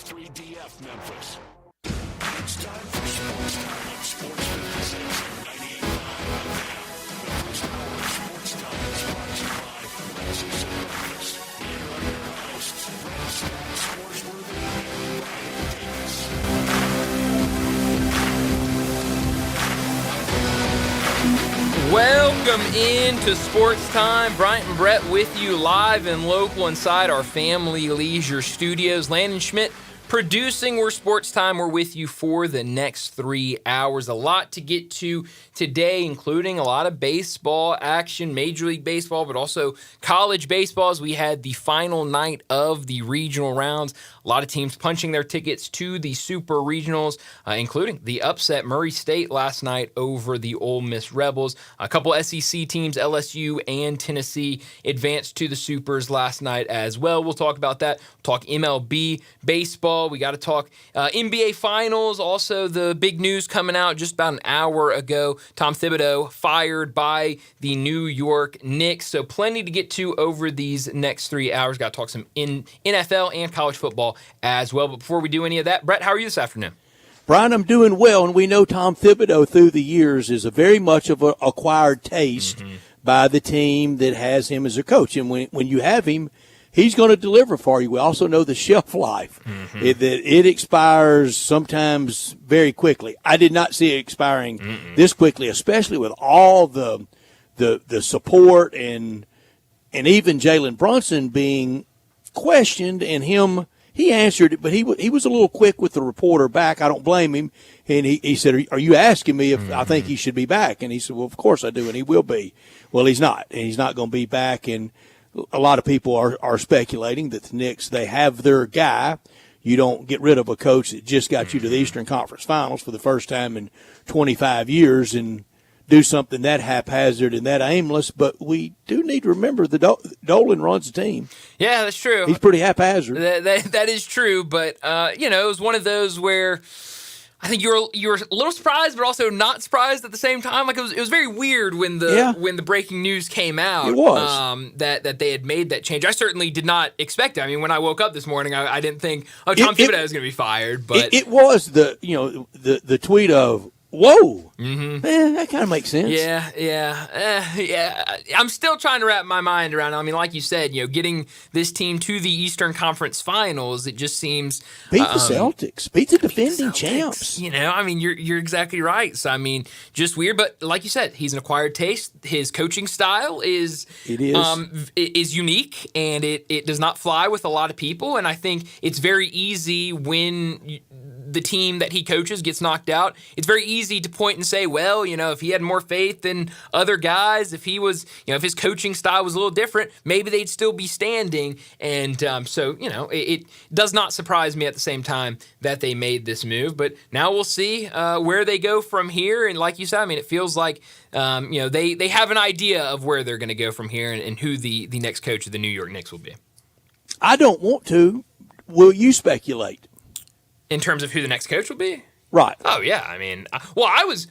3DF Memphis. It's time for Sports Time on Sports 56 98.5 FM. Memphis Power Sports Time is brought to you by Francis and Memphis. Here are your hosts, Brett Scott Sportsworthy and Brian Davis. Welcome into Sports Time. Bryant and Brett with you live and local inside our Family Leisure Studios. Landon Schmidt producing. We're Sports Time. We're with you for the next 3 hours. A lot to get to today, including a lot of baseball action, Major League Baseball, but also college baseball as we had the final night of the regional rounds. A lot of teams punching their tickets to the Super Regionals, including the upset Murray State last night over the Ole Miss Rebels. A couple SEC teams, LSU and Tennessee, advanced to the Supers last night as well. We'll talk about that. We'll talk MLB baseball. We got to talk NBA Finals. Also, the big news coming out just about an hour ago. Tom Thibodeau fired by the New York Knicks. So plenty to get to over these next 3 hours. Got to talk some NFL and college football as well. But before we do any of that, Brett, how are you this afternoon? Brian, I'm doing well, and we know Tom Thibodeau through the years is a very much of an acquired taste by the team that has him as a coach. And when you have him, he's going to deliver for you. We also know the shelf life, that it expires sometimes very quickly. I did not see it expiring this quickly, especially with all the support and even Jalen Brunson being questioned and him. He answered it, but he was a little quick with the reporter back. I don't blame him. And he said, are you asking me if I think he should be back? And he said, well, of course I do, and he will be. Well, he's not, and he's not going to be back. And a lot of people are speculating that the Knicks, they have their guy. You don't get rid of a coach that just got you to the Eastern Conference Finals for the first time in 25 years and do something that haphazard and that aimless. But we do need to remember that Dolan runs the team. Yeah, that's true. He's pretty haphazard. That is true, but it was one of those where I think you were a little surprised, but also not surprised at the same time. Like it was very weird when the breaking news came out. It was that they had made that change. I certainly did not expect it. I mean, when I woke up this morning, I didn't think Tom Thibodeau was going to be fired. But it was the tweet of, whoa, that kind of makes sense. Yeah. I'm still trying to wrap my mind around it. I mean, like you said, getting this team to the Eastern Conference Finals, it just seems beat the Celtics, beat the defending champs. I mean, you're exactly right. So I mean, just weird, but like you said, he's an acquired taste. His coaching style is unique, and it does not fly with a lot of people. And I think it's very easy when the team that he coaches gets knocked out, it's very easy to point and say, well, if he had more faith than other guys, if he was, if his coaching style was a little different, maybe they'd still be standing. And it does not surprise me at the same time that they made this move. But now we'll see where they go from here. And like you said, I mean, it feels like, they have an idea of where they're going to go from here and who the next coach of the New York Knicks will be. I don't want to. Will you speculate? In terms of who the next coach will be? Right. Oh, yeah. I mean, I was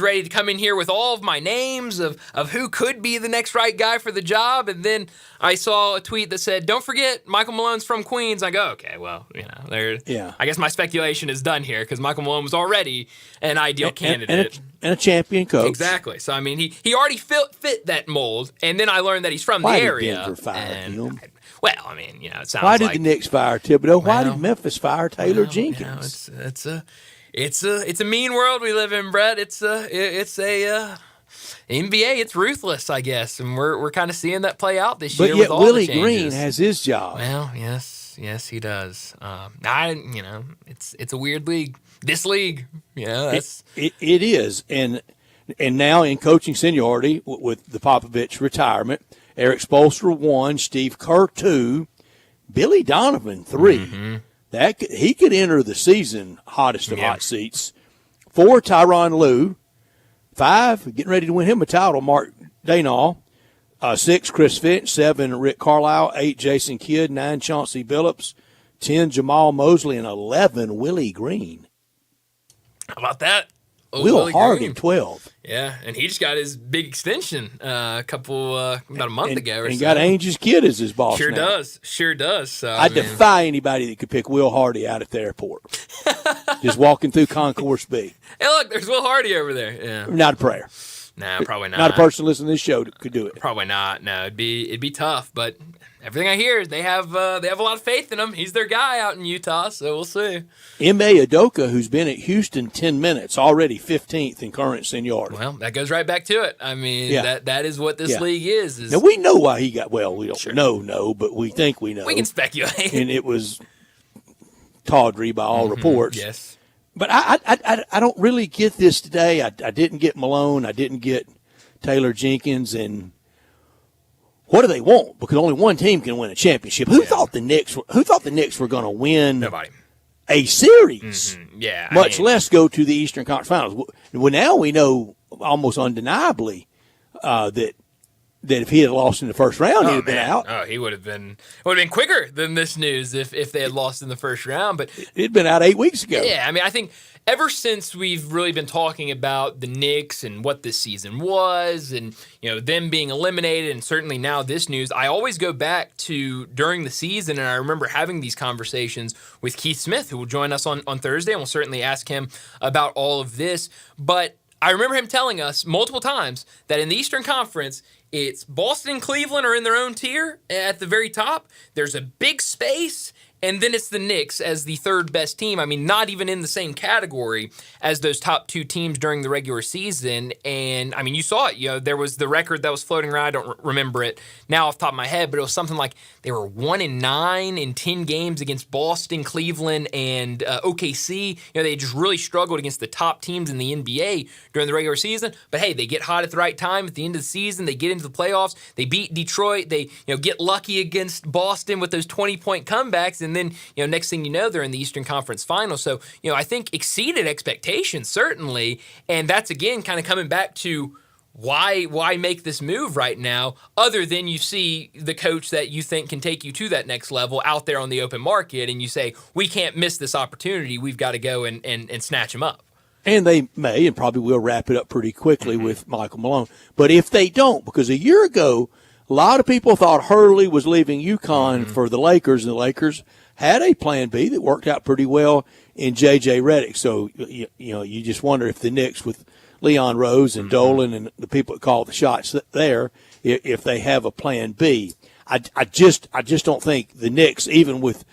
ready to come in here with all of my names of who could be the next right guy for the job, and then I saw a tweet that said, don't forget, Michael Malone's from Queens. I go, okay, well, I guess my speculation is done here because Michael Malone was already an ideal candidate. And a champion coach. Exactly. So, I mean, he already fit that mold, and then and then I learned that he's from the area. Why did Denver fire him? Well, I mean, it sounds Why did the Knicks fire Thibodeau? Why did Memphis fire Taylor Jenkins? It's a mean world we live in, Brett. It's a NBA. It's ruthless, I guess, and we're kind of seeing that play out this year. But yet with all Willie the changes. Green has his job. Well, yes, he does. It's a weird league. This league, it is, and now in coaching seniority with the Popovich retirement. Eric Spoelstra 1, Steve Kerr 2, Billy Donovan 3. He could enter the season hottest of hot seats. 4, Tyronn Lue. 5, getting ready to win him a title, Mark Daigneault. 6, Chris Finch. 7, Rick Carlisle. 8, Jason Kidd. 9, Chauncey Billups. 10, Jamal Mosley. And 11, Willie Green. How about that? Will Hardy, Green. 12. Yeah, and he just got his big extension about a month ago or so. And got Angel's kid as his boss Sure now. does. So, I defy anybody that could pick Will Hardy out at the airport. Just walking through Concourse B. Hey, look, there's Will Hardy over there. Yeah. Not a prayer. No, probably not. Not a person listening to this show could do it. Probably not. No, it'd be tough. But everything I hear is they have a lot of faith in him. He's their guy out in Utah, so we'll see. M.A. Udoka, who's been at Houston 10 minutes, already 15th in current seniority. Well, that goes right back to it. I mean, that is what this league is. Now, we know why he got – well, we don't know, but we think we know. We can speculate. And it was tawdry by all reports. Yes. But I don't really get this today. I didn't get Malone. I didn't get Taylor Jenkins. And what do they want? Because only one team can win a championship. Who thought the Knicks were going to win Nobody. a series? Yeah. Much less go to the Eastern Conference Finals. Well, now we know almost undeniably that if he had lost in the first round, he'd have been out. Oh, he would have been quicker than this news if they had lost in the first round. But It'd been out 8 weeks ago. yeah, I mean, I think ever since we've really been talking about the Knicks and what this season was, and them being eliminated, and certainly now this news, I always go back to during the season, and I remember having these conversations with Keith Smith, who will join us on Thursday, and we'll certainly ask him about all of this. But I remember him telling us multiple times that in the Eastern Conference, it's Boston and Cleveland are in their own tier at the very top. There's a big space, and then it's the Knicks as the third best team. I mean, not even in the same category as those top two teams during the regular season. And, I mean, you saw it. There was the record that was floating around. I don't remember it now off the top of my head, but it was something like they were 1-9 in 10 games against Boston, Cleveland, and OKC. They just really struggled against the top teams in the NBA during the regular season. But, hey, they get hot at the right time at the end of the season. They get into the playoffs. They beat Detroit. They get lucky against Boston with those 20-point comebacks. And then, next thing you know, they're in the Eastern Conference Finals. So, I think exceeded expectations, certainly. And that's, again, kind of coming back to why make this move right now, other than you see the coach that you think can take you to that next level out there on the open market, and you say, we can't miss this opportunity. We've got to go and snatch him up. And they may and probably will wrap it up pretty quickly with Michael Malone. But if they don't, because a year ago, a lot of people thought Hurley was leaving UConn for the Lakers, and the Lakers had a plan B that worked out pretty well in J.J. Redick. So, you just wonder if the Knicks with Leon Rose and Dolan and the people that call the shots there, if they have a plan B. I just don't think the Knicks, even with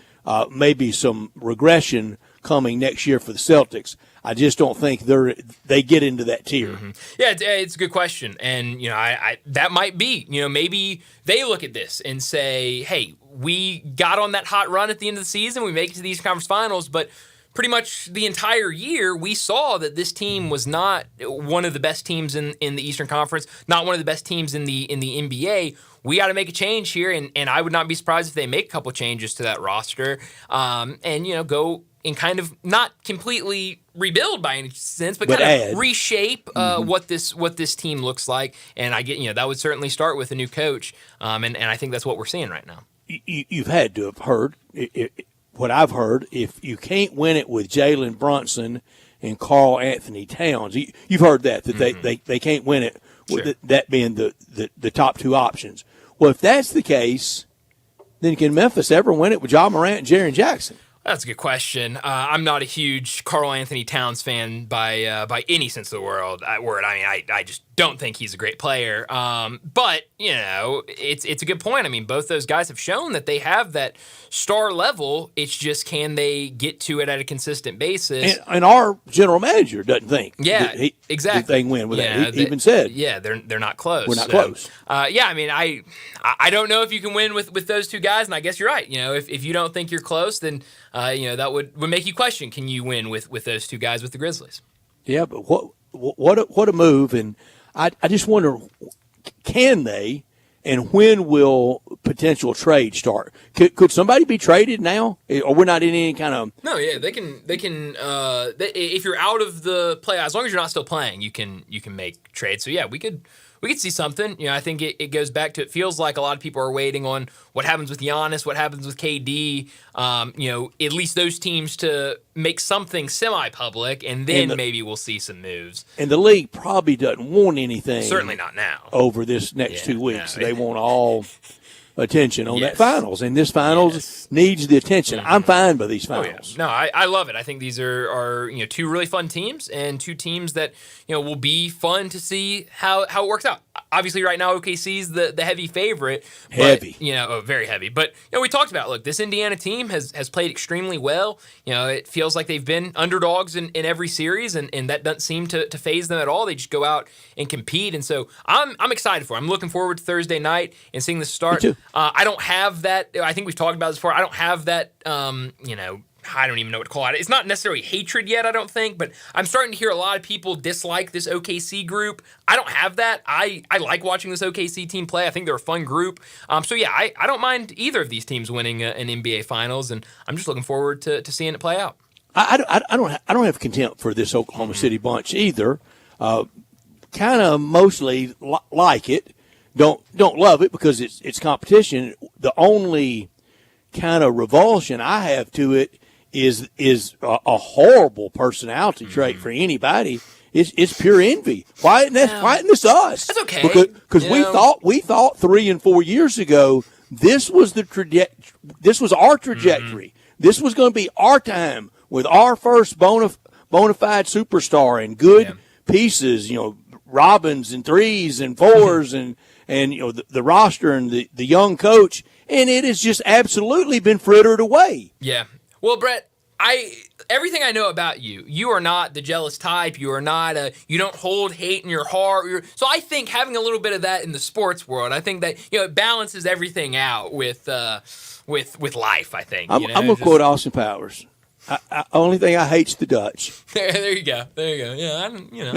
maybe some regression coming next year for the Celtics, I just don't think they get into that tier. Yeah, it's a good question, and I that might be. Maybe they look at this and say, "Hey, we got on that hot run at the end of the season. We make it to these conference finals, but pretty much the entire year we saw that this team was not one of the best teams in the Eastern Conference, not one of the best teams in the NBA. We got to make a change here, and I would not be surprised if they make a couple changes to that roster, and go." And kind of not completely rebuild by any sense, but kind of reshape what this team looks like. And I get, that would certainly start with a new coach. And I think that's what we're seeing right now. You've had to have heard what I've heard. If you can't win it with Jalen Brunson and Karl Anthony Towns, you've heard that they can't win it with that being the top two options. Well, if that's the case, then can Memphis ever win it with Ja Morant and Jaren Jackson? That's a good question. I'm not a huge Karl Anthony Towns fan by any sense of the word. I mean, I just don't think he's a great player. But it's a good point. I mean, both those guys have shown that they have that star level. It's just, can they get to it at a consistent basis? And our general manager doesn't think. Yeah, exactly. That they can win with that. He even said, "Yeah, they're not close. We're not close." Yeah, I mean, I don't know if you can win with those two guys, and I guess you're right. If you don't think you're close, then that would make you question: can you win with those two guys with the Grizzlies? Yeah, but what a move! And I just wonder, can they, and when will potential trade start? Could somebody be traded now, or we're not in any kind of? No, yeah, they can. If you're out of the play, as long as you're not still playing, you can make trades. So yeah, we could we could see something. I think it goes back to, it feels like a lot of people are waiting on what happens with Giannis, what happens with KD, at least those teams to make something semi-public, and then maybe we'll see some moves. And the league probably doesn't want anything. Certainly not now. Over this next 2 weeks. They want all attention on that finals, and this finals needs the attention. I'm fine by these finals. No, I love it. I think these are two really fun teams, and two teams that will be fun to see how it works out. Obviously, right now OKC's the heavy favorite. Heavy, very heavy. But we talked about, look, this Indiana team has played extremely well. It feels like they've been underdogs in every series, and that doesn't seem to faze them at all. They just go out and compete, and so I'm excited for it. I'm looking forward to Thursday night and seeing the start. Me too. I don't have that. I think we've talked about this before. I don't have that. I don't even know what to call it. It's not necessarily hatred yet, I don't think, but I'm starting to hear a lot of people dislike this OKC group. I don't have that. I like watching this OKC team play. I think they're a fun group. I don't mind either of these teams winning an NBA Finals, and I'm just looking forward to seeing it play out. I don't have contempt for this Oklahoma City bunch either. Kind of mostly like it. Don't love it because it's competition. The only kind of revulsion I have to it is a horrible personality trait for anybody. It's pure envy. Why isn't this us? That's okay. Because we thought 3 and 4 years ago this was our trajectory. This was going to be our time with our first bona fide superstar and good pieces. Robins and threes and fours and the roster and the young coach, and it has just absolutely been frittered away. Yeah. Well, Brett, everything I know about you, you are not the jealous type. You are not you don't hold hate in your heart. So I think having a little bit of that in the sports world, I think that it balances everything out with life. I think I'm gonna quote Austin Powers. Only thing I hate's the Dutch. There you go. Yeah, I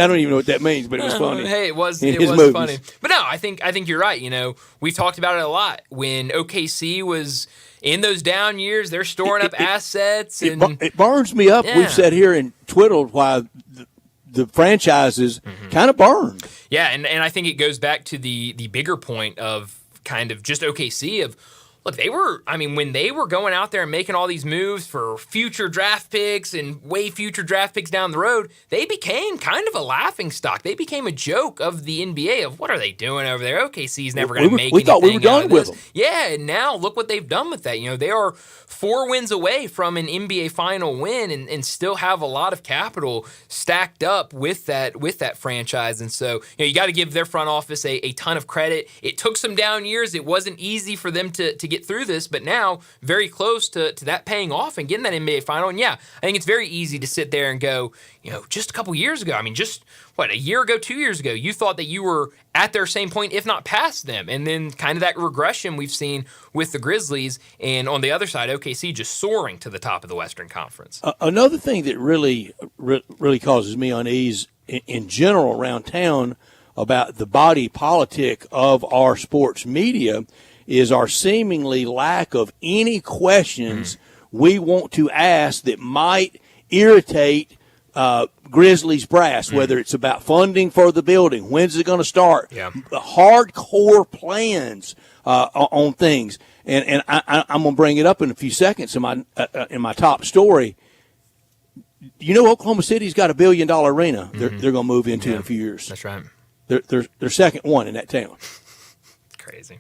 don't even know what that means, but it was funny. Hey, it was movies. funny. But no, I think you're right. We've talked about it a lot. When OKC was in those down years, they're storing up assets. It burns me up. Yeah. We've sat here and twiddled while the franchises kind of burned. Yeah, and I think it goes back to the bigger point of kind of just OKC of, look, when they were going out there and making all these moves for future draft picks and way future draft picks down the road, they became kind of a laughingstock. They became a joke of the NBA of, what are they doing over there? OKC's never going to make anything. We thought we were done with them. Yeah, and now look what they've done with that. They are 4 wins away from an NBA final win and still have a lot of capital stacked up with that franchise. And so you got to give their front office a ton of credit. It took some down years. It wasn't easy for them to get through this, but now very close to that paying off and getting that NBA final. And I think it's very easy to sit there and go, just a couple years ago, just a year ago, 2 years ago, you thought that you were at their same point, if not past them. And then kind of that regression we've seen with the Grizzlies, and on the other side, OKC just soaring to the top of the Western Conference. Another thing that really causes me unease in general around town about the body politic of our sports media is our seemingly lack of any questions we want to ask that might irritate Grizzlies brass, whether it's about funding for the building, when's it going to start, hardcore plans on things. And I'm going to bring it up in a few seconds in my top story. Oklahoma City's got $1 billion arena they're going to move into in a few years. That's right. They're second one in that town. Crazy.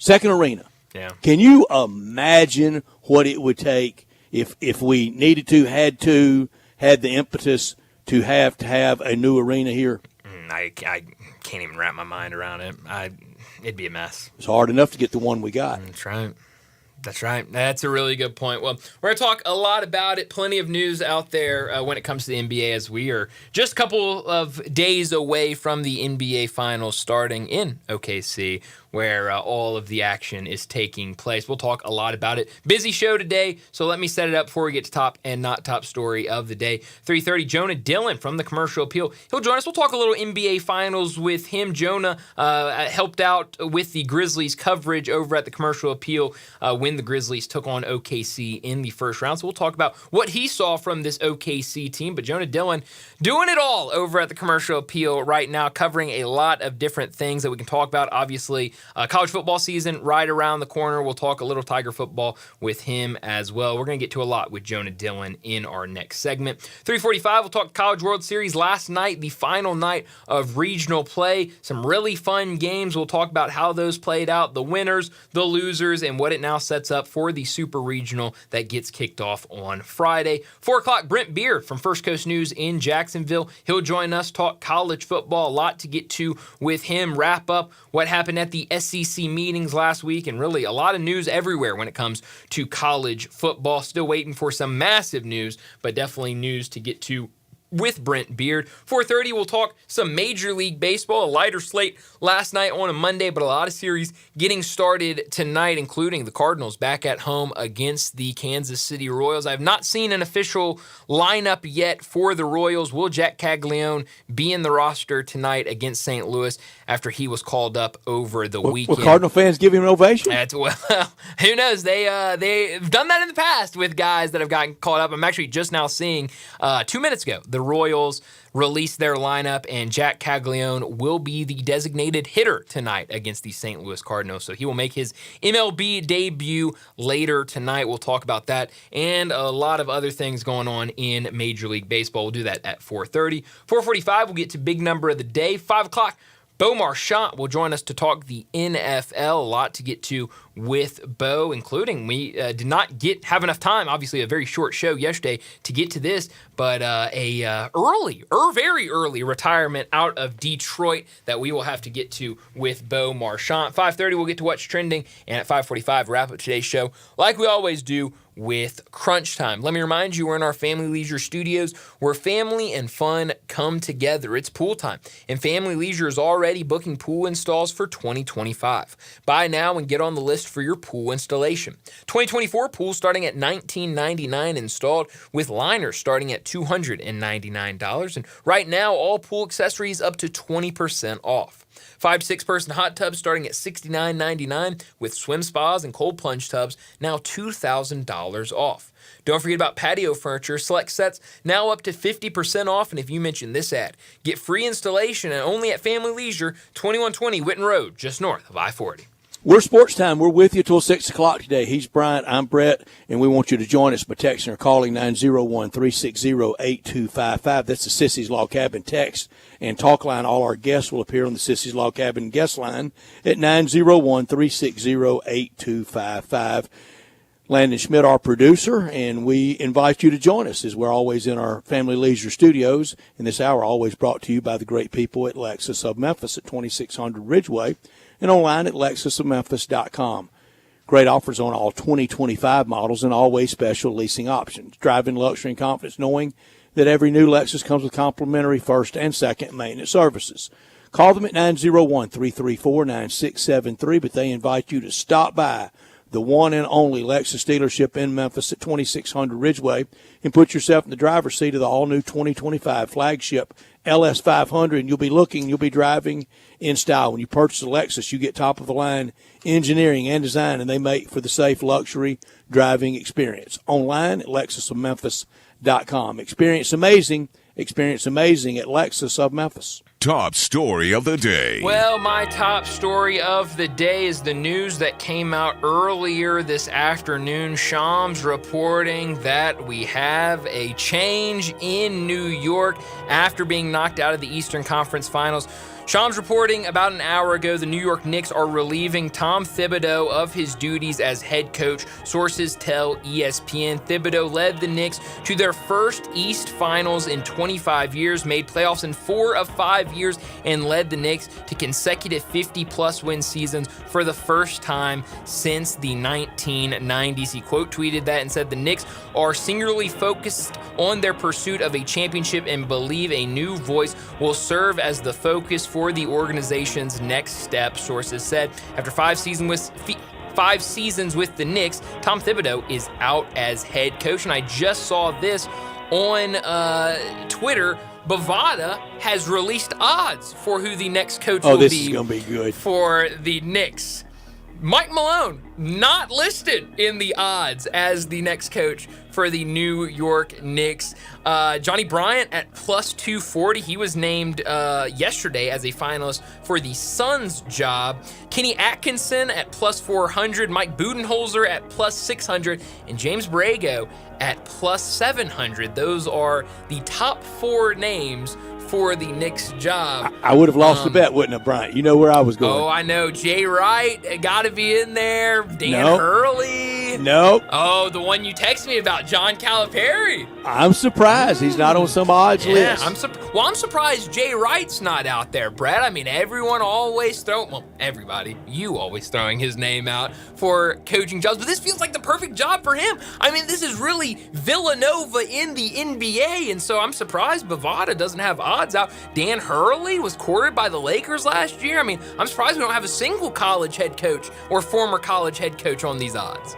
Second arena. Yeah. Can you imagine what it would take if we needed to, had the impetus to have a new arena here? I can't even wrap my mind around it. It'd be a mess. It's hard enough to get the one we got. That's right. That's a really good point. Well, we're going to talk a lot about it. Plenty of news out there when it comes to the NBA, as we are just a couple of days away from the NBA Finals starting in OKC. where all of the action is taking place. We'll talk a lot about it. Busy show today, so let me set it up before we get to top and not top story of the day. 3:30, Jonah Dillon from the Commercial Appeal. He'll join us. We'll talk a little NBA Finals with him. Jonah helped out with the Grizzlies coverage over at the Commercial Appeal when the Grizzlies took on OKC in the first round. So we'll talk about what he saw from this OKC team. But Jonah Dillon doing it all over at the Commercial Appeal right now, covering a lot of different things that we can talk about. Obviously, college football season right around the corner. We'll talk a little Tiger football with him as well. We're going to get to a lot with Jonah Dillon in our next segment. 3:45, we'll talk College World Series last night, the final night of regional play. Some really fun games. We'll talk about how those played out, the winners, the losers, and what it now sets up for the Super Regional that gets kicked off on Friday. 4 o'clock, Brent Beard from First Coast News in Jacksonville. He'll join us, talk college football. A lot to get to with him. Wrap up what happened at the SEC meetings last week, and really a lot of news everywhere when it comes to college football. Still waiting for some massive news, but definitely news to get to with Brent Beard. 4:30, we'll talk some Major League Baseball, a lighter slate last night on a Monday, but a lot of series getting started tonight, including the Cardinals back at home against the Kansas City Royals. I have not seen an official lineup yet for the Royals. Will Jack Caglione be in the roster tonight against St. Louis after he was called up over the weekend? Will Cardinal fans give him an ovation? Well, who knows? They've done that in the past with guys that have gotten called up. I'm actually just now seeing 2 minutes ago, the Royals released their lineup, and Jack Caglione will be the designated hitter tonight against the St. Louis Cardinals. So he will make his MLB debut later tonight. We'll talk about that and a lot of other things going on in Major League Baseball. We'll do that at 4:30. 4:45, we'll get to big number of the day. 5 o'clock, Bo Marchant will join us to talk the NFL. A lot to get to with Bo, including we did not have enough time, obviously a very short show yesterday, to get to this, but very early retirement out of Detroit that we will have to get to with Bo Marchant. 5:30, we'll get to what's trending, and at 5:45, wrap up today's show like we always do with Crunch Time. Let me remind you, we're in our Family Leisure Studios where family and fun come together. It's pool time, and Family Leisure is already booking pool installs for 2025. Buy now and get on the list for your pool installation. 2024 pool starting at $19.99 installed, with liners starting at $299. And right now, all pool accessories up to 20% off. 5-6 person hot tubs starting at $69.99, with swim spas and cold plunge tubs now $2,000 off. Don't forget about patio furniture. Select sets now up to 50% off, and if you mention this ad, get free installation and only at Family Leisure, 2120 Witten Road, just north of I-40. We're Sports Time. We're with you till 6 o'clock today. He's Bryant, I'm Brett, and we want you to join us by texting or calling 901-360-8255. That's the Sissy's Log Cabin text and talk line. All our guests will appear on the Sissy's Log Cabin guest line at 901-360-8255. Landon Schmidt, our producer, and we invite you to join us as we're always in our Family Leisure Studios. And this hour always brought to you by the great people at Lexus of Memphis at 2600 Ridgeway and online at lexusofmemphis.com. Great offers on all 2025 models and always special leasing options. Drive in luxury and confidence knowing that every new Lexus comes with complimentary first and second maintenance services. Call them at 901-334-9673, but they invite you to stop by the one and only Lexus dealership in Memphis at 2600 Ridgeway and put yourself in the driver's seat of the all-new 2025 flagship LS500, and you'll be driving in style. When you purchase a Lexus, you get top-of-the-line engineering and design, and they make for the safe luxury driving experience. Online at lexusofmemphis.com. Experience amazing at Lexus of Memphis. Top story of the day. Well, my top story of the day is the news that came out earlier this afternoon. Shams reporting that we have a change in New York after being knocked out of the Eastern Conference Finals. Shams reporting about an hour ago the New York Knicks are relieving Tom Thibodeau of his duties as head coach. Sources tell ESPN Thibodeau led the Knicks to their first East Finals in 25 years, made playoffs in 4 of 5 years, and led the Knicks to consecutive 50-plus win seasons for the first time since the 1990s. He quote tweeted that and said the Knicks are singularly focused on their pursuit of a championship and believe a new voice will serve as the focus for the organization's next step, sources said. After 5 seasons with the Knicks, Tom Thibodeau is out as head coach. And I just saw this on Twitter. Bovada has released odds for who the next coach will be. Oh, this is going to be good. For the Knicks. Mike Malone, not listed in the odds as the next coach for the New York Knicks. Johnny Bryant at plus 240. He was named yesterday as a finalist for the Suns job. Kenny Atkinson at plus 400. Mike Budenholzer at plus 600. And James Borrego at plus 700. Those are the top 4 names for the Knicks job. I would have lost the bet, wouldn't I, Bryant? You know where I was going. Oh, I know. Jay Wright got to be in there. Dan Hurley. Nope. Oh, the one you texted me about, John Calipari. I'm surprised he's not on some odds list. I'm surprised Jay Wright's not out there, Brett. I mean, everyone always everybody, you always throwing his name out for coaching jobs, but this feels like the perfect job for him. I mean, this is really Villanova in the NBA, and so I'm surprised Bovada doesn't have odds out. Dan Hurley was courted by the Lakers last year. I mean, I'm surprised we don't have a single college head coach or former college head coach on these odds.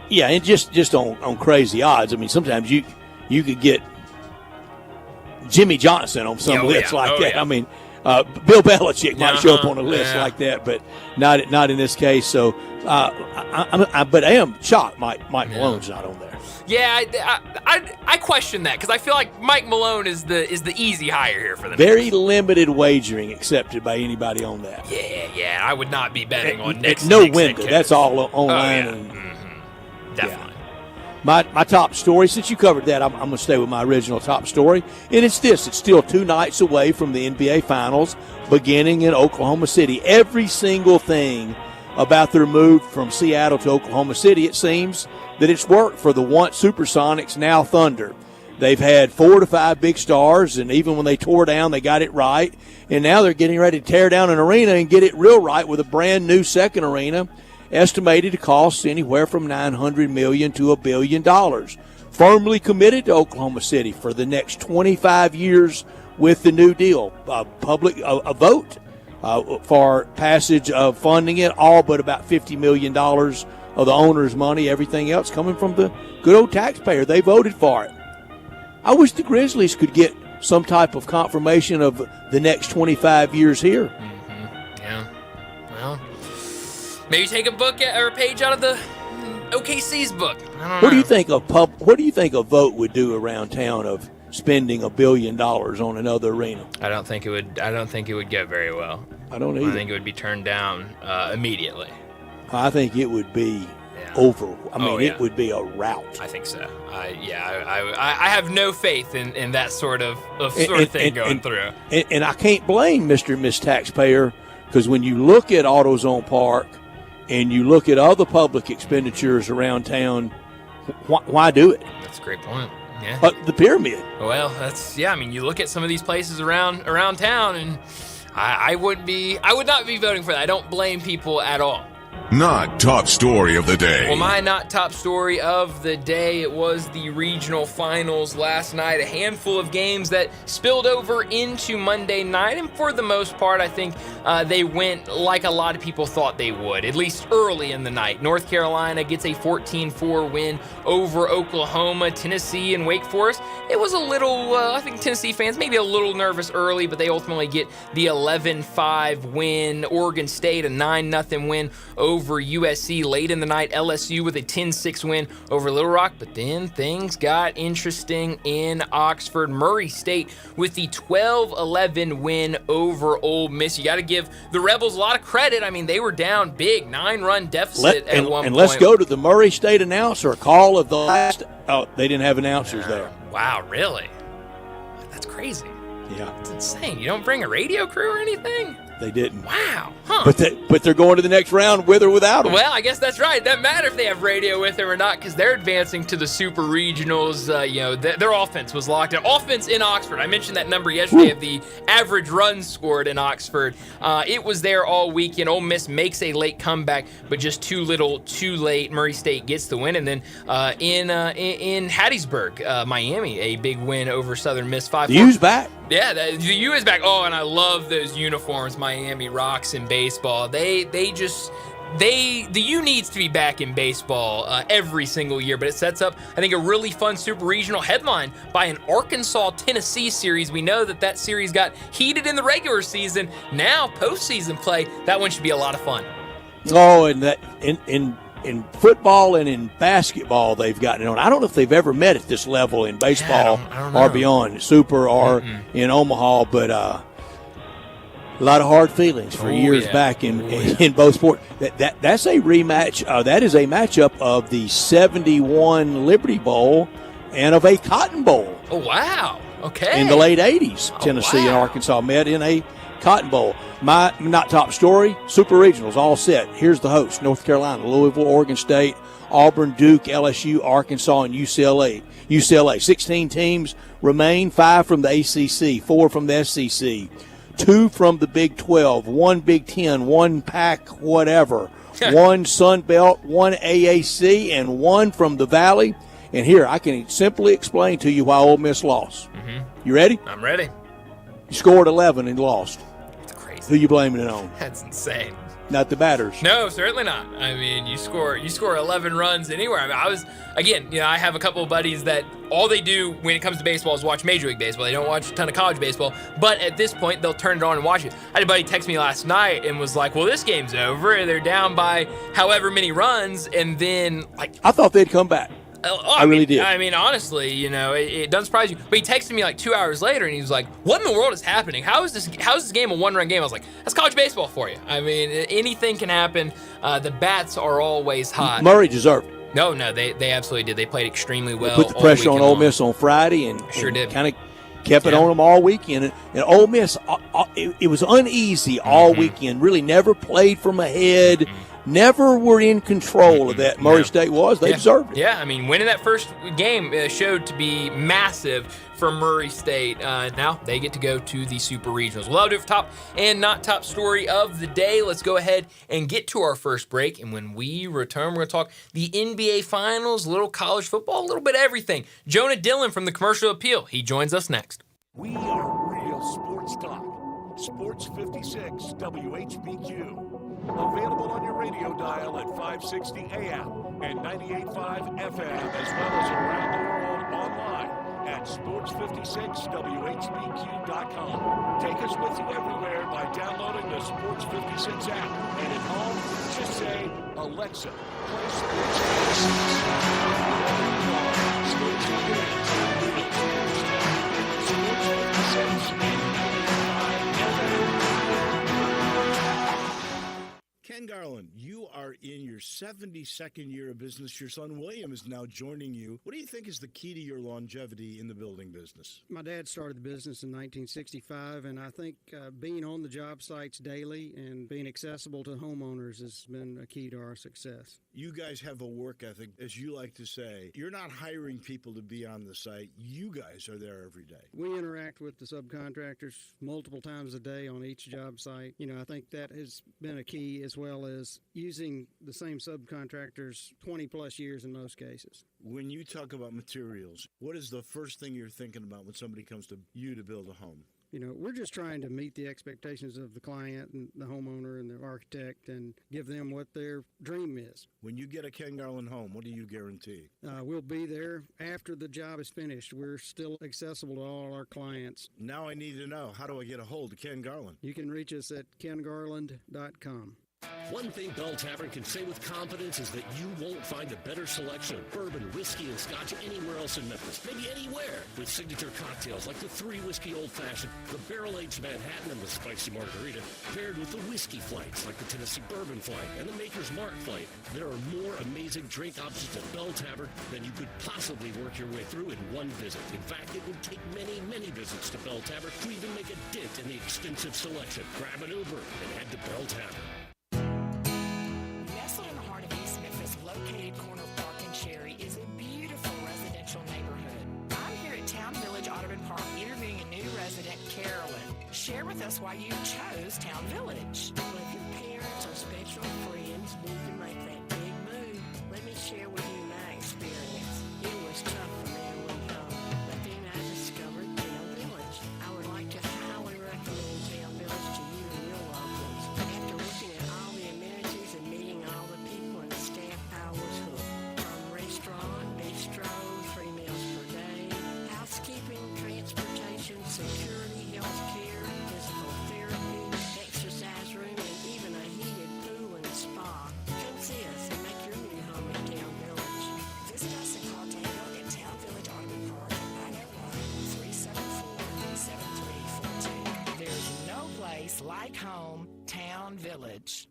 Yeah, and just on crazy odds. I mean, sometimes you could get Jimmy Johnson on some lists like that. Yeah. I mean, Bill Belichick might show up on a list like that, but not in this case. So, but I am shocked Mike Malone's not on there. Yeah, I question that because I feel like Mike Malone is the easy hire here for the Very Knicks. limited wagering accepted by anybody on that. Yeah, I would not be betting on Knicks. No Knicks window. That's all online. Oh, yeah. Definitely. My top story, since you covered that, I'm going to stay with my original top story. And it's this. It's still 2 nights away from the NBA Finals beginning in Oklahoma City. Every single thing about their move from Seattle to Oklahoma City, it seems that it's worked for the once Supersonics, now Thunder. They've had 4 to 5 big stars, and even when they tore down, they got it right. And now they're getting ready to tear down an arena and get it real right with a brand new second arena, estimated to cost anywhere from $900 million to $1 billion. Firmly committed to Oklahoma City for the next 25 years with the new deal. A vote for passage of funding it, all but about $50 million of the owner's money. Everything else coming from the good old taxpayer. They voted for it. I wish the Grizzlies could get some type of confirmation of the next 25 years here. Mm-hmm. Yeah. Well, maybe take a book or a page out of the OKC's book. I don't know. What do you think a vote would do around town of spending $1 billion on another arena? I don't think it would go very well. I don't either. I think it would be turned down immediately. I think it would be it would be a rout. I think so. I have no faith in that sort of thing going through. And I can't blame Mr. and Miss Taxpayer, because when you look at AutoZone Park and you look at other public expenditures around town, why do it? That's a great point. Yeah. The pyramid. Well, I mean, you look at some of these places around town, and I would not be voting for that. I don't blame people at all. Not top story of the day. Well, my not top story of the day, it was the regional finals last night. A handful of games that spilled over into Monday night, and for the most part, I think they went like a lot of people thought they would, at least early in the night. North Carolina gets a 14-4 win over Oklahoma. Tennessee and Wake Forest, it was a little, I think Tennessee fans maybe a little nervous early, but they ultimately get the 11-5 win. Oregon State, a 9-0 win over USC late in the night. LSU with a 10-6 win over Little Rock, but then things got interesting in Oxford. Murray State with the 12-11 win over Ole Miss. You got to give the Rebels a lot of credit. I mean, they were down big, 9-run deficit at one point. And let's go to the Murray State announcer. A call of the last. Oh, they didn't have announcers there. Wow, really? That's crazy. Yeah. It's insane. You don't bring a radio crew or anything? They didn't. Wow. Huh. But they're going to the next round with or without him. Well, I guess that's right. It doesn't matter if they have radio with him or not because they're advancing to the super regionals. Their offense was locked in. Offense in Oxford. I mentioned that number yesterday of the average runs scored in Oxford. It was there all weekend. Ole Miss makes a late comeback, but just too little, too late. Murray State gets the win. And then in Hattiesburg, Miami, a big win over Southern Miss. 5-4. The U's back. Yeah, the U is back. Oh, and I love those uniforms Miami rocks in baseball. The U needs to be back in baseball every single year, but it sets up, I think, a really fun super regional headline by an Arkansas-Tennessee series. We know that series got heated in the regular season. Now, postseason play, that one should be a lot of fun. Oh, and that in football and in basketball, they've gotten it on. I don't know if they've ever met at this level in baseball I don't know. or beyond, super or in Omaha, but a lot of hard feelings for years back in both sports. That's a rematch. That is a matchup of the 71 Liberty Bowl and of a Cotton Bowl. Oh, wow. Okay. In the late 80s, Tennessee and Arkansas met in a Cotton Bowl. My not top story, Super Regionals all set. Here's the host: North Carolina, Louisville, Oregon State, Auburn, Duke, LSU, Arkansas, and UCLA. 16 teams remain, 5 from the ACC, 4 from the SEC, 2 from the Big 12, 1 Big 10, 1 Pac whatever, 1 Sun Belt, 1 AAC, and 1 from the Valley. And here, I can simply explain to you why Ole Miss lost. You ready? I'm ready. You scored 11 and lost. That's crazy. Who you blaming it on? That's insane. Not the batters. No, certainly not. I mean, you score 11 runs anywhere. I mean, I have a couple of buddies that all they do when it comes to baseball is watch Major League Baseball. They don't watch a ton of college baseball, but at this point, they'll turn it on and watch it. I had a buddy text me last night and was like, well, this game's over. They're down by however many runs, and then, I thought they'd come back. I really did. I mean, honestly, it doesn't surprise you. But he texted me 2 hours later, and he was like, "What in the world is happening? How is this game a one-run game?" I was like, "That's college baseball for you. I mean, anything can happen. The bats are always hot." Murray deserved it. No, they absolutely did. They played extremely well. They put the pressure on Ole Miss on Friday, and sure did. Kind of kept it on them all weekend. And Ole Miss, it was uneasy all weekend. Really, never played from ahead. Never were in control of that. Murray State was. They deserved it. Yeah, I mean, winning that first game showed to be massive for Murray State. Now they get to go to the Super Regionals. Well, that'll do it for top and not top story of the day. Let's go ahead and get to our first break. And when we return, we're going to talk the NBA Finals, a little college football, a little bit of everything. Jonah Dillon from the Commercial Appeal. He joins us next. We are real sports talk. Sports 56 WHBQ. Available on your radio dial at 560 AM and 98.5 FM, as well as around the world online at sports56whbq.com. Take us with you everywhere by downloading the Sports 56 app. And at home, just say, Alexa, play Sports 56. Sports 56 and 95 FM. Ken Garland, you are in your 72nd year of business. Your son William is now joining you. What do you think is the key to your longevity in the building business? My dad started the business in 1965, and I think being on the job sites daily and being accessible to homeowners has been a key to our success. You guys have a work ethic, as you like to say. You're not hiring people to be on the site. You guys are there every day. We interact with the subcontractors multiple times a day on each job site. I think that has been a key, as well as using the same subcontractors 20 plus years in most cases. When you talk about materials, what is the first thing you're thinking about when somebody comes to you to build a home? We're just trying to meet the expectations of the client and the homeowner and the architect and give them what their dream is. When you get a Ken Garland home, what do you guarantee? We'll be there after the job is finished. We're still accessible to all our clients. Now I need to know, how do I get a hold of Ken Garland? You can reach us at kengarland.com. One thing Bell Tavern can say with confidence is that you won't find a better selection of bourbon, whiskey, and scotch anywhere else in Memphis. Maybe anywhere. With signature cocktails like the 3 Whiskey Old Fashioned, the Barrel Aged Manhattan, and the Spicy Margarita, paired with the whiskey flights like the Tennessee Bourbon Flight and the Maker's Mark Flight. There are more amazing drink options at Bell Tavern than you could possibly work your way through in one visit. In fact, it would take many, many visits to Bell Tavern to even make a dent in the extensive selection. Grab an Uber and head to Bell Tavern. Nestled in the heart of East Memphis, located corner of Park and Cherry, is a beautiful residential neighborhood. I'm here at Town Village Audubon Park interviewing a new resident, Carolyn. Share with us why you chose Town Village. Well, if your parents or special friends need to make that big move, let me share with you my experience. It was tough for me to leave home, but then I discovered Town Village. I would like to highly recommend Town Village to you and your loved ones. After looking at all the amenities and meeting all the people and staff, I was hooked. From restaurant, bistro, 3 meals per day, housekeeping, transportation, security, health care, physical therapy, exercise room, and even a heated pool and spa. Come see us and make your new home in Town Village. Visit us and call Daniel at Town Village Audubon Park at 901-374-7342. There's no place like home, Town Village.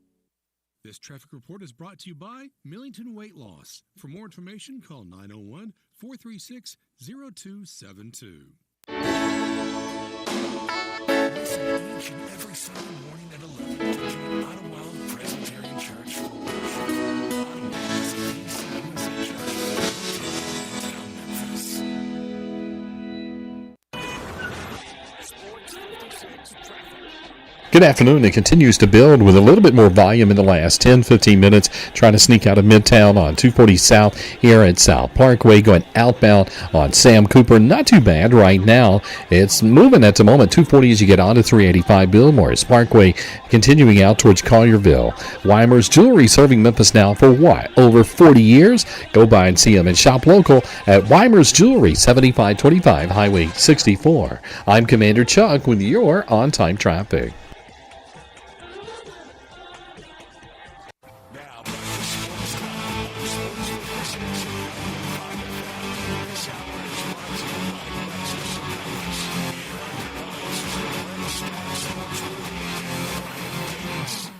This traffic report is brought to you by Millington Weight Loss. For more information, call 901-436-0272. Listen each and every Sunday morning at 11 to join Ottawa Presbyterian Church for worship. Ottawa is a PCUSA church in downtown Memphis. Sports 56 traffic. Good afternoon. It continues to build with a little bit more volume in the last 10-15 minutes, trying to sneak out of Midtown on 240 South here at South Parkway, going outbound on Sam Cooper. Not too bad right now. It's moving at the moment. 240 as you get onto 385 Bill Morris Parkway, continuing out towards Collierville. Weimer's Jewelry, serving Memphis now for what? Over 40 years? Go by and see them and shop local at Weimer's Jewelry, 7525 Highway 64. I'm Commander Chuck with your on-time traffic. Now, back to Sports Time. Sports 56 This hour is brought to you by Lexus of Memphis. Let's start sports with Brian Davis.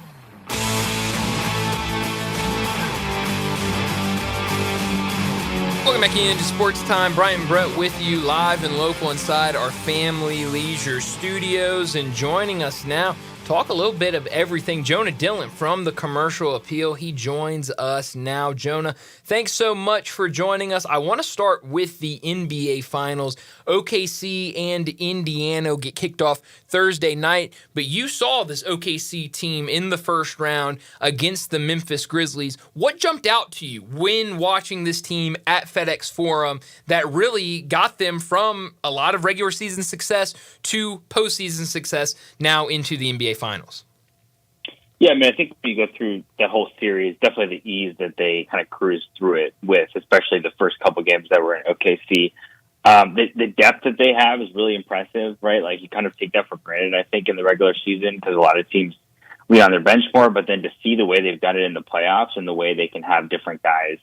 Welcome back into Sports Time. Brian Brett with you live and local inside our Family Leisure Studios. And joining us now, talk a little bit of everything. Jonah Dillon from the Commercial Appeal. He joins us now. Jonah, thanks so much for joining us. I want to start with the NBA Finals. OKC and Indiana get kicked off Thursday night, but you saw this OKC team in the first round against the Memphis Grizzlies. What jumped out to you when watching this team at FedEx Forum that really got them from a lot of regular season success to postseason success now into the NBA Finals? Yeah, I mean, I think when you go through the whole series, definitely the ease that they kind of cruised through it with, especially the first couple games that were in OKC. The depth that they have is really impressive, right? Like, you kind of take that for granted, I think, in the regular season, because a lot of teams lean on their bench more, but then to see the way they've done it in the playoffs and the way they can have different guys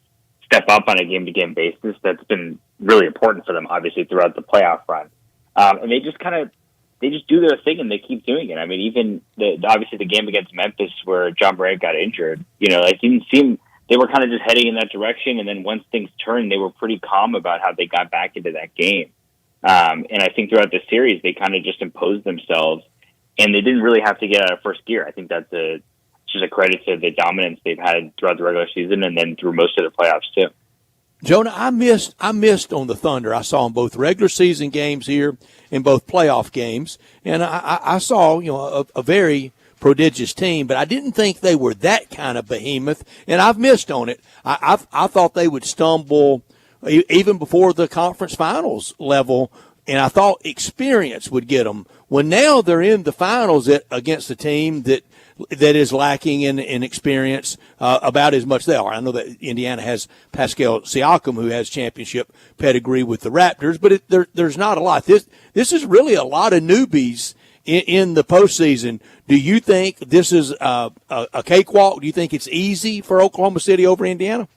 step up on a game-to-game basis, that's been really important for them, obviously, throughout the playoff run. And they just do their thing, and they keep doing it. I mean, even obviously the game against Memphis where John Morant got injured, it didn't seem they were kind of just heading in that direction. And then once things turned, they were pretty calm about how they got back into that game. And I think throughout the series, they kind of just imposed themselves, and they didn't really have to get out of first gear. I think that's just a credit to the dominance they've had throughout the regular season and then through most of the playoffs too. Jonah, I missed on the Thunder. I saw them both regular season games here and both playoff games, and I saw a very prodigious team, but I didn't think they were that kind of behemoth, and I've missed on it. I thought they would stumble even before the conference finals level, and I thought experience would get them. When now they're in the finals against a team that is lacking in experience about as much they are. I know that Indiana has Pascal Siakam, who has championship pedigree with the Raptors, but there's not a lot. This is really a lot of newbies in the postseason. Do you think this is a cakewalk? Do you think it's easy for Oklahoma City over Indiana?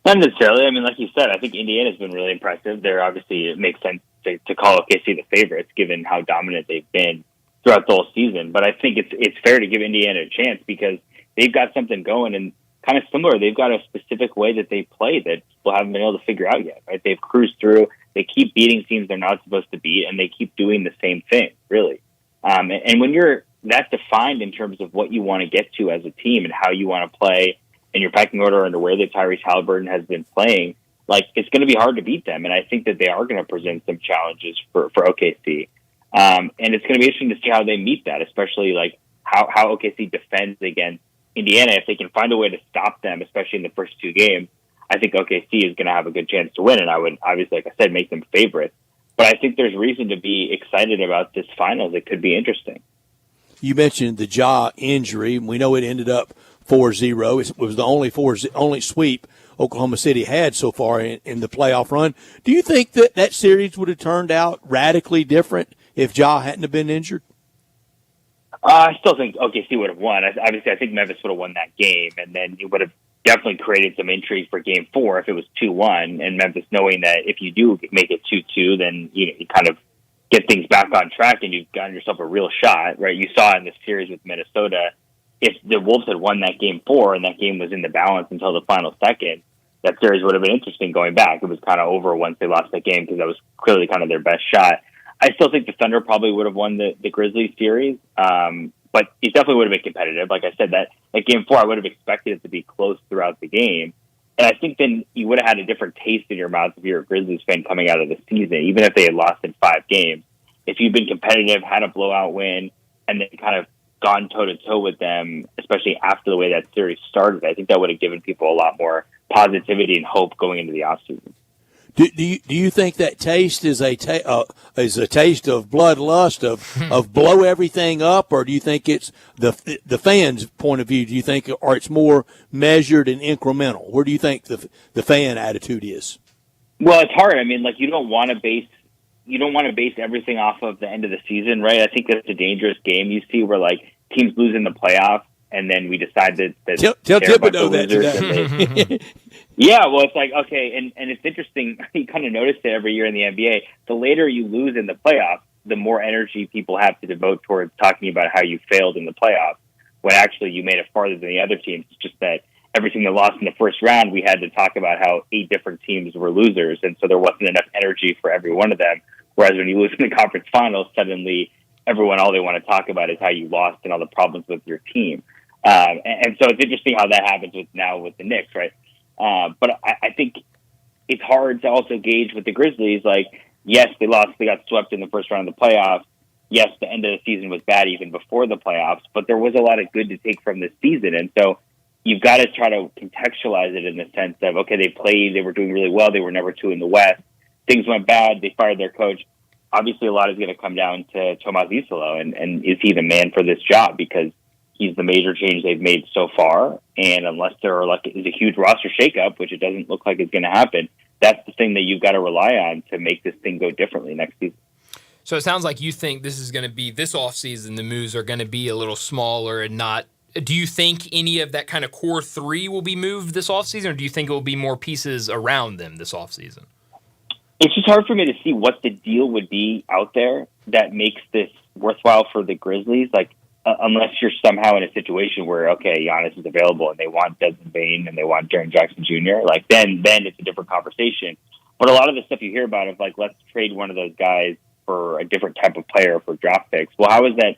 Not necessarily. I mean, like you said, I think Indiana's been really impressive. It makes sense to call OKC the favorites given how dominant they've been throughout the whole season. But I think it's fair to give Indiana a chance because they've got something going, and kind of similar. They've got a specific way that they play that people haven't been able to figure out yet. Right? They've cruised through. They keep beating teams they're not supposed to beat, and they keep doing the same thing, really. And when you're that defined in terms of what you want to get to as a team and how you want to play in your pecking order and the way that Tyrese Halliburton has been playing, like it's going to be hard to beat them. And I think that they are going to present some challenges for OKC. And it's going to be interesting to see how they meet that, especially like how OKC defends against Indiana. If they can find a way to stop them, especially in the first two games, I think OKC is going to have a good chance to win. And I would obviously, like I said, make them favorites. But I think there's reason to be excited about this finals. It could be interesting. You mentioned the jaw injury. We know it ended up 4-0. It was the only sweep Oklahoma City had so far in the playoff run. Do you think that series would have turned out radically different if Ja hadn't have been injured? I still think OKC would have won. Obviously, I think Memphis would have won that game, and then it would have definitely created some intrigue for Game 4 if it was 2-1, and Memphis knowing that if you do make it 2-2, then you kind of get things back on track and you've gotten yourself a real shot, right? You saw in this series with Minnesota, if the Wolves had won that Game 4 and that game was in the balance until the final second, that series would have been interesting going back. It was kind of over once they lost that game because that was clearly kind of their best shot. I still think the Thunder probably would have won the Grizzlies series, but it definitely would have been competitive. Like I said, that Game 4, I would have expected it to be close throughout the game. And I think then you would have had a different taste in your mouth if you're a Grizzlies fan coming out of the season, even if they had lost in 5 games. If you've been competitive, had a blowout win, and then kind of gone toe-to-toe with them, especially after the way that series started, I think that would have given people a lot more positivity and hope going into the offseason. Do you think that taste is a taste of bloodlust of blow everything up, or do you think it's the fans' point of view? Do you think, or it's more measured and incremental? Where do you think the fan attitude is? Well, it's hard. I mean, like you don't want to base everything off of the end of the season, right? I think that's a dangerous game you see where like teams lose in the playoffs, and then we decide that tell Thibodeau that today. Yeah, well, it's like, okay, and it's interesting. You kind of notice it every year in the NBA. The later you lose in the playoffs, the more energy people have to devote towards talking about how you failed in the playoffs, when actually you made it farther than the other teams. It's just that every team that lost in the first round, we had to talk about how 8 different teams were losers, and so there wasn't enough energy for every one of them. Whereas when you lose in the conference finals, suddenly all they want to talk about is how you lost and all the problems with your team. And so it's interesting how that happens with the Knicks, right? But I think it's hard to also gauge with the Grizzlies. Like, yes, they lost. They got swept in the first round of the playoffs. Yes, the end of the season was bad even before the playoffs, but there was a lot of good to take from this season. And so you've got to try to contextualize it in the sense of, okay, they were doing really well. They were number 2 in the West. Things went bad. They fired their coach. Obviously, a lot is going to come down to Tomas Isolo, and is he the man for this job? Because he's the major change they've made so far, and unless there is a huge roster shakeup, which it doesn't look like is going to happen, that's the thing that you've got to rely on to make this thing go differently next season. So it sounds like you think this is going to be this offseason, the moves are going to be a little smaller and not. Do you think any of that kind of core 3 will be moved this offseason, or do you think it will be more pieces around them this offseason? It's just hard for me to see what the deal would be out there that makes this worthwhile for the Grizzlies. Like, unless you're somehow in a situation where, okay, Giannis is available and they want Desmond Bane and they want Jaren Jackson Jr., like then it's a different conversation. But a lot of the stuff you hear about is like, let's trade one of those guys for a different type of player for draft picks. Well, how is that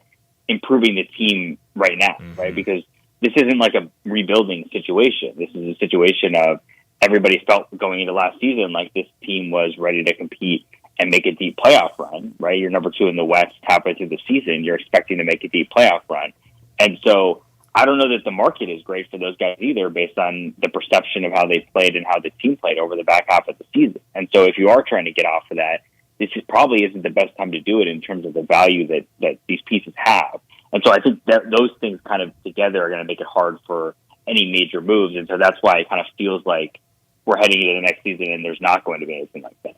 improving the team right now, right? Because this isn't like a rebuilding situation. This is a situation of everybody felt going into last season like this team was ready to compete and make a deep playoff run, right? You're number 2 in the West halfway through the season. You're expecting to make a deep playoff run. And so I don't know that the market is great for those guys either based on the perception of how they played and how the team played over the back half of the season. And so if you are trying to get off of that, this probably isn't the best time to do it in terms of the value that these pieces have. And so I think that those things kind of together are going to make it hard for any major moves. And so that's why it kind of feels like we're heading into the next season and there's not going to be anything like that.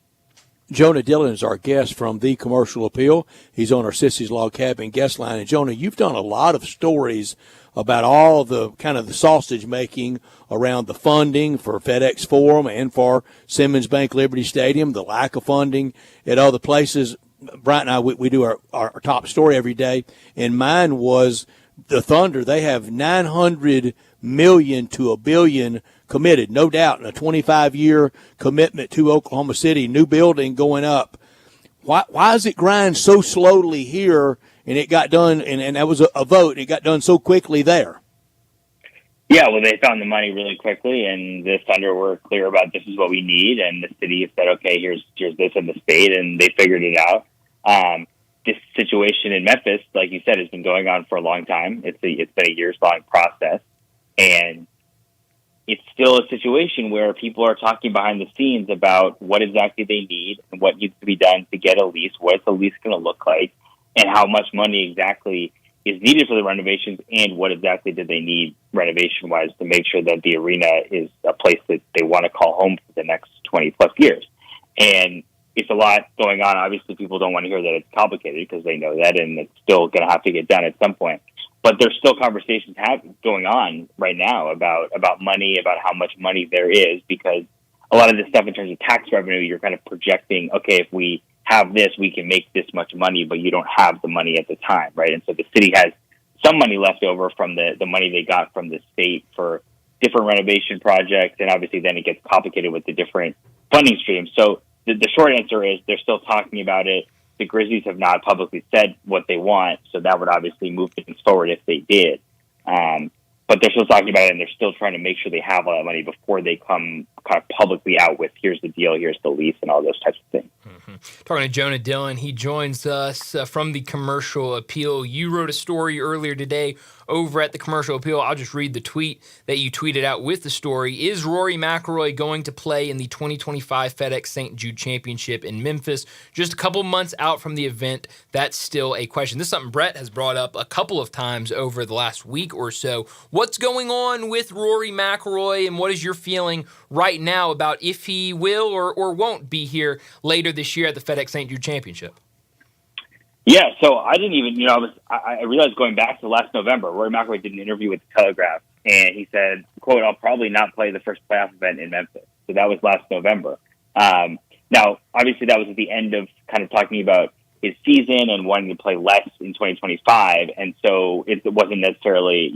Jonah Dillon is our guest from The Commercial Appeal. He's on our Sissy's Log Cabin guest line. And, Jonah, you've done a lot of stories about all the kind of the sausage making around the funding for FedEx Forum and for Simmons Bank Liberty Stadium, the lack of funding at other places. Bryant and I, we do our top story every day, and mine was the Thunder. They have $900 million to $1 billion committed, no doubt, in a 25-year commitment to Oklahoma City, new building going up. Why does it grind so slowly here? And it got done, and that was a vote. It got done so quickly there. Yeah, well, they found the money really quickly, and the Thunder were clear about this is what we need, and the city said, okay, here's this in the state, and they figured it out. This situation in Memphis, like you said, has been going on for a long time. It's been a years-long process, and it's still a situation where people are talking behind the scenes about what exactly they need and what needs to be done to get a lease, what's the lease going to look like, and how much money exactly is needed for the renovations, and what exactly do they need renovation-wise to make sure that the arena is a place that they want to call home for the next 20-plus years. And it's a lot going on. Obviously, people don't want to hear that it's complicated because they know that, and it's still going to have to get done at some point. But there's still conversations going on right now about money, about how much money there is, because a lot of this stuff in terms of tax revenue, you're kind of projecting, okay, if we have this, we can make this much money, but you don't have the money at the time, right? And so the city has some money left over from the money they got from the state for different renovation projects, and obviously then it gets complicated with the different funding streams. So the short answer is they're still talking about it. The Grizzlies have not publicly said what they want, so that would obviously move things forward if they did. But they're still talking about it, and they're still trying to make sure they have all that money before they come kind of publicly out with, here's the deal, here's the lease, and all those types of things. Mm-hmm. Talking to Jonah Dillon, he joins us from the Commercial Appeal. You wrote a story earlier today over at the Commercial Appeal. I'll just read the tweet that you tweeted out with the story. Is Rory McIlroy going to play in the 2025 FedEx St. Jude Championship in Memphis? Just a couple months out from the event, that's still a question. This is something Brett has brought up a couple of times over the last week or so. What's going on with Rory McIlroy, and what is your feeling right now about if he will or won't be here later this year at the FedEx St. Jude Championship? Yeah, so I didn't even, I realized going back to last November, Rory McIlroy did an interview with the Telegraph, and he said, quote, I'll probably not play the first playoff event in Memphis. So that was last November. Now, obviously that was at the end of kind of talking about his season and wanting to play less in 2025, and so it wasn't necessarily,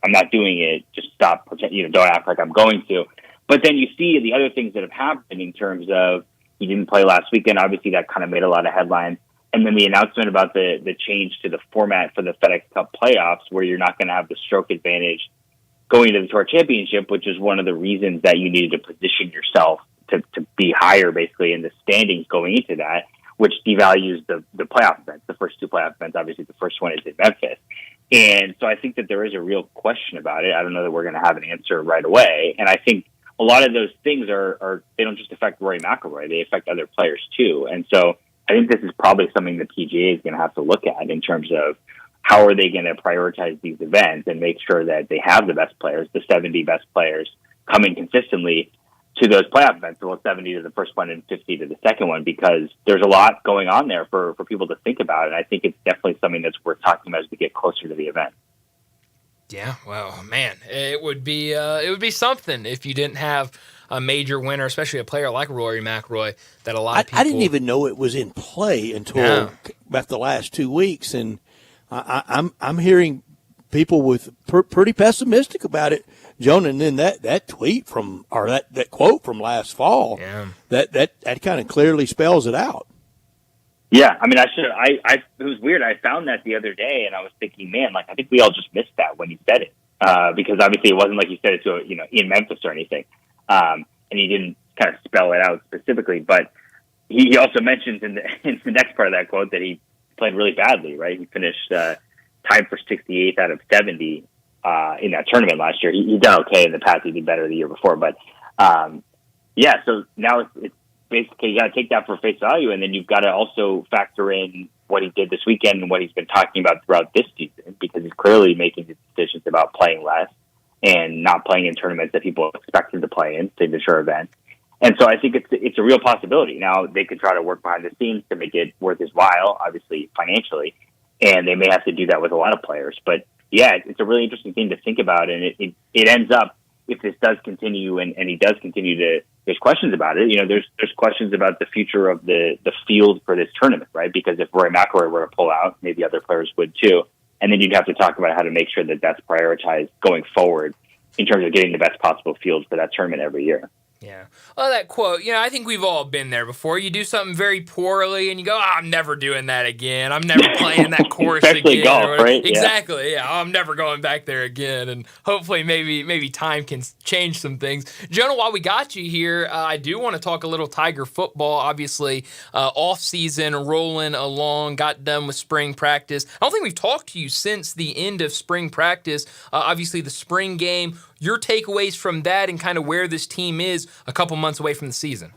I'm not doing it, just stop, don't act like I'm going to. But then you see the other things that have happened in terms of he didn't play last weekend. Obviously, that kind of made a lot of headlines. And then the announcement about the change to the format for the FedEx Cup playoffs, where you're not going to have the stroke advantage going to the Tour Championship, which is one of the reasons that you needed to position yourself to be higher, basically, in the standings going into that, which devalues the playoff events, the first two playoff events. Obviously, the first one is in Memphis. And so I think that there is a real question about it. I don't know that we're going to have an answer right away. And I think a lot of those things are they don't just affect Rory McIlroy, they affect other players too. And so I think this is probably something the PGA is going to have to look at in terms of how are they going to prioritize these events and make sure that they have the best players, the 70 best players, coming consistently to those playoff events, well, 70 to the first one and 50 to the second one, because there's a lot going on there for people to think about. And I think it's definitely something that's worth talking about as we get closer to the event. Yeah, well, man, it would be something if you didn't have a major winner, especially a player like Rory McIlroy, that a lot of people... I didn't even know it was in play until about the last 2 weeks, and I'm hearing people with pretty pessimistic about it, Jonah. And then that tweet from, or that quote from last fall, that kind of clearly spells it out. Yeah, I mean, it was weird. I found that the other day, and I was thinking, man, I think we all just missed that when he said it, because obviously it wasn't like he said it to in Memphis or anything, and he didn't kind of spell it out specifically. But he also mentions in the next part of that quote that he played really badly. Right, he finished tied for 68th out of 70 in that tournament last year. He done okay in the past. He did better the year before, but so now it's basically, you got to take that for face value, and then you've got to also factor in what he did this weekend and what he's been talking about throughout this season, because he's clearly making decisions about playing less and not playing in tournaments that people expect him to play in, signature events. And so I think it's a real possibility. Now, they could try to work behind the scenes to make it worth his while, obviously financially, and they may have to do that with a lot of players. But yeah, it's a really interesting thing to think about, and it ends up, if this does continue and he does continue to, there's questions about it. There's questions about the future of the field for this tournament, right? Because if Rory McIlroy were to pull out, maybe other players would too. And then you'd have to talk about how to make sure that that's prioritized going forward in terms of getting the best possible field for that tournament every year. Yeah. Well, that quote, I think we've all been there before. You do something very poorly and you go, I'm never doing that again. I'm never playing that course Especially again. golf, right? Exactly. Yeah. I'm never going back there again. And hopefully maybe time can change some things. Jonah, while we got you here, I do want to talk a little Tiger football. Obviously, off season rolling along, got done with spring practice. I don't think we've talked to you since the end of spring practice. Obviously, the spring game. Your takeaways from that and kind of where this team is a couple months away from the season.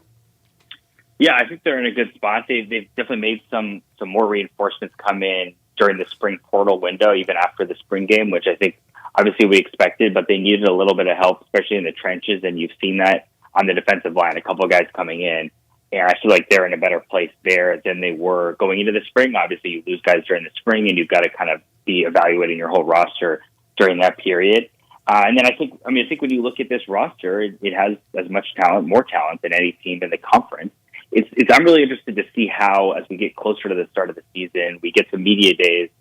Yeah, I think they're in a good spot. They've definitely made some more reinforcements come in during the spring portal window, even after the spring game, which I think obviously we expected, but they needed a little bit of help, especially in the trenches, and you've seen that on the defensive line, a couple of guys coming in. And I feel like they're in a better place there than they were going into the spring. Obviously, you lose guys during the spring, and you've got to kind of be evaluating your whole roster during that period. And then I think when you look at this roster, it has as much talent, more talent than any team in the conference. I'm really interested to see how, as we get closer to the start of the season, we get to media days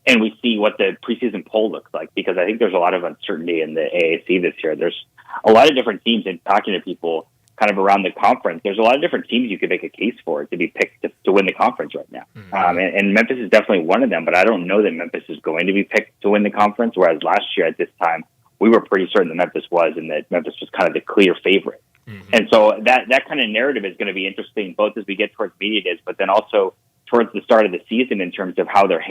and we see what the preseason poll looks like, because I think there's a lot of uncertainty in the AAC this year. There's a lot of different teams, and talking to people kind of around the conference, there's a lot of different teams you could make a case for to be picked to win the conference right now. Mm-hmm. And Memphis is definitely one of them, but I don't know that Memphis is going to be picked to win the conference, whereas last year at this time, we were pretty certain that Memphis was, and that Memphis was kind of the clear favorite. Mm-hmm. And so that kind of narrative is going to be interesting, both as we get towards media days, but then also towards the start of the season in terms of how they're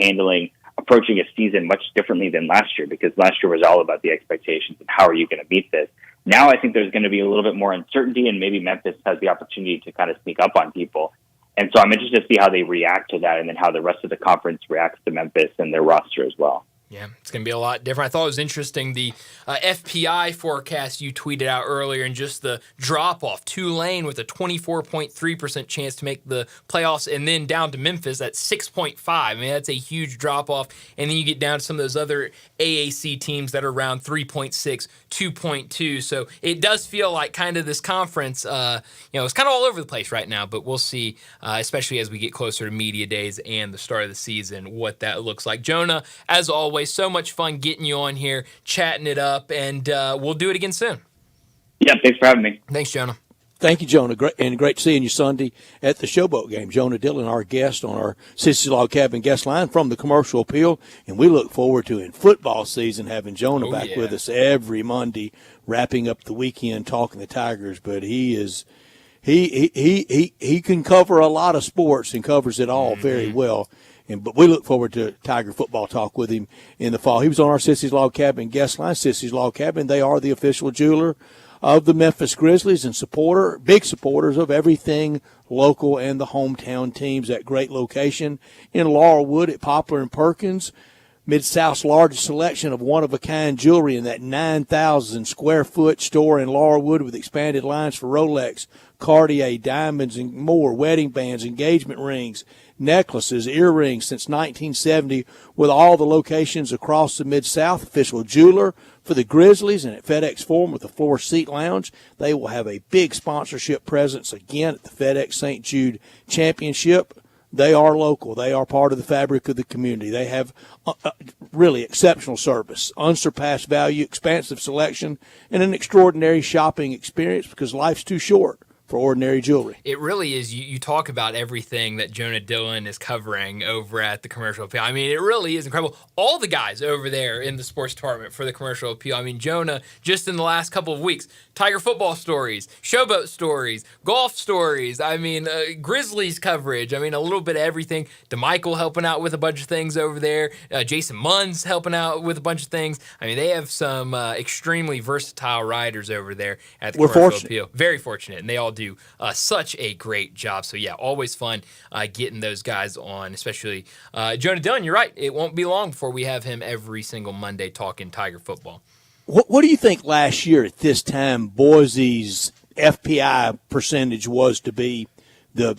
approaching a season much differently than last year, because last year was all about the expectations and how are you going to beat this. Now I think there's going to be a little bit more uncertainty, and maybe Memphis has the opportunity to kind of sneak up on people. And so I'm interested to see how they react to that, and then how the rest of the conference reacts to Memphis and their roster as well. Yeah, it's going to be a lot different. I thought it was interesting, the FPI forecast you tweeted out earlier, and just the drop-off. Tulane with a 24.3% chance to make the playoffs, and then down to Memphis at 6.5. I mean, that's a huge drop-off. And then you get down to some of those other AAC teams that are around 3.6, 2.2. So it does feel like kind of this conference, it's kind of all over the place right now, but we'll see, especially as we get closer to media days and the start of the season, what that looks like. Jonah, as always, so much fun getting you on here, chatting it up, and we'll do it again soon. Yeah, thanks for having me. Thanks, Jonah. Thank you, Jonah. Great seeing you Sunday at the Showboat game. Jonah Dillon, our guest on our Sissy Log Cabin guest line from the Commercial Appeal, and we look forward to, in football season, having Jonah back with us every Monday, wrapping up the weekend, talking the Tigers. But he can cover a lot of sports and covers it all very well. But we look forward to Tiger football talk with him in the fall. He was on our Sissy's Log Cabin guest line. Sissy's Log Cabin, they are the official jeweler of the Memphis Grizzlies and big supporters of everything local and the hometown teams. That great location in Laurelwood at Poplar and Perkins. Mid-South's largest selection of one-of-a-kind jewelry in that 9,000-square-foot store in Laurelwood, with expanded lines for Rolex, Cartier, diamonds, and more, wedding bands, engagement rings, necklaces, earrings since 1970, with all the locations across the Mid-South. Official jeweler for the Grizzlies, and at FedEx Forum with the Floor Seat Lounge. They will have a big sponsorship presence again at the FedEx St. Jude Championship. They are local. They are part of the fabric of the community. They have really exceptional service, unsurpassed value, expansive selection, and an extraordinary shopping experience, because life's too short for ordinary jewelry. It really is. You talk about everything that Jonah Dillon is covering over at the Commercial Appeal. I mean, it really is incredible. All the guys over there in the sports department for the Commercial Appeal. I mean, Jonah, just in the last couple of weeks, Tiger football stories, Showboat stories, golf stories. I mean, Grizzlies coverage. I mean, a little bit of everything. DeMichael helping out with a bunch of things over there. Jason Munn's helping out with a bunch of things. I mean, they have some extremely versatile writers over there at the Commercial Appeal. Very fortunate, and they all do such a great job. So, yeah, always fun getting those guys on, especially Jonah Dillon. You're right. It won't be long before we have him every single Monday talking Tiger football. What do you think last year at this time Boise's FPI percentage was to be the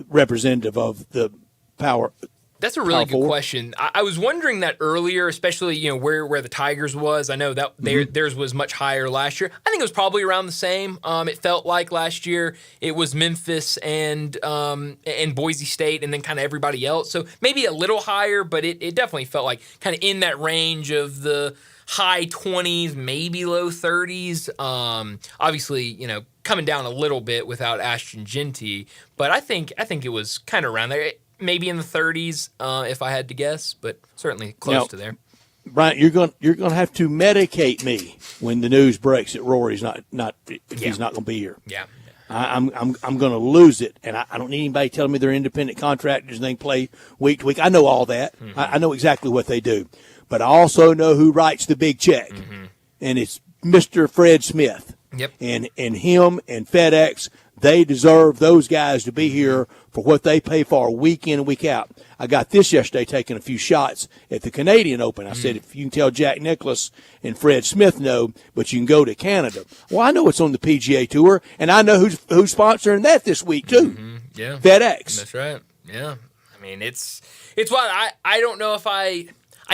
representative of the power. That's a really good question. I was wondering that earlier, especially where the Tigers was. I know that theirs was much higher last year. I think it was probably around the same. It felt like last year it was Memphis and Boise State, and then kind of everybody else. So maybe a little higher, but it definitely felt like kind of in that range of the high 20s, maybe low 30s. Obviously, coming down a little bit without Ashton Genty, but I think it was kind of around there. Maybe in the 30s, if I had to guess, but certainly close to there. Bryant, you're going to have to medicate me when the news breaks that Rory's not he's not going to be here. Yeah. I'm going to lose it, and I don't need anybody telling me they're independent contractors and they play week to week. I know all that. Mm-hmm. I know exactly what they do, but I also know who writes the big check, and it's Mr. Fred Smith. Yep. And him and FedEx, they deserve those guys to be here for what they pay for week in and week out. I got this yesterday taking a few shots at the Canadian Open. I said, if you can tell Jack Nicklaus and Fred Smith no, but you can go to Canada. Well, I know it's on the PGA Tour, and I know who's sponsoring that this week too. Yeah. FedEx. That's right. Yeah. I mean, it's why I don't know if I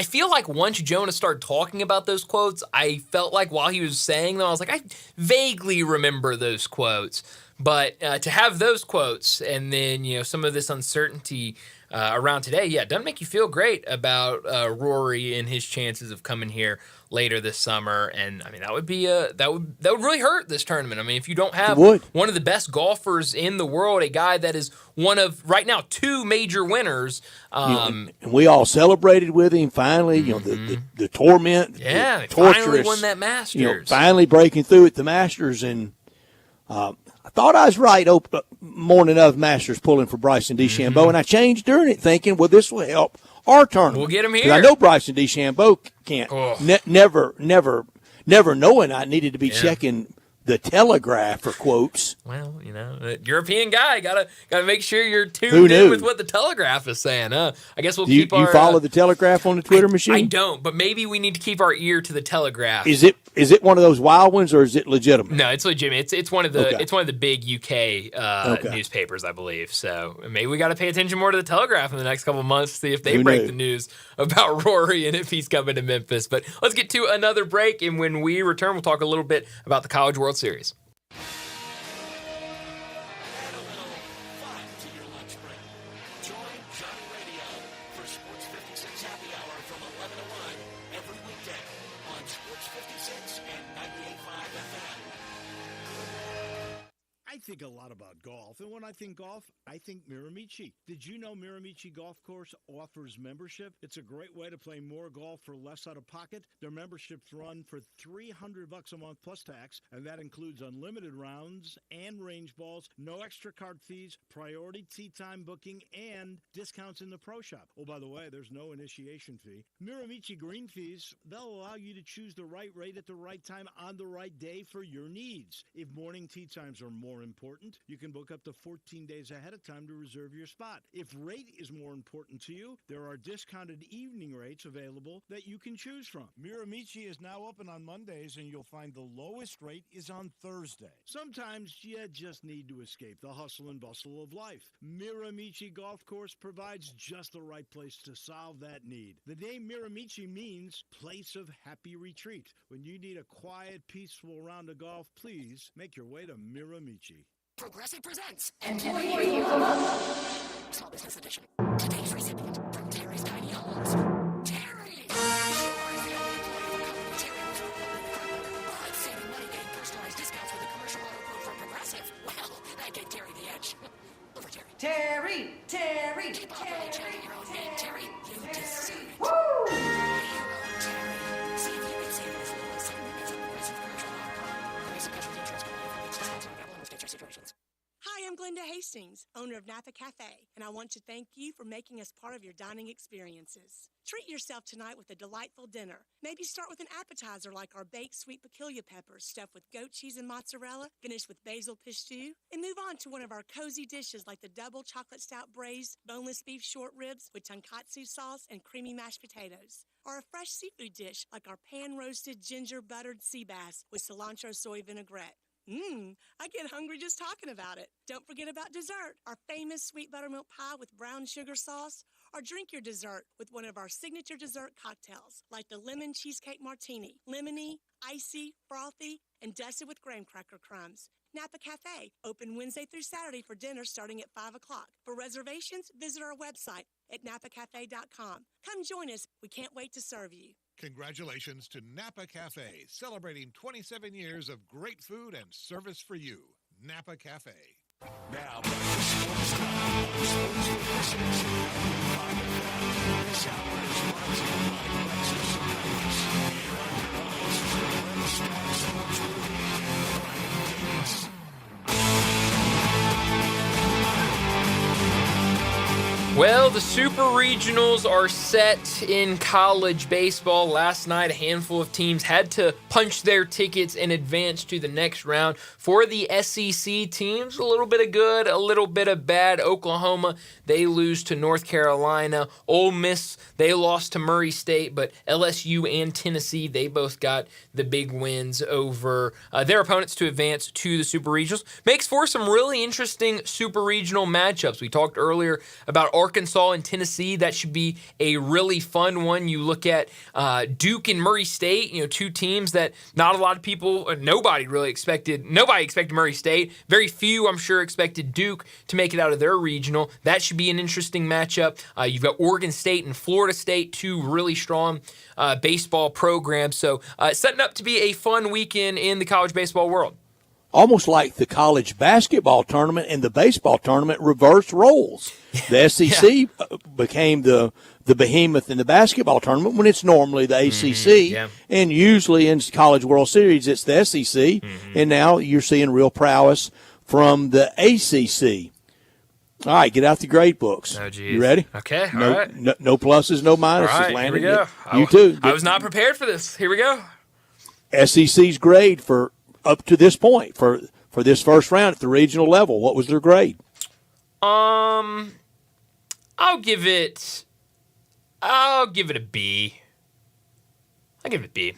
feel like once Jonah started talking about those quotes, I felt like while he was saying them, I was like, I vaguely remember those quotes. But to have those quotes and then, some of this uncertainty around today, it doesn't make you feel great about Rory and his chances of coming here later this summer. And I mean, that would be that would really hurt this tournament. I mean, if you don't have one of the best golfers in the world, a guy that is one of right now 2 major winners, and we all celebrated with him finally. The torment, the torturous, finally won that Masters. Finally breaking through at the Masters, and I thought I was right morning of Masters pulling for Bryson DeChambeau, and I changed during it thinking, well, this will help our tournament. We'll get him here. I know Bryson DeChambeau can't. Never knowing I needed to be checking the Telegraph for quotes. Well, European guy gotta make sure you're tuned in with what the Telegraph is saying. I guess we'll keep our. You follow the Telegraph on the Twitter machine? I don't, but maybe we need to keep our ear to the Telegraph. Is it one of those wild ones, or is it legitimate? No, it's legitimate. It's one of the big UK newspapers, I believe. So maybe we got to pay attention more to the Telegraph in the next couple of months, see if they break the news about Rory and if he's coming to Memphis. But let's get to another break, and when we return, we'll talk a little bit about the College World Series. I think a lot about golf, and when I think golf, I think Miramichi. Did you know Miramichi Golf Course offers membership? It's a great way to play more golf for less out of pocket. Their memberships run for $300 a month plus tax, and that includes unlimited rounds and range balls, no extra card fees, priority tee time booking, and discounts in the pro shop. Oh, by the way, there's no initiation fee. Miramichi green fees, they'll allow you to choose the right rate at the right time on the right day for your needs. If morning tee times are more important, you can book up to 14 days ahead of time to reserve your spot. If rate is more important to you, there are discounted evening rates available that you can choose from. Miramichi is now open on Mondays, and you'll find the lowest rate is on Thursday. Sometimes you just need to escape the hustle and bustle of life. Miramichi Golf Course provides just the right place to solve that need. The name Miramichi means place of happy retreat. When you need a quiet, peaceful round of golf, please make your way to Miramichi. Progressive presents Employee of the Month. Small Business Edition. Today's recipient from Terry's Tiny Homes. Terry! But saving money getting personalized discounts with a commercial auto quote from Progressive. Well, that gave Terry the edge. Over Terry. Terry! Keep on really Terry, your own name, Terry. You deserve it. Woo! Be your own Terry. See if you can save as little as 7 minutes on Progressive commercial auto quote. Progressive Casualty Insurance Company for rates discounts and available in state situations. Hi, I'm Glenda Hastings, owner of Napa Cafe, and I want to thank you for making us part of your dining experiences. Treat yourself tonight with a delightful dinner. Maybe start with an appetizer like our baked sweet peculiar peppers stuffed with goat cheese and mozzarella, finished with basil pistou, and move on to one of our cozy dishes like the double chocolate stout braised boneless beef short ribs with tonkatsu sauce and creamy mashed potatoes, or a fresh seafood dish like our pan-roasted ginger buttered sea bass with cilantro soy vinaigrette. I get hungry just talking about it. Don't forget about dessert, our famous sweet buttermilk pie with brown sugar sauce, or drink your dessert with one of our signature dessert cocktails, like the lemon cheesecake martini, lemony, icy, frothy, and dusted with graham cracker crumbs. Napa Cafe, open Wednesday through Saturday for dinner starting at 5 o'clock. For reservations, visit our website at napacafe.com. Come join us. We can't wait to serve you. Congratulations to Napa Cafe, celebrating 27 years of great food and service for you. Napa Cafe. Now back to Sports Time on Sports Witnesses. This hour is brought to you by Lexus Service. Here are your hosts, Brett Stark Sports Movie, Brian Davis. Well, the Super Regionals are set in college baseball. Last night, a handful of teams had to punch their tickets and advance to the next round. For the SEC teams, a little bit of good, a little bit of bad. Oklahoma, they lose to North Carolina. Ole Miss, they lost to Murray State, but LSU and Tennessee, they both got the big wins over their opponents to advance to the Super Regionals. Makes for some really interesting Super Regional matchups. We talked earlier about Arkansas and Tennessee. That should be a really fun one. You look at Duke and Murray State, two teams that not a lot of people, nobody expected Murray State. Very few, I'm sure, expected Duke to make it out of their regional. That should be an interesting matchup. You've got Oregon State and Florida State, two really strong baseball programs. So setting up to be a fun weekend in the college baseball world. Almost like the college basketball tournament and the baseball tournament reverse roles. The SEC became the behemoth in the basketball tournament when it's normally the ACC. And usually in College World Series, it's the SEC. And now you're seeing real prowess from the ACC. All right, get out the grade books. Oh, geez. You ready? Okay, all no, right. No pluses, no minuses. All right, Landon. here we go. You too. I was not prepared for this. Here we go. SEC's grade for up to this point for this first round at the regional level. What was their grade? I'll give it a B. I'll give it a B.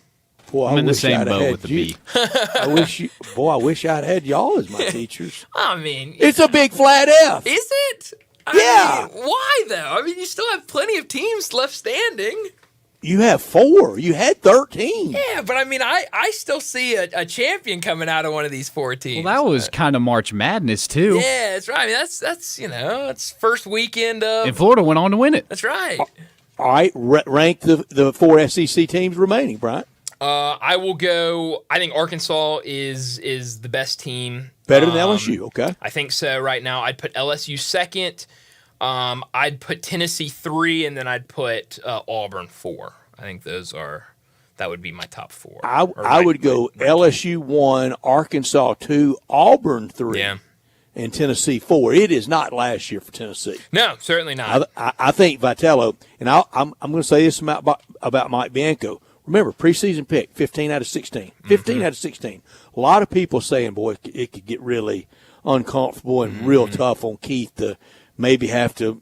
Boy, I'm in the same boat with the B. I wish I'd had y'all as my teachers. I mean, it's a big flat F. Is it? Yeah. I mean, why though? I mean, you still have plenty of teams left standing. You have 4. You had 13. Yeah, but I mean, I still see a champion coming out of one of these 4 teams. Well, that was kind of March Madness too. Yeah, that's right. I mean, that's it's first weekend of. And Florida went on to win it. That's right. All right, rank the 4 SEC teams remaining, Brian. I will go. I think Arkansas is the best team. Better than LSU. Okay. I think so. Right now, I'd put LSU second. I'd put Tennessee 3, and then I'd put Auburn 4. I think that would be my top 4. I would go LSU 1, Arkansas 2, Auburn 3, and Tennessee 4. It is not last year for Tennessee. No, certainly not. I think Vitello, and I'm going to say this about Mike Bianco. Remember, preseason pick, 15 out of 16. 15 out of 16. A lot of people saying, boy, it could get really uncomfortable and real tough on Keith to maybe have to,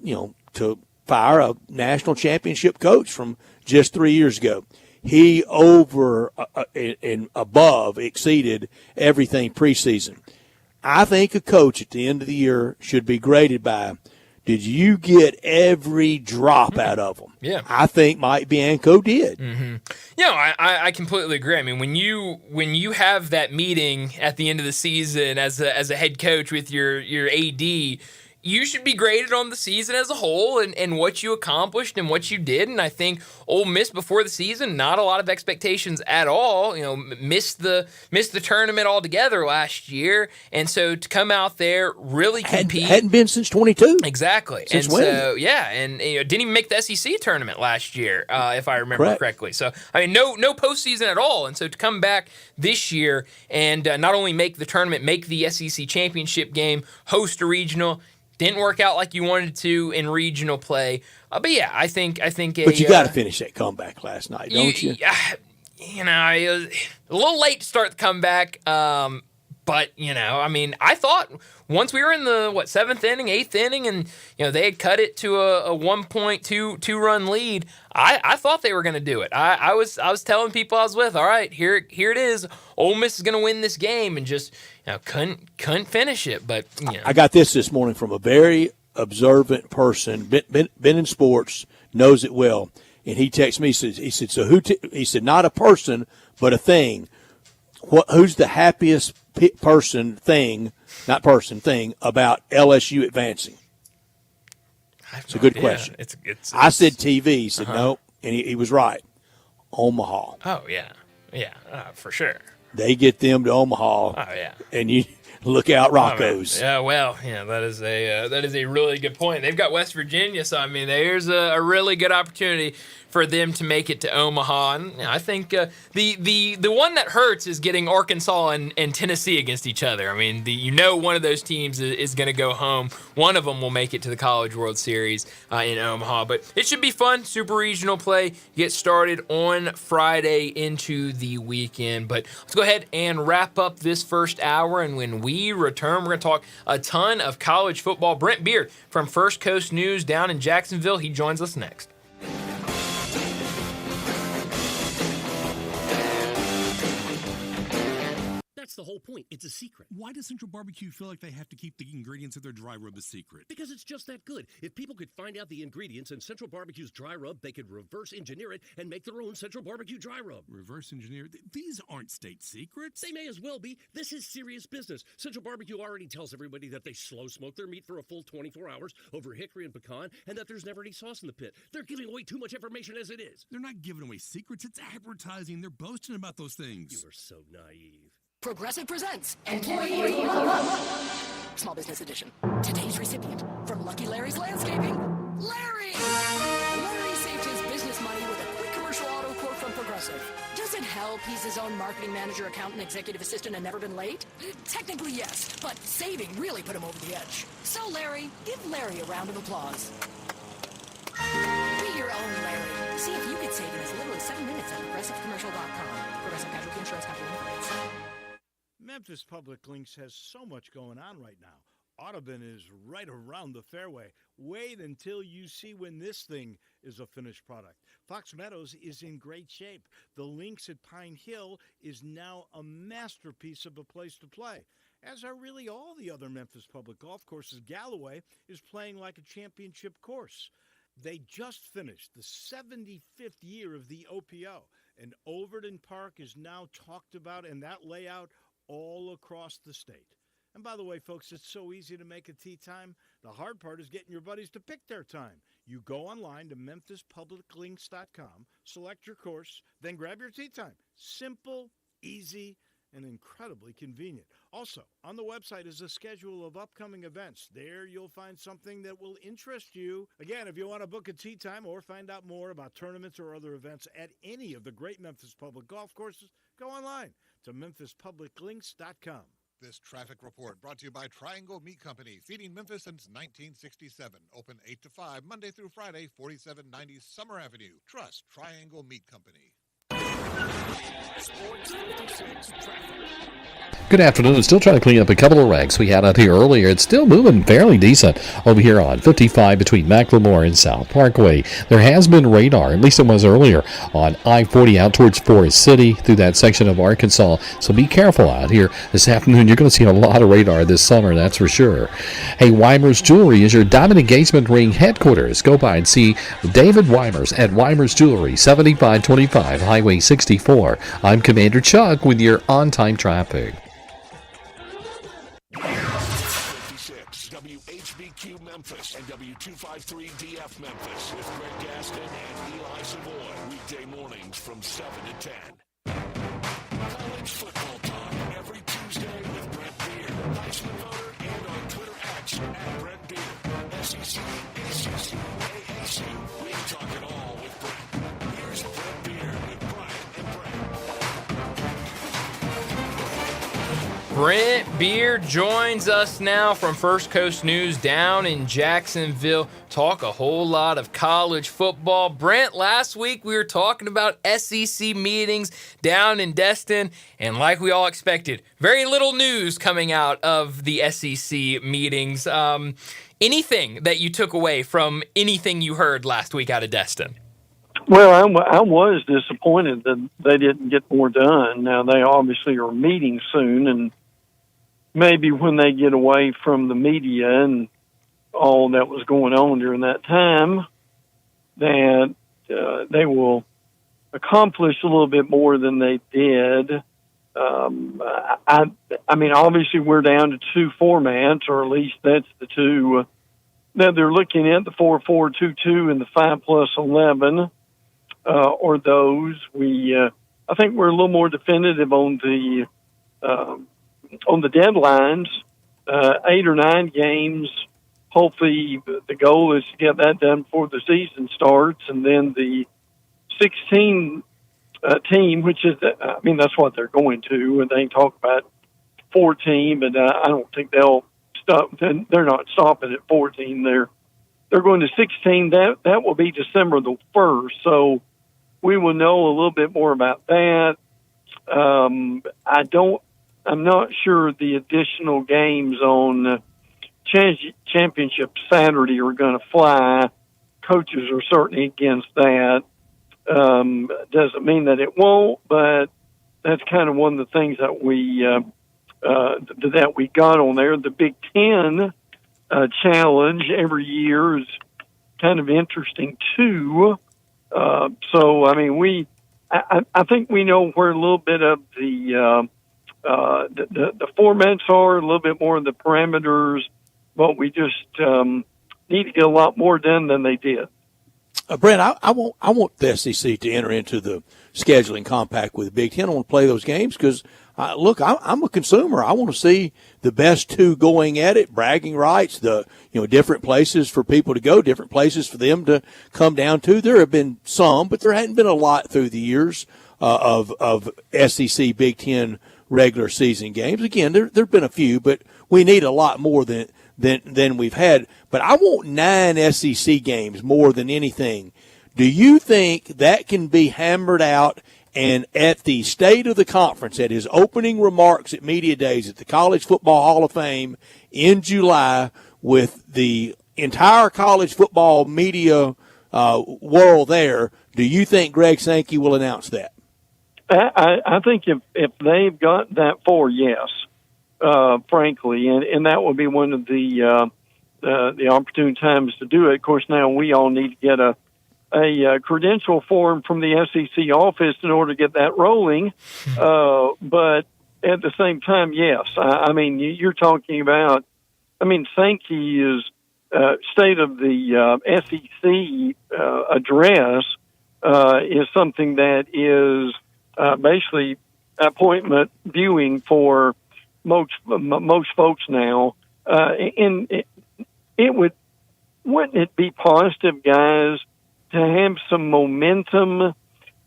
to fire a national championship coach from just 3 years ago. He over and above exceeded everything preseason. I think a coach at the end of the year should be graded by, did you get every drop out of them? Yeah. I think Mike Bianco did. I completely agree. I mean, when you have that meeting at the end of the season as a head coach with your AD, you should be graded on the season as a whole and what you accomplished and what you did. And I think Ole Miss before the season, not a lot of expectations at all. Missed the tournament altogether last year, and so to come out there really compete hadn't been since 22. Exactly. Since and when? So and didn't even make the SEC tournament last year, if I remember correctly. So I mean, no postseason at all. And so to come back this year and not only make the tournament, make the SEC championship game, host a regional. Didn't work out like you wanted to in regional play, but yeah, I think. But you got to finish that comeback last night, don't you? It was a little late to start the comeback, But, I mean, I thought once we were in the, 7th inning, 8th inning, and, they had cut it to a 1.2 run lead, I thought they were going to do it. I was telling people I was with, all right, here it is. Ole Miss is going to win this game, and just, couldn't finish it. But, I got this morning from a very observant person, been in sports, knows it well. And he texted me, he said, so he said, not a person, but a thing. Who's the happiest thing about LSU advancing? It's a good question. I said TV. He said no, and he was right. Omaha. Oh, yeah. Yeah, for sure. They get them to Omaha. Oh, yeah. And you look out Rocco's. Yeah, well, that is a really good point. They've got West Virginia, so, I mean, there's a really good opportunity for them to make it to Omaha. And I think the one that hurts is getting Arkansas and Tennessee against each other. I mean, one of those teams is going to go home. One of them will make it to the College World Series in Omaha. But it should be fun. Super regional play get started on Friday into the weekend. But let's go ahead and wrap up this first hour. And when we return, we're going to talk a ton of college football. Brent Beard from First Coast News down in Jacksonville. He joins us next. That's the whole point. It's a secret. Why does Central Barbecue feel like they have to keep the ingredients of their dry rub a secret? Because it's just that good. If people could find out the ingredients in Central Barbecue's dry rub, they could reverse engineer it and make their own Central Barbecue dry rub. Reverse engineer? These aren't state secrets. They may as well be. This is serious business. Central Barbecue already tells everybody that they slow smoke their meat for a full 24 hours over hickory and pecan, and that there's never any sauce in the pit. They're giving away too much information as it is. They're not giving away secrets. It's advertising. They're boasting about those things. You are so naive. Progressive presents Employee Small Business Edition. Today's recipient from Lucky Larry's Landscaping, Larry! Larry saved his business money with a quick commercial auto quote from Progressive. Does it help he's his own marketing manager, accountant, executive assistant, and never been late? Technically, yes, but saving really put him over the edge. So, Larry, give Larry a round of applause. Be your own Larry. See if you could save in as little as 7 minutes at ProgressiveCommercial.com. Progressive Casualty Insurance Company operates. Memphis Public Links has so much going on right now. Audubon is right around the fairway. Wait until you see when this thing is a finished product. Fox Meadows is in great shape. The Links at Pine Hill is now a masterpiece of a place to play, as are really all the other Memphis public golf courses. Galloway is playing like a championship course. They just finished the 75th year of the OPO, and Overton Park is now talked about, and that layout all across the state. And by the way, folks, it's so easy to make a tee time. The hard part is getting your buddies to pick their time. You go online to memphispubliclinks.com, select your course, then grab your tee time. Simple, easy, and incredibly convenient. Also, on the website is a schedule of upcoming events. There you'll find something that will interest you. Again, if you want to book a tee time or find out more about tournaments or other events at any of the great Memphis public golf courses, go online to memphispubliclinks.com. This traffic report brought to you by Triangle Meat Company, feeding Memphis since 1967. Open 8 to 5, Monday through Friday, 4790 Summer Avenue. Trust Triangle Meat Company. Good afternoon. Still trying to clean up a couple of wrecks we had out here earlier. It's still moving fairly decent over here on 55 between McLemore and South Parkway. There has been radar, at least it was earlier, on I-40 out towards Forest City through that section of Arkansas. So be careful out here this afternoon. You're going to see a lot of radar this summer, that's for sure. Hey, Weimer's Jewelry is your diamond engagement ring headquarters. Go by and see David Weimers at Weimer's Jewelry, 7525 Highway 64. I'm Commander Chuck with your on-time traffic. 56 WHBQ Memphis and W253DF Memphis with Greg Gaston and Eli Savoy. Weekday mornings from 7 to 10. College football talk every Tuesday with Brent Beard, Heisman voter, and on Twitter X at Brent Beard. SEC, ACC, AAC. We talk it all with Brent. Here's Brent Beard with Brian and Brent. Brent Beard joins us now from First Coast News down in Jacksonville. Talk a whole lot of college football. Brent, last week we were talking about SEC meetings down in Destin, and like we all expected, very little news coming out of the SEC meetings. Anything that you took away from anything you heard last week out of Destin? Well, I was disappointed that they didn't get more done. Now, they obviously are meeting soon, and maybe when they get away from the media and all that was going on during that time, that they will accomplish a little bit more than they did. I mean, obviously we're down to two formats, or at least that's the two that they're looking at, the 4-4-2-2 and the 5+11, or those. I think we're a little more definitive on the deadlines, 8 or 9 games. Hopefully the goal is to get that done before the season starts, and then the 16 team, which is, I mean, that's what they're going to, and they talk about 14, but I don't think they'll stop. They're not stopping at 14. They're going to 16. That will be December the 1st. So we will know a little bit more about that. I'm not sure the additional games on championship Saturday are going to fly. Coaches are certainly against that. Doesn't mean that it won't, but that's kind of one of the things that we got on there. The Big Ten challenge every year is kind of interesting too. So I mean, I think we know where a little bit of the formats are, a little bit more of the parameters, but we just need to get a lot more done than they did. Brent, I want the SEC to enter into the scheduling compact with the Big Ten. I want to play those games because, look, I'm a consumer. I want to see the best two going at it, bragging rights, different places for people to go, different places for them to come down to. There have been some, but there hadn't been a lot through the years of SEC Big Ten regular season games. Again, there've been a few, but we need a lot more than we've had. But I want 9 SEC games more than anything. Do you think that can be hammered out and at the state of the conference, at his opening remarks at Media Days at the College Football Hall of Fame in July, with the entire college football media world there, do you think Greg Sankey will announce that? I think if they've got that far, yes. Frankly, and that will be one of the opportune times to do it. Of course, now we all need to get a credential form from the SEC office in order to get that rolling. But at the same time, yes. I mean, you're talking about. I mean, Sankey is state of the SEC address is something that is basically appointment viewing for most folks now, and wouldn't it be positive, guys, to have some momentum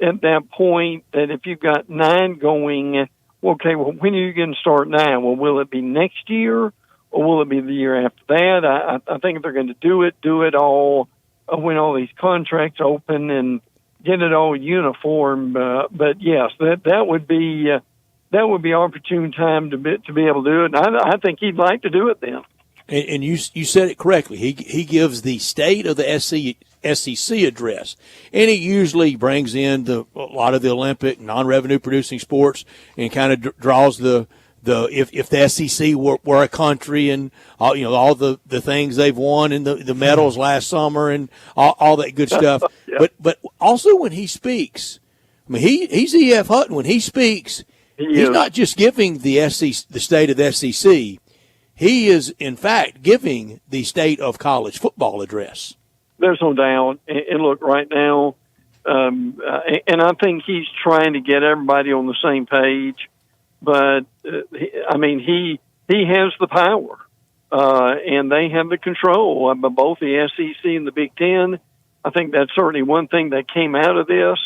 at that point? That if you've got 9 going, okay, well, when are you going to start 9? Well, will it be next year or will it be the year after that? I think if they're going to do it all when all these contracts open and get it all uniform. But yes, that would be. That would be opportune time to be able to do it. And I think he'd like to do it then. And you said it correctly. He gives the state of the SEC address, and he usually brings in a lot of the Olympic non-revenue producing sports and kind of draws if the SEC were a country and all the things they've won and the medals last summer and all that good stuff. Yeah. But also when he speaks, I mean he's E.F. Hutton. When he speaks, he's not just giving the state of the SEC. He is, in fact, giving the state of college football address. There's no doubt. And look, right now, and I think he's trying to get everybody on the same page. But, I mean, he has the power, and they have the control. Both the SEC and the Big Ten, I think that's certainly one thing that came out of this.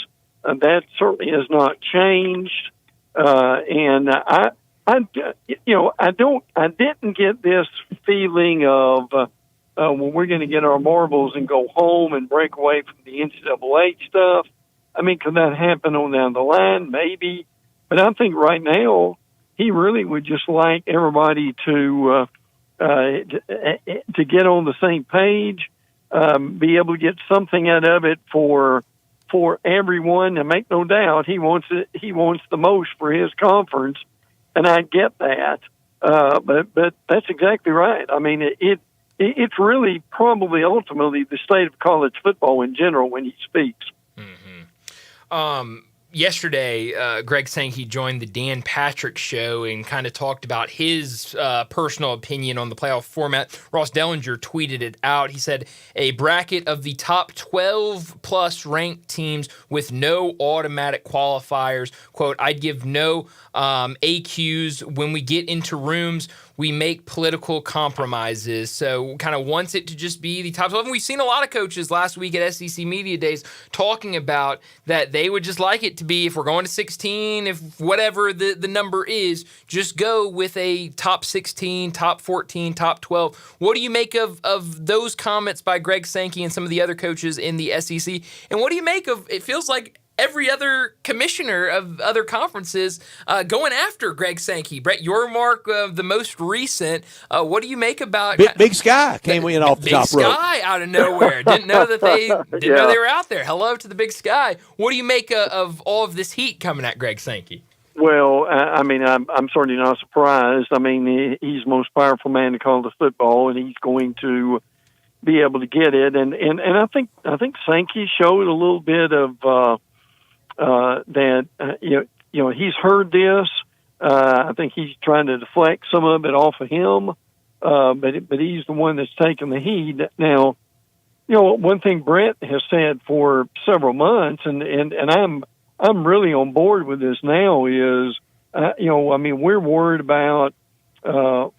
That certainly has not changed. And I I didn't get this feeling of when we're going to get our marbles and go home and break away from the NCAA stuff. I mean, could that happen on down the line? Maybe. But I think right now he really would just like everybody to get on the same page, be able to get something out of it for everyone. And make no doubt, he wants it. He wants the most for his conference, and I get that. But that's exactly right. I mean, it's really probably ultimately the state of college football in general when he speaks. Yesterday, Greg Sankey joined the Dan Patrick Show and kind of talked about his personal opinion on the playoff format. Ross Dellinger tweeted it out. He said, a bracket of the top 12-plus ranked teams with no automatic qualifiers. Quote, I'd give no AQs. When we get into rooms, we make political compromises. So kind of wants it to just be the top 12. And we've seen a lot of coaches last week at SEC Media Days talking about that they would just like it to be, if we're going to 16, if whatever the number is, just go with a top 16, top 14, top 12. What do you make of those comments by Greg Sankey and some of the other coaches in the SEC? And what do you make of, it feels like every other commissioner of other conferences going after Greg Sankey? Brett Yormark, the most recent. What do you make about Big Sky came in off the top rope? Big Sky out of nowhere. Didn't know that they know they were out there. Hello to the Big Sky. What do you make of all of this heat coming at Greg Sankey? Well, I mean, I'm certainly not surprised. I mean, he's the most powerful man to call the football, and he's going to be able to get it. And I think Sankey showed a little bit of that he's heard this. I think he's trying to deflect some of it off of him, but he's the one that's taking the heat. Now, one thing Brett has said for several months, and I'm really on board with this now, is I mean, we're worried about 4-4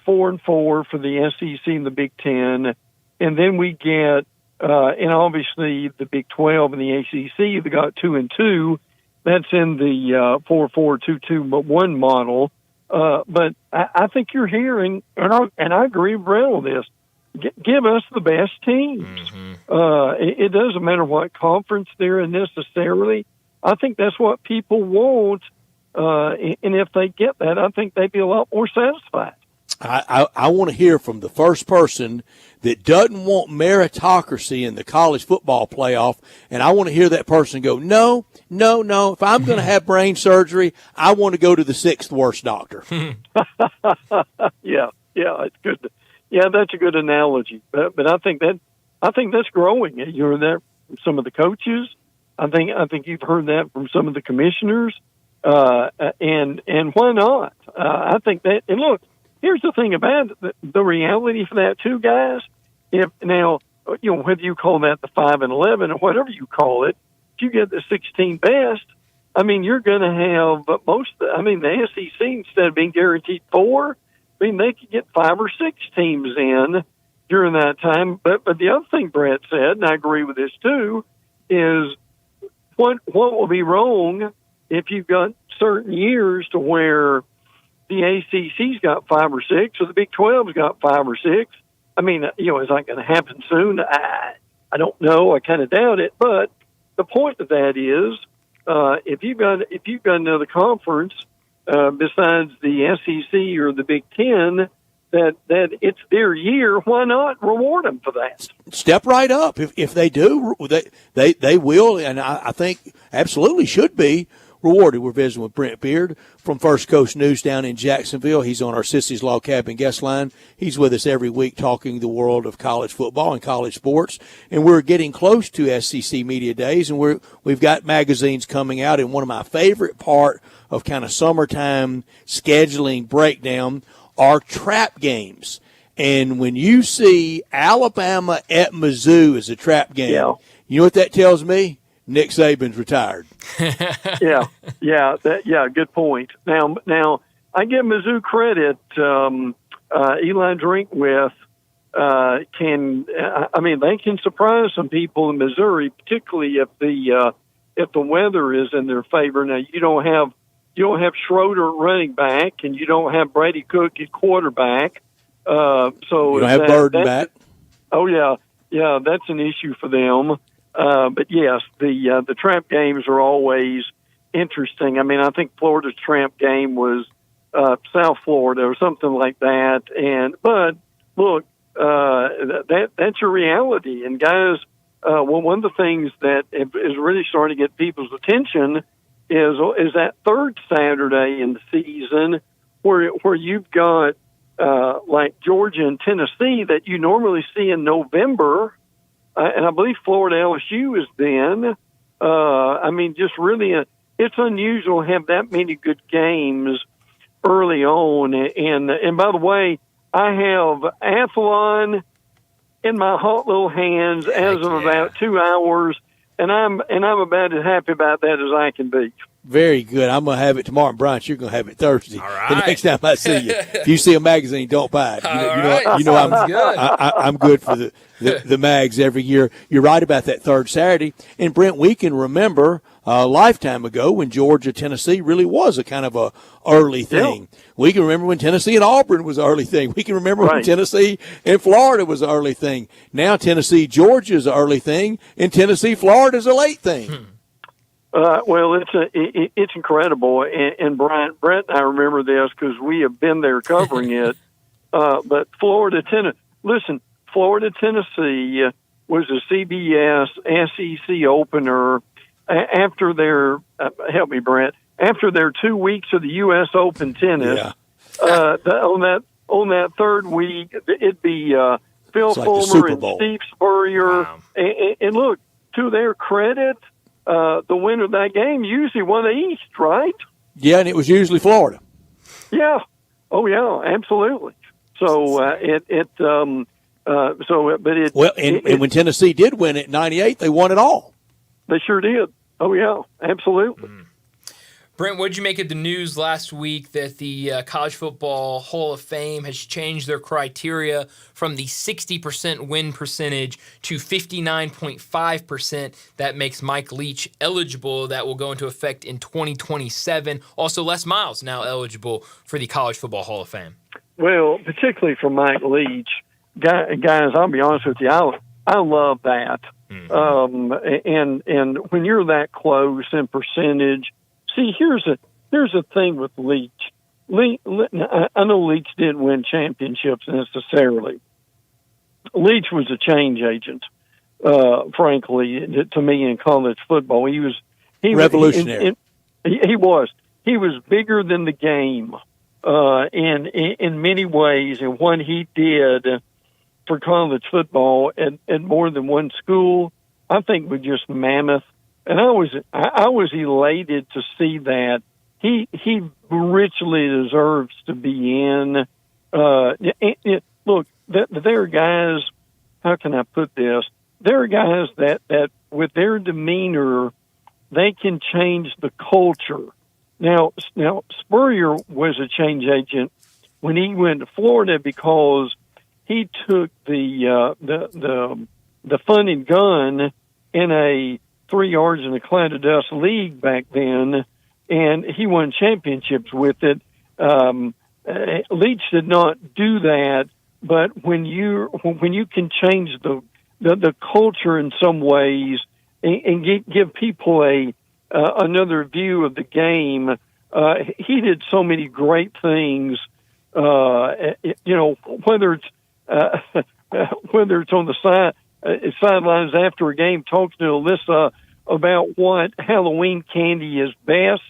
for the SEC and the Big Ten, and then we get and obviously the Big 12 and the ACC, they got 2-2. That's in the 4-4-2-2-1 model. But I think you're hearing, and I agree with Brett on this, give us the best teams. It doesn't matter what conference they're in necessarily. I think that's what people want. And if they get that, I think they'd be a lot more satisfied. I want to hear from the first person that doesn't want meritocracy in the college football playoff, and I want to hear that person go, no. If I'm going to have brain surgery, I want to go to the sixth worst doctor. Yeah, it's good. Yeah, that's a good analogy. But I think that's growing. You heard that from some of the coaches. I think you've heard that from some of the commissioners. And why not? I think that. And look, here's the thing about the reality for that too, guys. If now, whether you call that the 5 and 11 or whatever you call it, if you get the 16 best, I mean, you're going to have the SEC, instead of being guaranteed 4, I mean, they could get 5 or 6 teams in during that time. But the other thing Brett said, and I agree with this too, is what will be wrong if you've got certain years to where the ACC's got 5 or 6, or the Big 12's got 5 or 6. I mean, is that going to happen soon? I don't know. I kind of doubt it. But the point of that is, if you've got another conference besides the SEC or the Big Ten that it's their year, why not reward them for that? Step right up. If they do, they will, and I think absolutely should be rewarded. We're visiting with Brent Beard from First Coast News down in Jacksonville. He's on our Sissy's Log Cabin guest line. He's with us every week talking the world of college football and college sports. And we're getting close to SEC Media Days, and we've got magazines coming out. And one of my favorite part of kind of summertime scheduling breakdown are trap games. And when you see Alabama at Mizzou as a trap game, you know what that tells me? Nick Saban's retired. Good point. Now I give Mizzou credit. Eli Drinkwith they can surprise some people in Missouri, particularly if the weather is in their favor. Now you don't have Schroeder at running back, and you don't have Brady Cook at quarterback. So you don't have Burden back. Oh yeah, that's an issue for them. But yes, the Tramp games are always interesting. I mean, I think Florida's Tramp game was South Florida or something like that. But look, that's your reality. And guys, one of the things that is really starting to get people's attention is that third Saturday in the season where you've got like Georgia and Tennessee that you normally see in November, and I believe Florida LSU is then. I mean, just really, it's unusual to have that many good games early on. And by the way, I have Athlon in my hot little hands as of about 2 hours, and I'm about as happy about that as I can be. Very good. I'm going to have it tomorrow. And Brian, you're going to have it Thursday. All right. The next time I see you. If you see a magazine, don't buy it. You know I'm good for the mags every year. You're right about that third Saturday. And, Brent, we can remember a lifetime ago when Georgia, Tennessee really was a kind of a early thing. Yeah. We can remember when Tennessee and Auburn was an early thing. We can remember when Tennessee and Florida was an early thing. Now Tennessee, Georgia is an early thing, and Tennessee, Florida is a late thing. Well, it's incredible, and Brent and I remember this because we have been there covering it. But Florida, Tennessee was a CBS SEC opener after their help me, Brent. After their 2 weeks of the U.S. Open tennis, on that third week, it'd be Phil Fulmer and Steve Spurrier, and look, to their credit. The winner of that game usually won the East, right? Yeah, and it was usually Florida. Yeah. Oh, yeah, absolutely. So and when Tennessee did win it in '98, they won it all. They sure did. Oh, yeah, absolutely. Brent, what did you make of the news last week that the College Football Hall of Fame has changed their criteria from the 60% win percentage to 59.5%? That makes Mike Leach eligible. That will go into effect in 2027. Also, Les Miles now eligible for the College Football Hall of Fame. Well, particularly for Mike Leach, guys, I'll be honest with you, I love that. And when you're that close in percentage. See, here's a thing with Leach. I know Leach didn't win championships necessarily. Leach was a change agent, frankly, to me in college football. He was revolutionary. He was bigger than the game in many ways, and what he did for college football at more than one school, I think, was just mammoth. And I was elated to see that he richly deserves to be in. Look, there are guys. How can I put this? There are guys that with their demeanor, they can change the culture. Now Spurrier was a change agent when he went to Florida because he took the fun and gun in a 3 yards in the cloud of dust league back then, and he won championships with it. Leach did not do that, but when you can change the culture in some ways and give people another view of the game, he did so many great things. Whether it's on the sidelines after a game, talking to Alyssa about what Halloween candy is best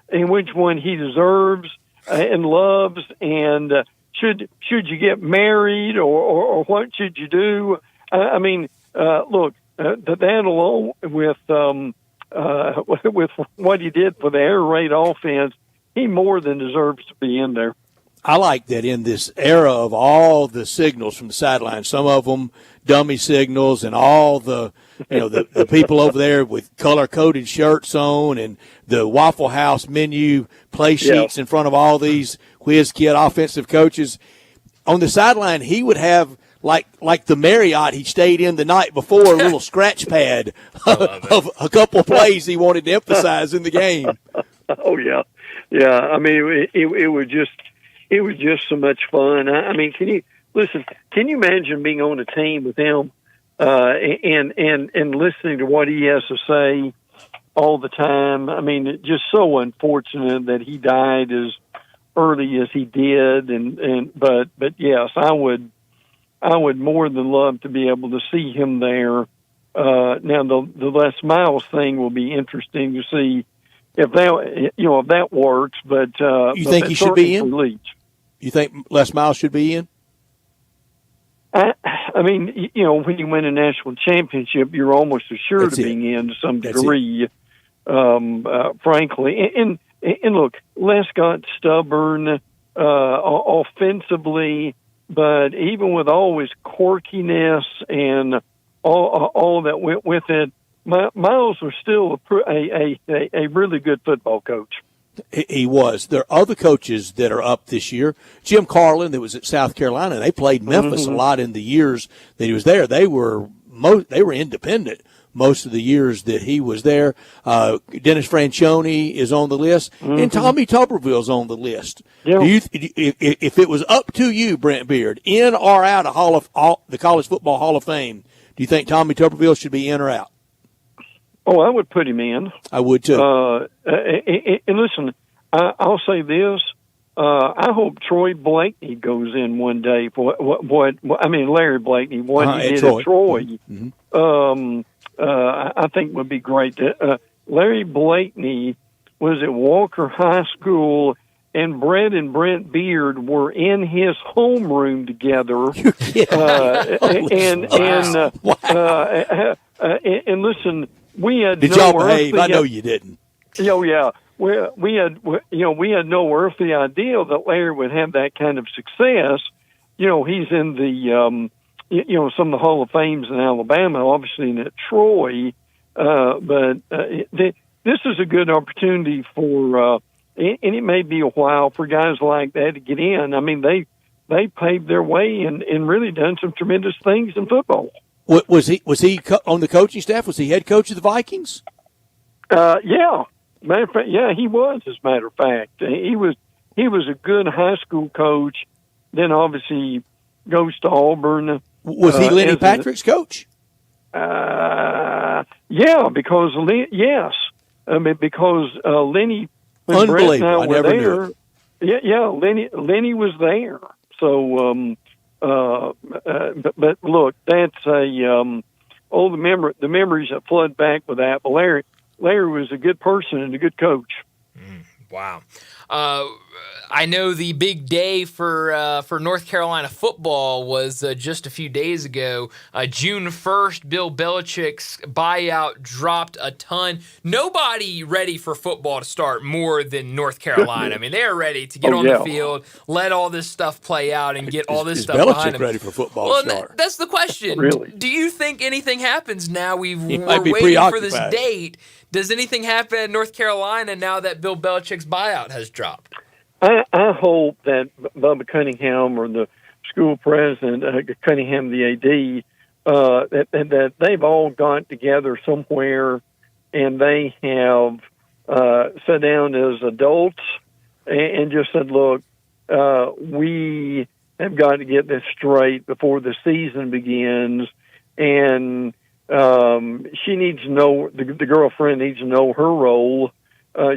and which one he deserves and loves, and should you get married or what should you do? Look, that along with what he did for the air raid offense, he more than deserves to be in there. I like that in this era of all the signals from the sideline, some of them dummy signals, and all the people over there with color-coded shirts on, and the Waffle House menu play sheets in front of all these whiz kid offensive coaches. On the sideline, he would have like the Marriott he stayed in the night before, a little scratch pad of a couple of plays he wanted to emphasize in the game. Oh yeah. Yeah, I mean, it was just so much fun. I mean, can you imagine being on a team with him and listening to what he has to say all the time? I mean, it's just so unfortunate that he died as early as he did, but yes, I would more than love to be able to see him there. Now the Les Miles thing will be interesting to see if that works. But you think he should be in? Leach. You think Les Miles should be in? I mean, when you win a national championship, you're almost assured of being in to some degree. Frankly, and look, Les got stubborn offensively, but even with all his quirkiness and all that went with it, Miles was still a really good football coach. He was. There are other coaches that are up this year. Jim Carlin, that was at South Carolina, they played Memphis a lot in the years that he was there. They were independent most of the years that he was there. Dennis Franchione is on the list, and Tommy Tuberville's on the list. Yeah. If it was up to you, Brent Beard, in or out of the College Football Hall of Fame, do you think Tommy Tuberville should be in or out? Oh, I would put him in. I would too. And listen, I'll say this: I hope Troy Blakeney goes in one day for what I mean, Larry Blakeney, what he did at Troy. I think would be great. Larry Blakeney was at Walker High School, and Brett and Brent Beard were in his homeroom together. And listen. We had Did y'all behave? I know you didn't. Oh yeah, we had no earthly idea that Larry would have that kind of success. He's in the some of the Hall of Fames in Alabama, obviously in Troy, but this is a good opportunity for, and it may be a while for guys like that to get in. I mean, they paved their way and really done some tremendous things in football. Was he on the coaching staff? Was he head coach of the Vikings? Yeah. Matter of fact, yeah, he was. As a matter of fact, he was a good high school coach. Then obviously goes to Auburn. Was he Lenny Patrick's coach? Yeah, because Lenny. When Brett and I were there, yeah, Lenny was there. So. But look, that's the memories that flood back with that. But Larry was a good person and a good coach. Wow. I know the big day for North Carolina football was just a few days ago. June 1st, Bill Belichick's buyout dropped a ton. Nobody ready for football to start more than North Carolina. I mean, they're ready to get on the field, let all this stuff play out, and get all this stuff Belichick behind them. Ready for football to start? That's the question. Really? Do you think anything happens now? We're be waiting for this date. Does anything happen in North Carolina now that Bill Belichick's buyout has dropped? I hope that Bubba Cunningham or the school president, Cunningham, the AD, that they've all got together somewhere and they have sat down as adults and just said, look, we have got to get this straight before the season begins. And she needs to know, the girlfriend needs to know her role.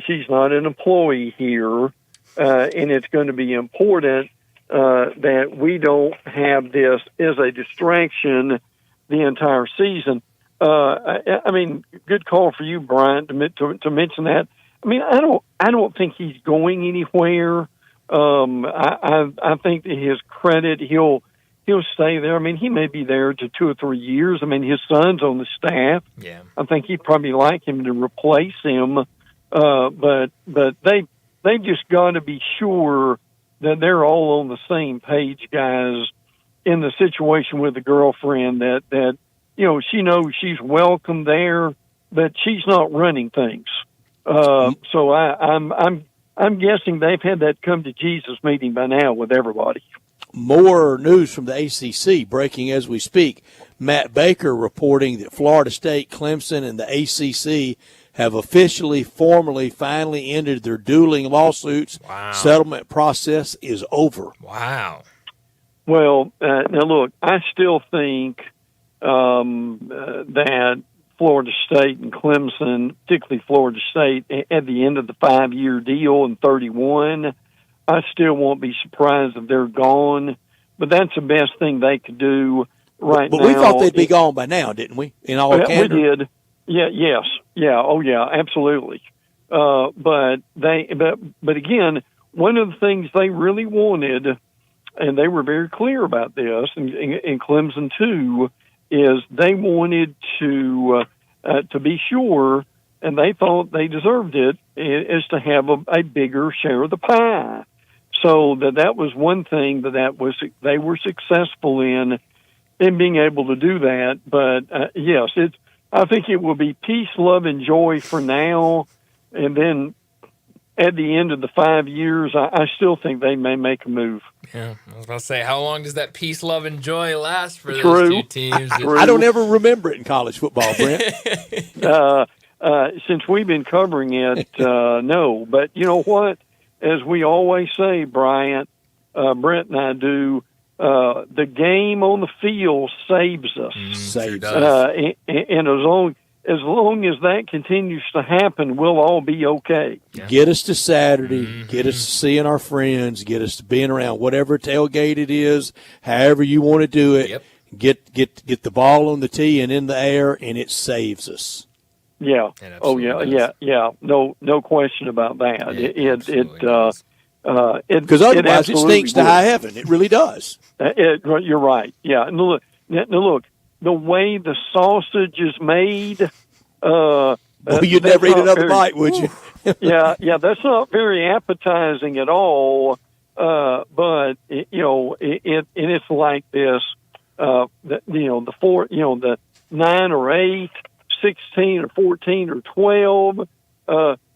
She's not an employee here. And it's going to be important that we don't have this as a distraction the entire season. I mean, good call for you, Brian, to mention that. I mean, I don't think he's going anywhere. I think to his credit, he'll stay there. I mean, he may be there to 2 or 3 years. I mean, his son's on the staff. Yeah, I think he'd probably like him to replace him. But they just got to be sure that they're all on the same page, guys, in the situation with the girlfriend that she knows she's welcome there, but she's not running things. So I'm guessing they've had that come to Jesus meeting by now with everybody. More news from the ACC breaking as we speak. Matt Baker reporting that Florida State, Clemson, and the ACC have officially, formally, finally ended their dueling lawsuits. Wow. Settlement process is over. Wow. Well, now look, I still think that Florida State and Clemson, particularly Florida State, at the end of the 5-year deal in 31, I still won't be surprised if they're gone. But that's the best thing they could do right now. But we thought they'd be gone by now, didn't we? In all candor. We did. Yeah. Yes. Yeah. Oh, yeah. Absolutely. But again, one of the things they really wanted, and they were very clear about this, and Clemson too, is they wanted to be sure, and they thought they deserved it, is to have a bigger share of the pie. So that was one thing they were successful in being able to do that. But yes, I think it will be peace, love, and joy for now, and then at the end of the 5 years, I still think they may make a move. Yeah, I was going to say, how long does that peace, love, and joy last for those two teams? I don't ever remember it in college football, Brent. Since we've been covering it, no. But you know what? As we always say, Bryant, Brent and I do, the game on the field saves us. Saves us. And as long as that continues to happen, we'll all be okay. Yeah. Get us to Saturday, get us to seeing our friends, get us to being around whatever tailgate it is, however you want to do it. Yep. Get the ball on the tee and in the air, and it saves us. Yeah. Oh, yeah. No question about that. Because otherwise it stinks to high heaven. It really does. You're right. Yeah. And look, the way the sausage is made. Well, you'd never eat another bite, would you? yeah. That's not very appetizing at all. But it's like this. The 9 or 8. 16 or 14 or 12.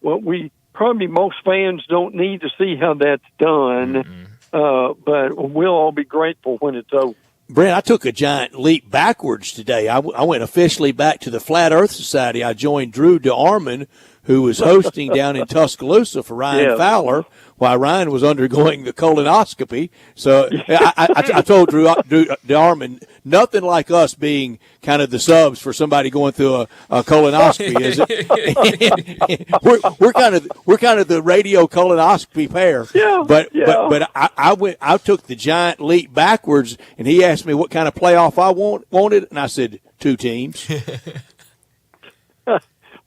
Most fans don't need to see how that's done, but we'll all be grateful when it's over. Brent, I took a giant leap backwards today. I went officially back to the Flat Earth Society. I joined Drew DeArmond, who was hosting down in Tuscaloosa for Ryan Fowler, while Ryan was undergoing the colonoscopy. So I told Drew DeArmond, nothing like us being kind of the subs for somebody going through a colonoscopy, is it? we're kind of the radio colonoscopy pair. Yeah. But I took the giant leap backwards, and he asked me what kind of playoff I wanted, and I said 2 teams.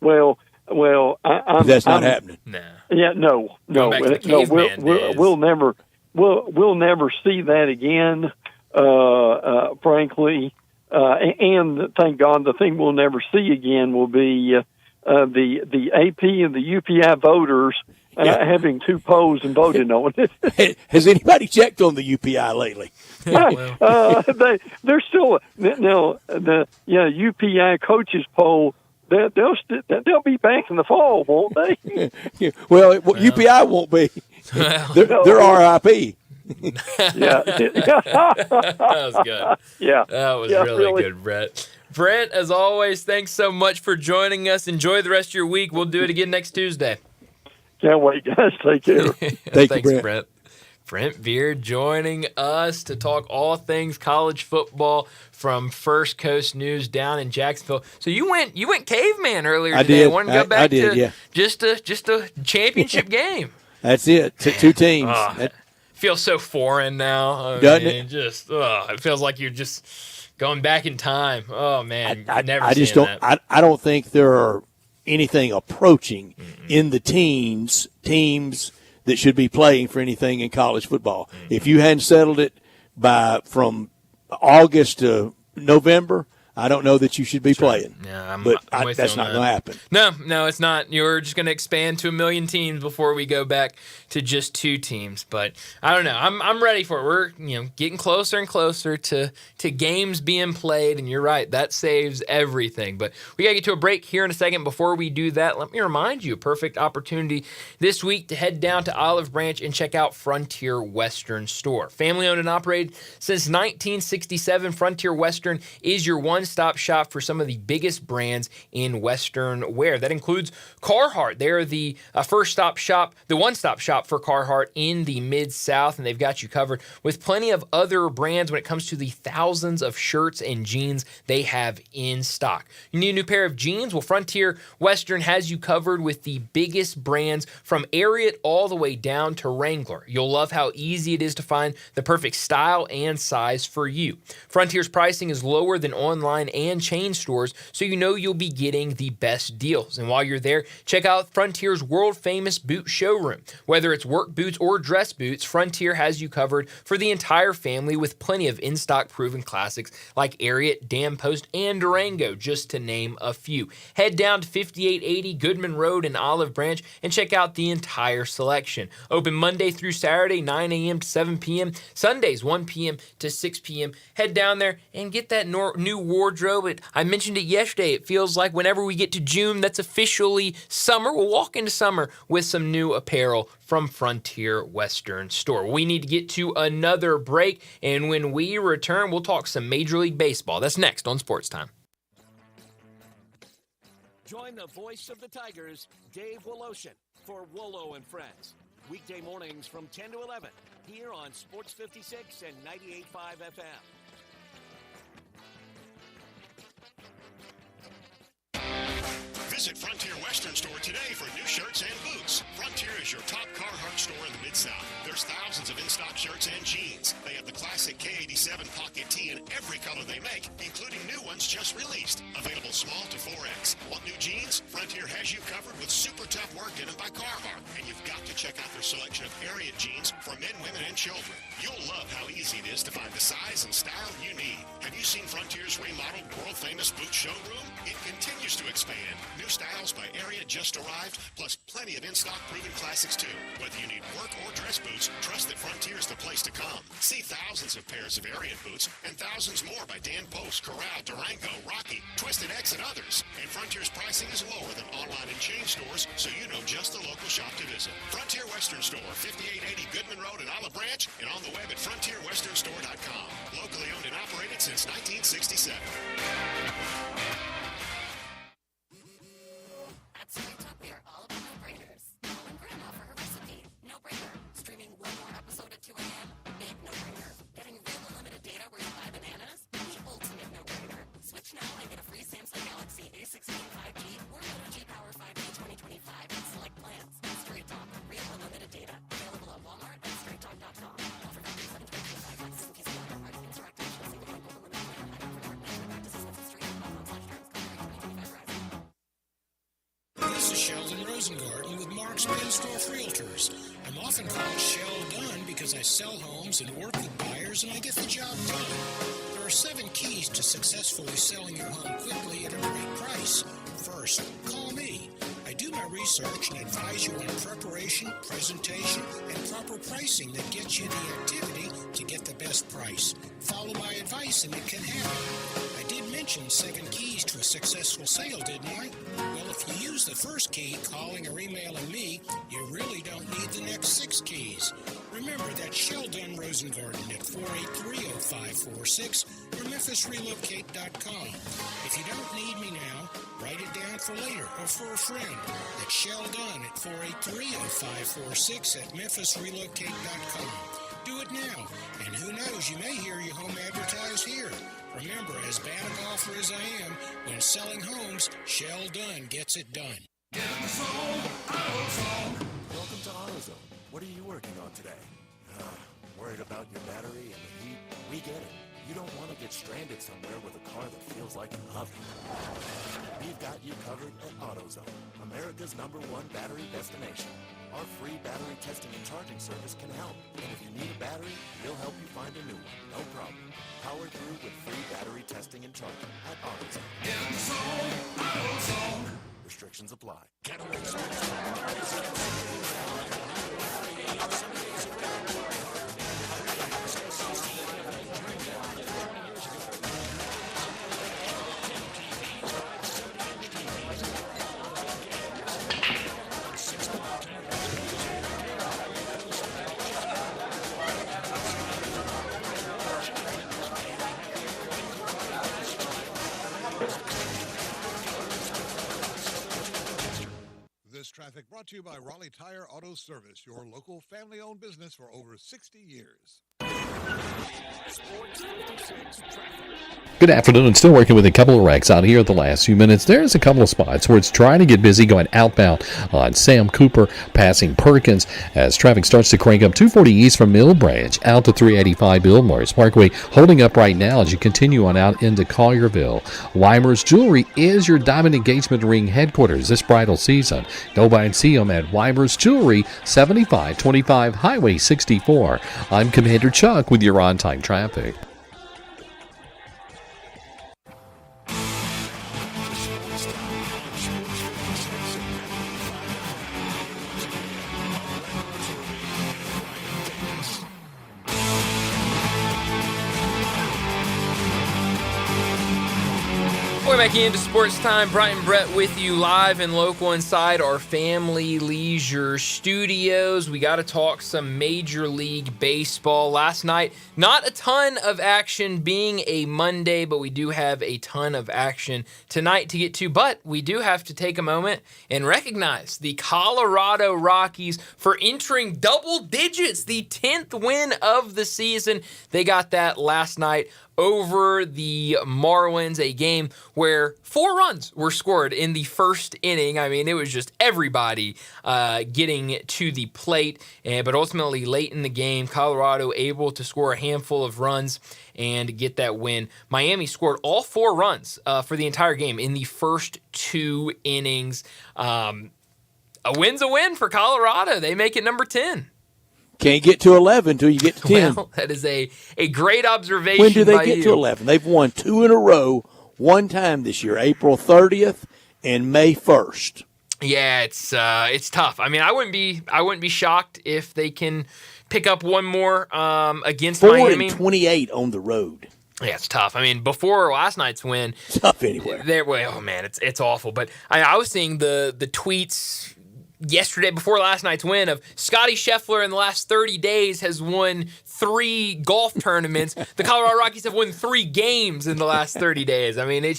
Well, that's not happening. Nah. Yeah, no. We'll never see that again. Frankly, and thank God, the thing we'll never see again will be the AP and the UPI voters having 2 polls and voting on it. Has anybody checked on the UPI lately? They're still the UPI coaches poll. They'll be back in the fall, won't they? Well, UPI won't be. They're RIP. Yeah. That was good. Yeah. That was really good, Brett. Brent, as always, thanks so much for joining us. Enjoy the rest of your week. We'll do it again next Tuesday. Can't wait, guys. Take care. Thanks, Brent. Brent Beard joining us to talk all things college football from First Coast News down in Jacksonville. So you went caveman earlier today. I did. Wanted to go back to just a championship game. That's it. 2 teams. Feels so foreign now. Doesn't it? It feels like you're just going back in time. Oh man, I don't think there are anything approaching in the teams that should be playing for anything in college football. If you hadn't settled it from August to November, I don't know that you should be playing. Yeah, I'm but with that's you on not that. going to happen. No, it's not. You're just going to expand to 1 million teams before we go back to just 2 teams. But I don't know. I'm ready for it. We're getting closer and closer to games being played, and you're right. That saves everything. But we got to get to a break here in a second. Before we do that, let me remind you, a perfect opportunity this week to head down to Olive Branch and check out Frontier Western Store. Family owned and operated since 1967, Frontier Western is your one-stop shop for some of the biggest brands in Western wear. That includes Carhartt. They're the one-stop shop for Carhartt in the Mid-South, and they've got you covered with plenty of other brands when it comes to the thousands of shirts and jeans they have in stock. You need a new pair of jeans? Well, Frontier Western has you covered with the biggest brands from Ariat all the way down to Wrangler. You'll love how easy it is to find the perfect style and size for you. Frontier's pricing is lower than online and chain stores, so you know you'll be getting the best deals. And while you're there, check out Frontier's world-famous boot showroom. Whether it's work boots or dress boots, Frontier has you covered for the entire family with plenty of in-stock proven classics like Ariat, Dam Post, and Durango, just to name a few. Head down to 5880 Goodman Road in Olive Branch and check out the entire selection. Open Monday through Saturday, 9 a.m. to 7 p.m., Sundays, 1 p.m. to 6 p.m. Head down there and get that new wardrobe. I mentioned it yesterday. It feels like whenever we get to June, that's officially summer. We'll walk into summer with some new apparel from Frontier Western Store. We need to get to another break, and when we return, we'll talk some Major League Baseball. That's next on Sports Time. Join the voice of the Tigers, Dave Woloshin, for Wolo and Friends. Weekday mornings from 10 to 11 here on Sports 56 and 98.5 FM. Visit Frontier Western Store today for new shirts and boots. Frontier is your top Carhartt store in the Mid-South. There's thousands of in-stock shirts and jeans. They have the classic K87 pocket tee in every color they make, including new ones just released. Available small to 4X. Want new jeans? Frontier has you covered with super tough work denim by Carhartt. And you've got to check out their selection of Ariat jeans for men, women, and children. You'll love how easy it is to find the size and style you need. Have you seen Frontier's remodeled world-famous boot showroom? It continues to expand. New styles by Ariat just arrived, plus plenty of in-stock proven classics too. Whether you need work or dress boots, trust that Frontier is the place to come. See thousands of pairs of Ariat boots and thousands more by Dan Post, Corral, Durango, Rocky, Twisted X, and others. And Frontier's pricing is lower than online and chain stores, so you know just the local shop to visit. Frontier Western Store, 5880 Goodman Road in Olive Branch, and on the web at frontierwesternstore.com. Locally owned and operated since 1967. At Top, we are all about no-brainers. Calling Grandma for her recipe. No-brainer. Streaming one more episode at 2 a.m. Big no-brainer. Getting real unlimited data where you buy bananas. The ultimate no-brainer. Switch now and get a free Samsung Galaxy A16 5G or Moto G-Power 5G 2025 and select plans. Straight Talk. Real unlimited data. Available at Walmart and StraightTalk.com. Offer value 7/2025. Access and fees apply. Provided interactive. Single line global limit plan. Item for more. Measure practices with StraightTalk.com/terms. Copyright 2025 Verizon. This is Sheldon Rosengarten with Mark's Binsdorf Realtors. I'm often called Shell Done because I sell homes and work with buyers and I get the job done. There are 7 keys to successfully selling your home quickly at a great price. First, call me. I do my research and advise you on preparation, presentation, and proper pricing that gets you the activity to get the best price. Follow my advice and it can happen. I did mention 7 keys to a successful sale, didn't I? Well, if you use the first key, calling or emailing me, you really don't need the next 6 keys. Remember, that's Sheldon Rosengarten at 483-0546 or MemphisRelocate.com. If you don't need me now, write it down for later or for a friend. That's Sheldon at 483-0546 at MemphisRelocate.com. Do it now, and who knows, you may hear your home advertised here. Remember, as bad a golfer as I am, when selling homes, Shell Done gets it done. Welcome to AutoZone. What are you working on today? Worried about your battery and the heat? We get it. You don't want to get stranded somewhere with a car that feels like an oven. We've got you covered at AutoZone, America's #1 battery destination. Our free battery testing and charging service can help. And if you need a battery, we'll help you find a new one. No problem. Power through with free battery testing and charging at AutoZone. Restrictions apply. This traffic brought to you by Raleigh Tire Auto Service, your local family-owned business for over 60 years. Good afternoon. Still working with a couple of wrecks out here the last few minutes. There's a couple of spots where it's trying to get busy going outbound on Sam Cooper, passing Perkins as traffic starts to crank up 240 east from Mill Branch out to 385 Bill Morris Parkway, holding up right now as you continue on out into Collierville. Weimer's Jewelry is your diamond engagement ring headquarters this bridal season. Go by and see them at Weimer's Jewelry, 7525 Highway 64. I'm Commander Chuck with your on-time traffic. We're back into Sports Time. Brian and Brett with you live and local inside our Family Leisure studios. We got to talk some Major League Baseball. Last night, not a ton of action being a Monday, but we do have a ton of action tonight to get to. But we do have to take a moment and recognize the Colorado Rockies for entering double digits, the 10th win of the season. They got that last night over the Marlins, a game where 4 runs were scored in the first inning. I mean, it was just everybody getting to the plate. But ultimately, late in the game, Colorado able to score a handful of runs and get that win. Miami scored all 4 runs for the entire game in the first 2 innings. A win's a win for Colorado. They make it number 10. Can't get to 11 until you get to 10. Well, that is a great observation. When do they get you. to 11? They've won 2 in a row, one time this year, April 30th and May 1st. Yeah, it's tough. I mean, I wouldn't be shocked if they can pick up one more against 4 Miami. 4-28 on the road. Yeah, it's tough. I mean, before last night's win, tough anywhere. Oh man, it's awful. But I was seeing the tweets yesterday before last night's win of Scotty Scheffler in the last 30 days has won 3 golf tournaments. The Colorado Rockies have won 3 games in the last 30 days. I mean, it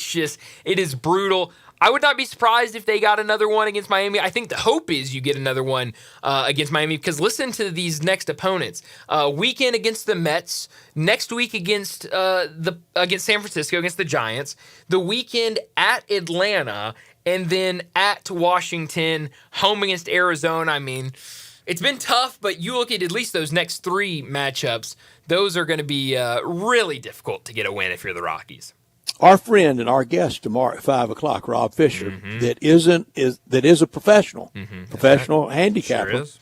is brutal. I would not be surprised if they got another one against Miami. I think the hope is you get another one against Miami because listen to these next opponents. Weekend against the Mets. Next week against San Francisco, against the Giants. The weekend at Atlanta. And then at Washington, home against Arizona. I mean, it's been tough, but you look at least those next 3 matchups. Those are going to be really difficult to get a win if you're the Rockies. Our friend and our guest tomorrow at 5 o'clock, Rob Fisher, that is a professional, professional handicapper. Sure is.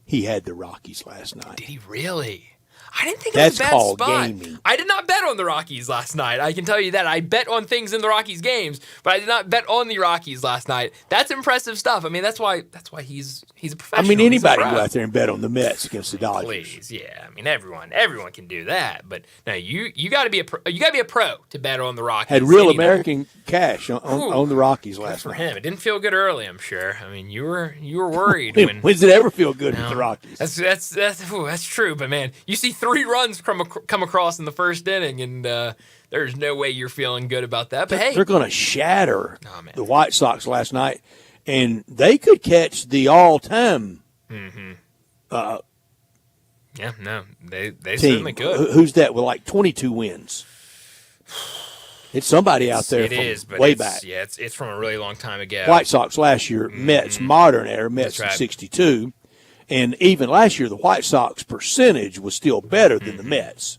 He had the Rockies last night. Did he really? I didn't think That's it was a bad called spot. gaming. I did not bet on the Rockies last night. I can tell you that. I bet on things in the Rockies games, but I did not bet on the Rockies last night. That's impressive stuff. I mean, that's why he's a professional. I mean, anybody can go out there and bet on the Mets against the Dodgers. Please, yeah. I mean, everyone can do that. But no, you got to be a pro to bet on the Rockies. Had real American cash on the Rockies last night. For him, it didn't feel good early. I'm sure. I mean, you were worried. When does it ever feel good with the Rockies? That's true. But man, you see 3 runs come across in the first inning, and there's no way you're feeling good about that. But hey, they're going to shatter the White Sox last night, and they could catch the all-time. Yeah, no, they team. certainly could. Who's that with like 22 wins? It's somebody out there from way back. Yeah, it's from a really long time ago. White Sox last year, Mets, modern era, Mets in 62. And even last year, the White Sox percentage was still better than the Mets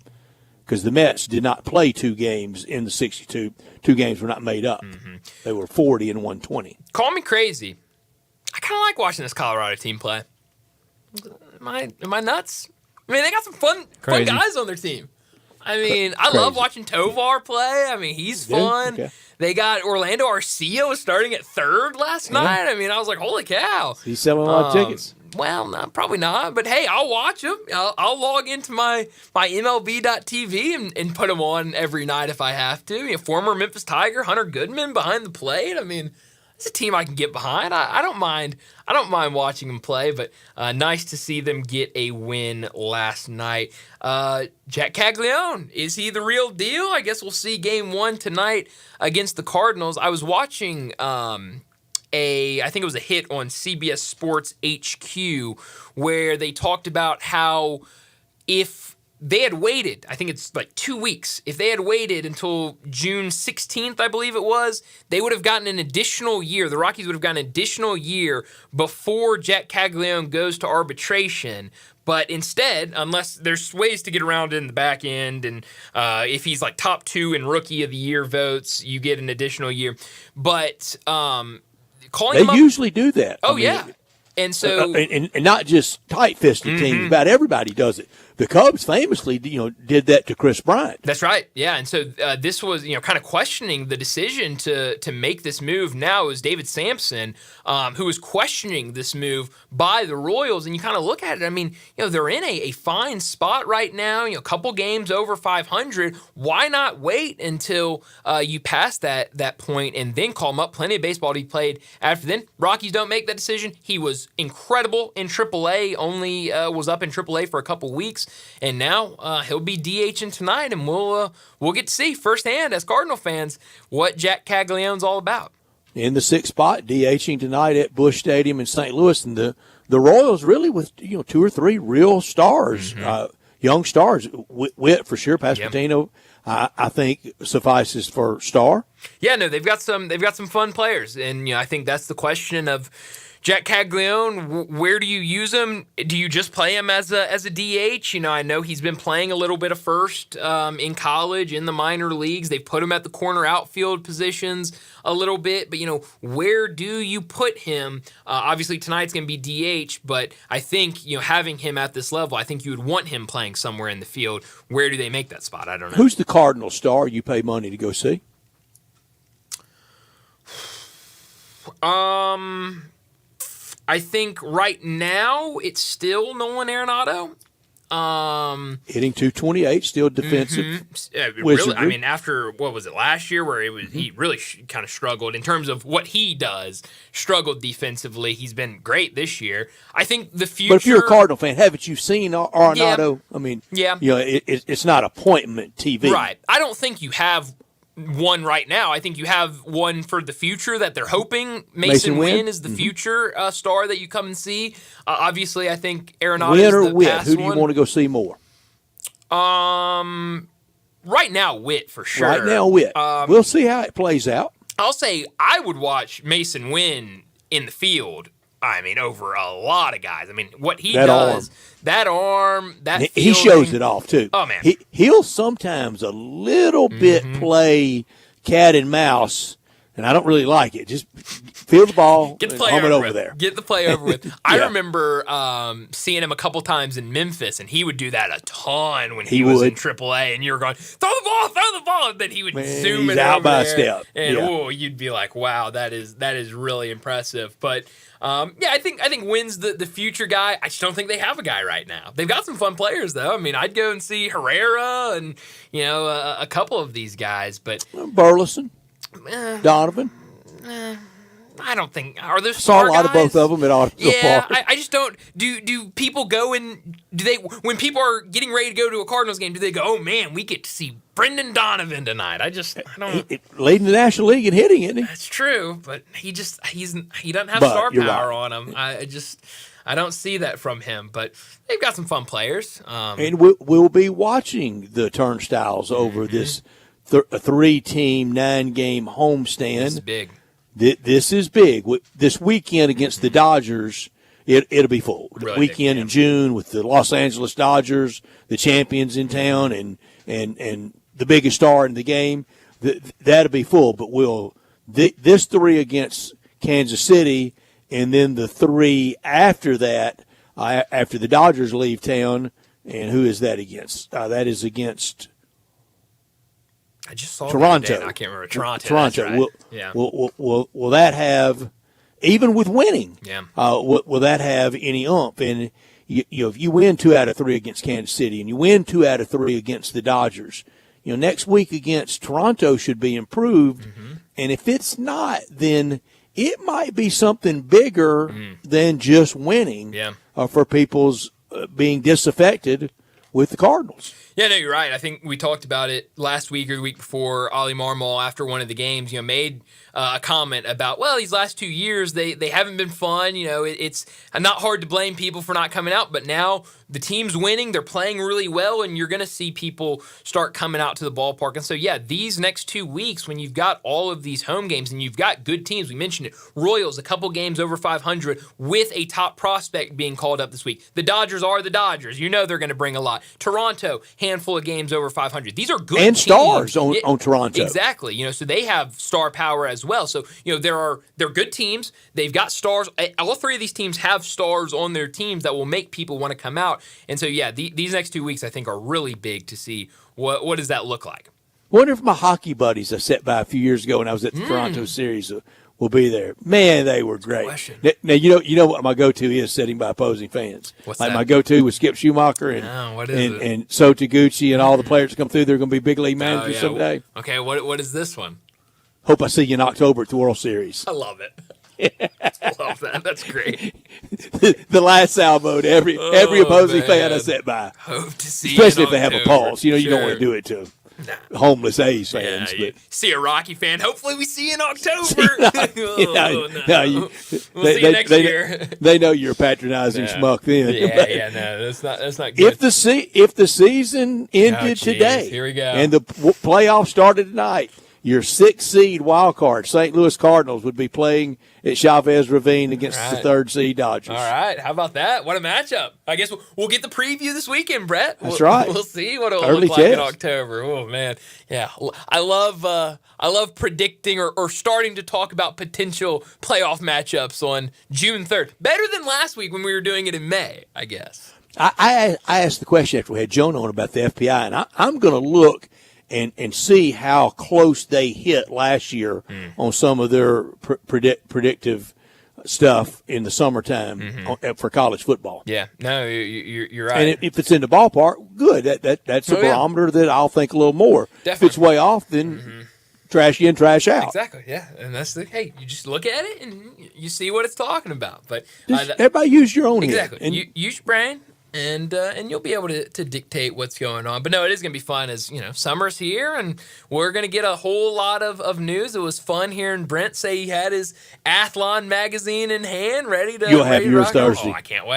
because the Mets did not play 2 games in the 62. 2 games were not made up. They were 40 and 120. Call me crazy. I kind kind of like watching this Colorado team play. Am I nuts? I mean, they got some fun guys on their team. I mean, I love watching Tovar play. I mean, he's fun. Okay. They got Orlando Arcia starting at third last night. I mean, I was like, holy cow. He's selling a lot of tickets. Well, no, probably not. But, hey, I'll watch him. I'll log into my MLB.tv and put him on every night if I have to. You know, former Memphis Tiger, Hunter Goodman behind the plate. I mean, it's a team I can get behind. I don't mind watching them play, but nice to see them get a win last night. Jack Caglione, is he the real deal? I guess we'll see game 1 tonight against the Cardinals. I was watching I think it was a hit on CBS Sports HQ where they talked about how if they had waited, I think it's like 2 weeks, if they had waited until June 16th, I believe it was, they would have gotten an additional year. The Rockies would have gotten an additional year before Jack Caglione goes to arbitration. But instead, unless there's ways to get around in the back end, and if he's like top 2 in Rookie of the Year votes, you get an additional year. But they usually do that. Oh, yeah. And so, and not just tight-fisted teams. About everybody does it. The Cubs famously, did that to Chris Bryant. That's right. Yeah, and so this was, kind of questioning the decision to make this move. Now it was David Sampson who was questioning this move by the Royals. And you kind of look at it. I mean, they're in a fine spot right now. A couple games over 500. Why not wait until you pass that point and then call him up? Plenty of baseball to be played after then. Rockies don't make that decision. He was incredible in AAA. Only was up in AAA for a couple weeks. And now he'll be DHing tonight, and we'll get to see firsthand as Cardinal fans what Jack Caglione's all about. In the 6th spot, DHing tonight at Busch Stadium in St. Louis, and the Royals really with 2 or 3 real stars, young stars. Witt for sure, Pasquantino, I think suffices for star. Yeah, no, they've got some fun players, and I think that's the question of Jack Caglione. Where do you use him? Do you just play him as a DH? I know he's been playing a little bit of first in college, in the minor leagues. They've put him at the corner outfield positions a little bit, but where do you put him? Obviously tonight's going to be DH, but I think having him at this level, I think you would want him playing somewhere in the field. Where do they make that spot? I don't know. Who's the Cardinal star you pay money to go see? I think right now it's still Nolan Arenado. Hitting .228, still defensive. Really, I mean, after what was it last year, where he really kind of struggled in terms of what he does, struggled defensively. He's been great this year. I think the future. But if you're a Cardinal fan, haven't you seen Arenado? Yeah. I mean, yeah, it's not appointment TV, right? I don't think you have one right now. I think you have one for the future that they're hoping Mason Wynn is the future star that you come and see. Obviously, I think Arenado is the Witt. past Who do you want to go see more? Right now, Witt for sure. Right now, Witt. We'll see how it plays out. I'll say I would watch Mason Wynn in the field. I mean, over a lot of guys. I mean, what he does, that arm, that fielding. He shows it off, too. Oh, man. He'll sometimes a little bit play cat and mouse, and I don't really like it. Just field the ball and hum it over there. Get the play over with. I remember seeing him a couple times in Memphis, and he would do that a ton when he was in AAA, and you were going, throw the ball, and then he would zoom it out over by there, a step. And you'd be like, wow, that is really impressive. But I think Wynn's the future guy. I just don't think they have a guy right now. They've got some fun players though. I mean, I'd go and see Herrera and a couple of these guys, but Burleson, Donovan. I don't think are there. Saw a lot of both of them at Auto Park. I just don't. Do people go and do they when people are getting ready to go to a Cardinals game? Do they go? Oh man, we get to see Brendan Donovan tonight. I don't. Leading the National League in hitting, isn't he? That's true, but he doesn't have star power on him. I don't see that from him, but they've got some fun players. And we'll be watching the Turnstiles over this 3-team, 9-game homestand. This is big. This is big. This weekend against the Dodgers, it'll be full. Really weekend in June with the Los Angeles Dodgers, the champions in town, and the biggest star in the game. That'll be full. But this 3 against Kansas City and then the 3 after that, after the Dodgers leave town. And who is that against? That is against I just saw Toronto. That day, and I can't remember Toronto. Toronto. That's right. Will that have, even with winning? Yeah. Will that have any oomph? And if you win 2 out of 3 against Kansas City, and you win 2 out of 3 against the Dodgers, next week against Toronto should be improved. Mm-hmm. And if it's not, then it might be something bigger than just winning. Yeah. For people's being disaffected with the Cardinals. Yeah, no, you're right. I think we talked about it last week or the week before. Ollie Marmol, after one of the games, made a comment about, well, these last 2 years, they haven't been fun. It's not hard to blame people for not coming out, but now the team's winning. They're playing really well, and you're going to see people start coming out to the ballpark. And so, yeah, these next 2 weeks, when you've got all of these home games and you've got good teams, we mentioned it, Royals, a couple games over 500 with a top prospect being called up this week. The Dodgers are the Dodgers. They're going to bring a lot. Toronto, handful of games over 500. These are good and teams. Stars on Toronto. Exactly. So they have star power as well. So, they're good teams. They've got stars. All 3 of these teams have stars on their teams that will make people want to come out. And so, yeah, these next 2 weeks I think are really big to see what does that look like. Wonder if my hockey buddies I sat by a few years ago when I was at the Toronto series will be there. Man, they were great. Now you know what my go-to is, sitting by opposing fans. What's like that? my go-to was Skip Schumacher and So Taguchi and all the players that come through. They're going to be big league managers someday. Okay, what is this one? Hope I see you in October at the World Series. I love it. I love that. That's great. The last salvo to every opposing fan I sat by. Hope to see especially you if they have a pulse. You don't want to do it to homeless A's fans. Yeah, but see a Rocky fan. Hopefully we see you in October. We'll see you next year. They know you're a patronizing schmuck then. No, that's not good. If the season ended today, here we go, and the playoffs started tonight, your 6th seed wild card, St. Louis Cardinals, would be playing at Chavez Ravine against the 3rd seed Dodgers. All right. How about that? What a matchup. I guess we'll get the preview this weekend, Brett. That's right. We'll see what it'll Early look like in test. October. Oh, man. Yeah. I love predicting or starting to talk about potential playoff matchups on June 3rd. Better than last week when we were doing it in May, I guess. I asked the question after we had Jonah on about the FPI, and I'm going to look and see how close they hit last year on some of their predictive stuff in the summertime for college football. Yeah, no, you're right. And if it's in the ballpark, good. That's a barometer that I'll think a little more. Definitely. If it's way off, then trash in, trash out. Exactly, yeah. And that's you just look at it and you see what it's talking about. But everybody use your own exactly. head. And use your brain. And you'll be able to dictate what's going on. But no, it is going to be fun as, summer's here, and we're going to get a whole lot of news. It was fun hearing Brent say he had his Athlon magazine in hand, ready to You'll have yours rock. Thursday. Oh, I can't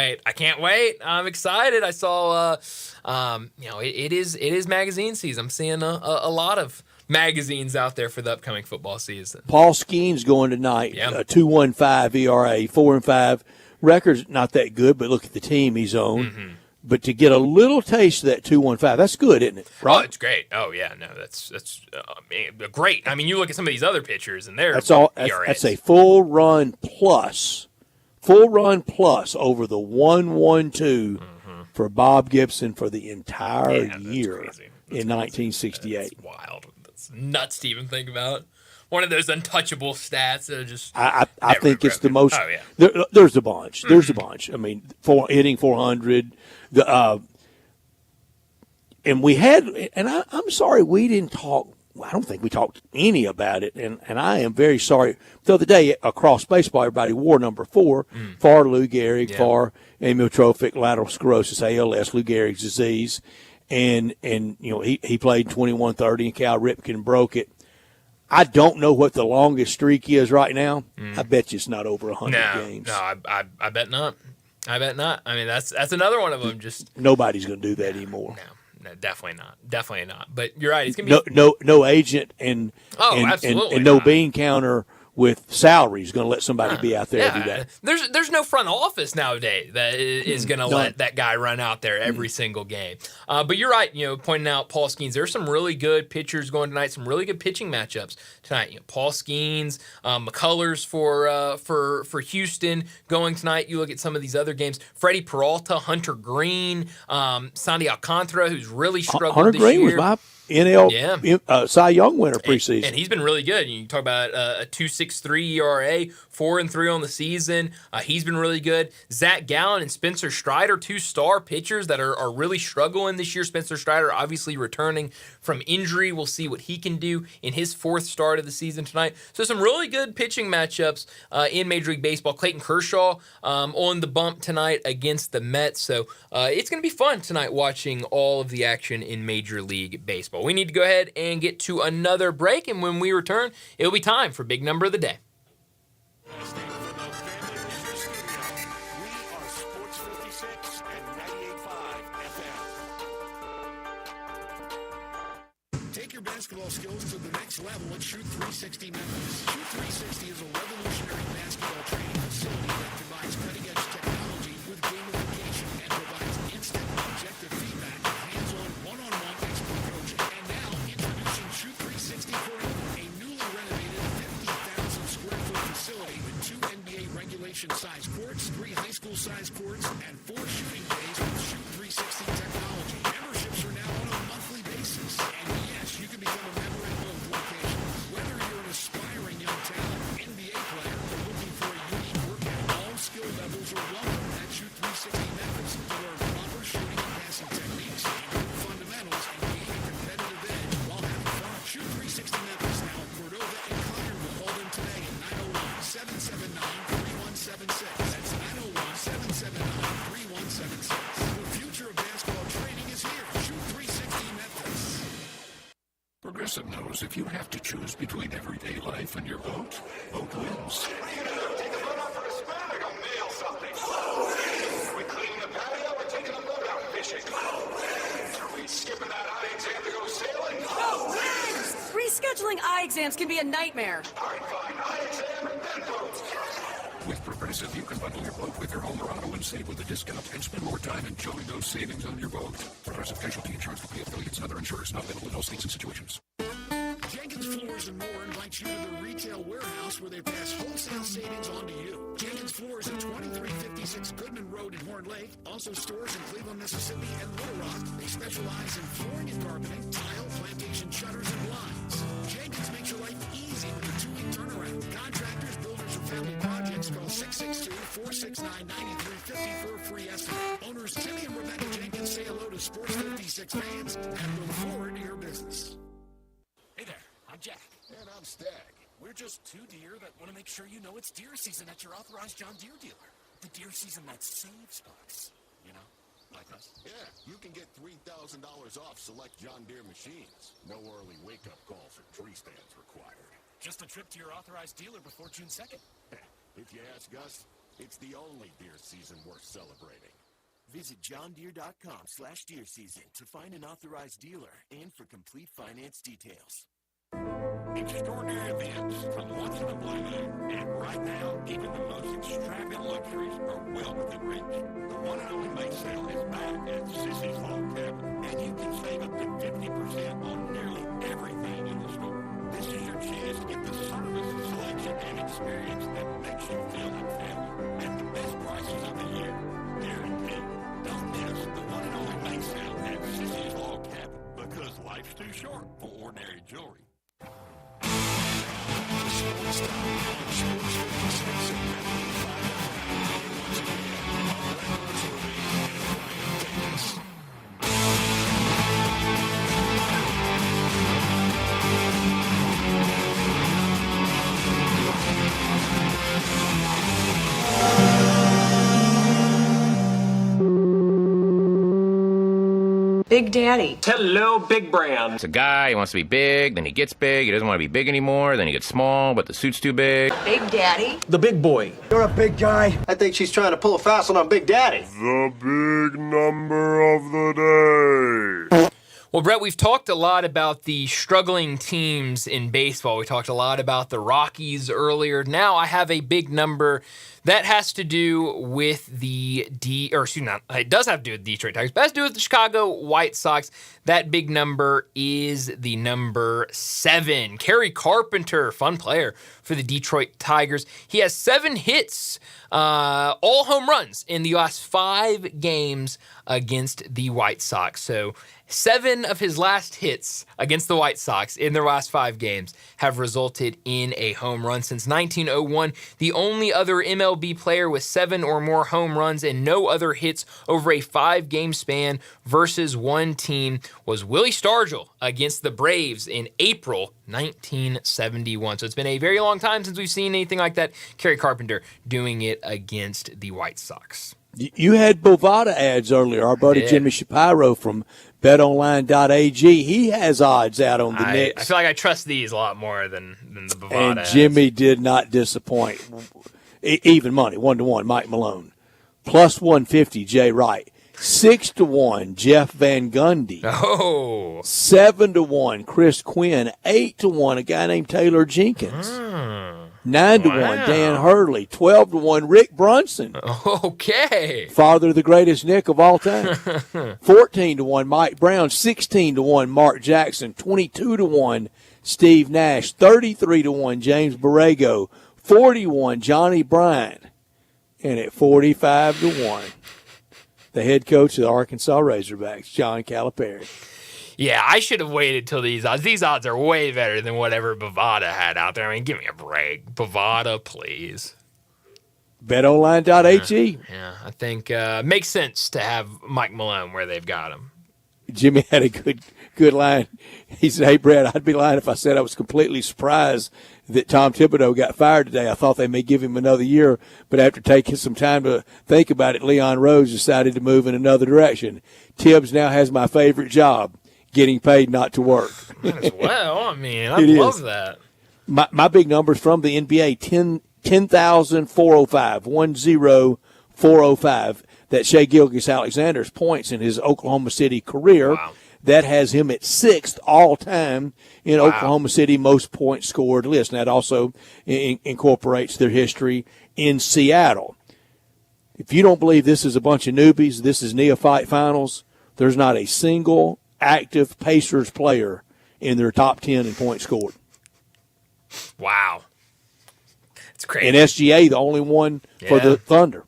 wait. I'm excited. I saw, it is magazine season. I'm seeing a lot of magazines out there for the upcoming football season. Paul Skeen's going tonight, 2.15 ERA, 4-5. Record's not that good, but look at the team he's on. But to get a little taste of that 2.15, that's good, isn't it? Right? Oh, it's great. Oh yeah, no, that's great. I mean, you look at some of these other pitchers, and they're that's a full run plus over the 1.12 for Bob Gibson for the entire year in 1968. That's wild. That's nuts to even think about. One of those untouchable stats that are just. I think it's the most. Oh, yeah. There's a bunch. There's a bunch. I mean, hitting 400. And we had, and I'm sorry we didn't talk. I don't think we talked any about it, and I am very sorry. The other day across baseball, everybody wore number 4 for Lou Gehrig, for amyotrophic lateral sclerosis, ALS, Lou Gehrig's disease, and he played 21-30, and Cal Ripken broke it. I don't know what the longest streak is right now. I bet you it's not over 100 games. No, I bet not. I bet not. I mean, that's another one of them. Just nobody's going to do that anymore. No, definitely not. But you're right. It's going to be no agent and absolutely and no bean counter with salary is going to let somebody be out there every day. There's no front office nowadays that is going to let that guy run out there every single game. But you're right, pointing out Paul Skeens. There's some really good pitchers going tonight, some really good pitching matchups tonight. Paul Skeens, McCullers for Houston going tonight. You look at some of these other games. Freddie Peralta, Hunter Green, Sandy Alcantara, who's really struggled Hunter this Green year. was my NL Cy Young winner preseason. And he's been really good. You talk about a 2.63 ERA, 4-3 on the season. He's been really good. Zach Gallen and Spencer Strider, 2-star pitchers that are really struggling this year. Spencer Strider obviously returning from injury. We'll see what he can do in his 4th start of the season tonight. So some really good pitching matchups in Major League Baseball. Clayton Kershaw on the bump tonight against the Mets. So it's going to be fun tonight watching all of the action in Major League Baseball. We need to go ahead and get to another break, and when we return, it'll be time for Big Number of the Day. Take your basketball skills to the next level at Shoot 360 Memphis. Shoot 360 is a revolutionary basketball training facility that combines cutting-edge technology with gamification and provides instant, objective feedback, hands-on, one-on-one expert coaching. And now, introducing Shoot 360 Cordova, a newly renovated 50,000-square-foot facility with 2 NBA regulation-sized courts, 3 high school-sized courts, and 4 shooting bays with Shoot 360 technology. Memberships are now on a monthly basis. And yes, you can become a member at both locations. Whether you're an aspiring young talent, NBA player, or looking for a unique workout, all skill levels are welcome at Shoot 360 Memphis to learn proper shooting and passing techniques, improve fundamentals, and gain a competitive edge while having fun. Shoot 360 Memphis now in Cordova and Collierville. Call them today at 901-779-3176. That's 901-779-3176. The future of basketball training is here. Shoot 360 Memphis. Progressive knows if you have to choose between everyday life and your boat, boat wins. We cleaning the patio or taking the boat out fishing? Are we skipping that eye exam to go sailing? Rescheduling eye exams can be a nightmare. All right, fine. Eye exam and then boat. With Progressive, you can bundle your boat with your home or auto and save with a discount and spend more time enjoying those savings on your boat. Progressive Casualty Insurance Company affiliates and other insurers not available in all states and situations. Jenkins Floors and More invites you to their retail warehouse where they pass wholesale savings on to you. Jenkins Floors at 2356 Goodman Road in Horn Lake. Also stores in Cleveland, Mississippi and Little Rock. They specialize in flooring and carpeting, tile, plantation shutters, and blinds. Jenkins makes your life easy with a 2-week turnaround. Contractors, builders, or family projects call 662-469-9350 for a free estimate. Owners Timmy and Rebecca Jenkins say hello to Sports 56 fans and look forward to your business. Hey there, I'm Jack. And I'm Stag. We're just 2 deer that want to make sure you know it's deer season at your authorized John Deere dealer. The deer season that saves bucks. You know, like us. Yeah, you can get $3,000 off select John Deere machines. No early wake-up calls or tree stands required. Just a trip to your authorized dealer before June 2nd. If you ask us, it's the only deer season worth celebrating. Visit johndeere.com/deer season to find an authorized dealer and for complete finance details. Extraordinary events from once in a blue moon, and right now, even the most extravagant luxuries are well within reach. The one and only May sale is back at Sissy's Log Cabin, and you can save up to 50% on nearly everything in the store. This is your chance to get the service, selection, and experience that makes you feel like family at the best prices of the year. Guaranteed. Don't miss the one and only May sale at Sissy's Log Cabin, because life's too short for ordinary jewelry. Sportstime on Sports 56 and 95 once again. Records are made and Brian Davis. Big Daddy. Hello, Big Brand. It's a guy, he wants to be big, then he gets big, he doesn't want to be big anymore, then he gets small, but the suit's too big. Big Daddy. The big boy. You're a big guy. I think she's trying to pull a fast one on Big Daddy. The big number of the day. Well, Brett, we've talked a lot about the struggling teams in baseball. We talked a lot about the Rockies earlier. Now I have a big number that has to do with it does have to do with the Detroit Tigers, but it has to do with the Chicago White Sox. That big number is the number 7. Kerry Carpenter, fun player for the Detroit Tigers. He has 7 hits, all home runs in the last 5 games against the White Sox. So 7 of his last hits against the White Sox in their last 5 games have resulted in a home run. Since 1901, the only other MLB player with 7 or more home runs and no other hits over a 5-game span versus one team was Willie Stargell against the Braves in April 1971. So it's been a very long time since we've seen anything like that. Kerry Carpenter doing it against the White Sox. You had Bovada ads earlier. Our buddy Jimmy Shapiro from BetOnline.ag, he has odds out on the Knicks. I feel like I trust these a lot more than the Bovada And ads. Jimmy did not disappoint. Even money, 1-1, Mike Malone. Plus 150, Jay Wright. 6-1, Jeff Van Gundy. Oh. 7-1, Chris Quinn. 8-1, a guy named Taylor Jenkins. 9-1, Dan Hurley. 12-1, Rick Brunson. Okay. Father of the greatest Nick of all time. 14-1, Mike Brown. 16-1, Mark Jackson. 22-1, Steve Nash. 33-1, James Borrego. 41, Johnny Bryant. And at 45-1, the head coach of the Arkansas Razorbacks, John Calipari. Yeah, I should have waited till these odds. These odds are way better than whatever Bovada had out there. I mean, give me a break. Bovada, please. BetOnline.ag. Yeah, I think makes sense to have Mike Malone where they've got him. Jimmy had a good line. He said, "Hey, Brad, I'd be lying if I said I was completely surprised that Tom Thibodeau got fired today. I thought they may give him another year, but after taking some time to think about it, Leon Rose decided to move in another direction. Tibbs now has my favorite job, getting paid not to work." Might as well. I mean, I love that. My big numbers from the NBA, 10,405, 10,405. That Shai Gilgeous-Alexander's points in his Oklahoma City career. Wow. That has him at 6th all-time in Oklahoma City most points scored list. And that also incorporates their history in Seattle. If you don't believe this is a bunch of newbies, this is neophyte finals, there's not a single active Pacers player in their top 10 in points scored. Wow. It's crazy. And SGA, the only one for the Thunder.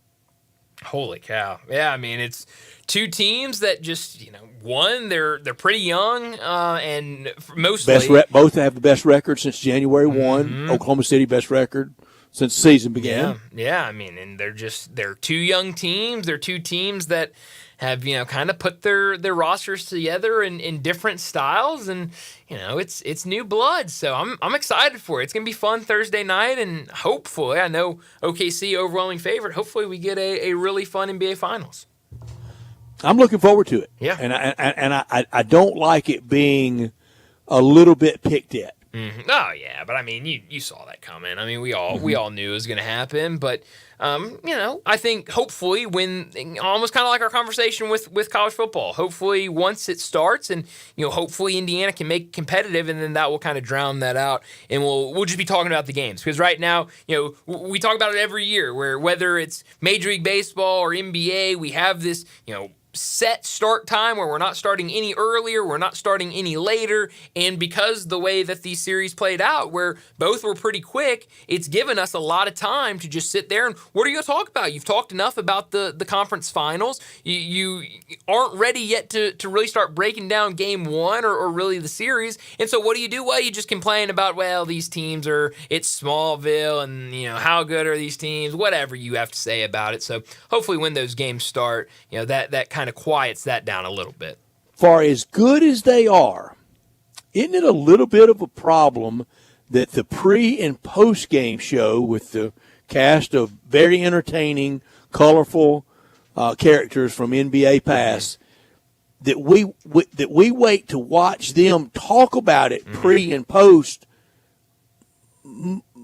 Holy cow. Yeah, I mean, it's two teams that just, one, they're pretty young, and mostly both have the best record since January 1. Oklahoma City, best record since the season began. Yeah, I mean, and they're two young teams. They're two teams that have, kind of put their rosters together in different styles, and, it's new blood. So I'm excited for it. It's going to be fun Thursday night, and hopefully, I know OKC overwhelming favorite, hopefully we get a really fun NBA Finals. I'm looking forward to it. Yeah. And I don't like it being a little bit picked at. Mm-hmm. Oh yeah, but I mean, you saw that coming. I mean, we all knew it was going to happen. But I think hopefully when almost kind of like our conversation with college football, hopefully once it starts and hopefully Indiana can make it competitive, and then that will kind of drown that out, and we'll just be talking about the games, because right now we talk about it every year, where whether it's Major League Baseball or NBA, we have this set start time where we're not starting any earlier, we're not starting any later, and because the way that these series played out, where both were pretty quick, it's given us a lot of time to just sit there and what are you going to talk about? You've talked enough about the conference finals. You aren't ready yet to really start breaking down game one or really the series, and so what do? Well, you just complain about, these teams it's Smallville, and how good are these teams, whatever you have to say about it. So hopefully when those games start, that kind of quiets that down a little bit. For as good as they are, isn't it a little bit of a problem that the pre- and post-game show with the cast of very entertaining, colorful characters from NBA past, that we wait to watch them talk about it pre- and post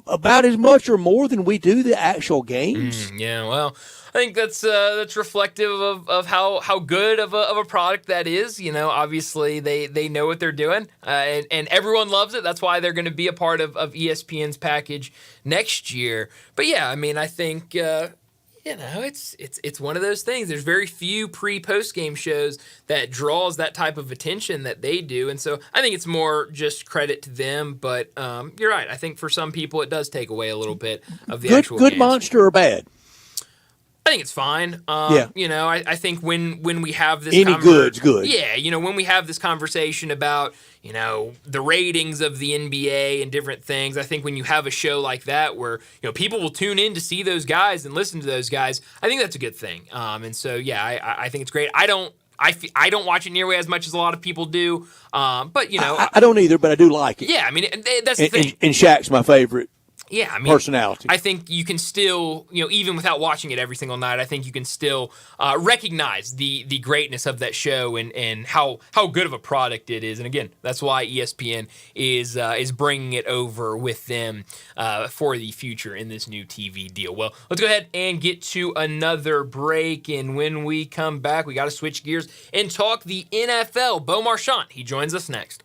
about as much or more than we do the actual games? Yeah, well, think that's reflective of how good of a product that is. Obviously they know what they're doing, and everyone loves it. That's why they're going to be a part of ESPN's package next year. But yeah, I think it's one of those things. There's very few post game shows that draws that type of attention that they do, and so I think it's more just credit to them. But you're right. I think for some people it does take away a little bit of the actual good games. Monster or bad? I think it's fine. Yeah. I think when we have this good's good. Yeah, when we have this conversation about, the ratings of the NBA and different things, I think when you have a show like that where, people will tune in to see those guys and listen to those guys, I think that's a good thing. And so, yeah, I think it's great. I don't watch it nearly as much as a lot of people do, but, I don't either, but I do like it. Yeah, that's the thing. And Shaq's my favorite. Yeah, personality. I think you can still, even without watching it every single night, I think you can still recognize the greatness of that show and how good of a product it is. And again, that's why ESPN is bringing it over with them for the future in this new TV deal. Well, let's go ahead and get to another break. And when we come back, we got to switch gears and talk the NFL. Bo Marchant, he joins us next.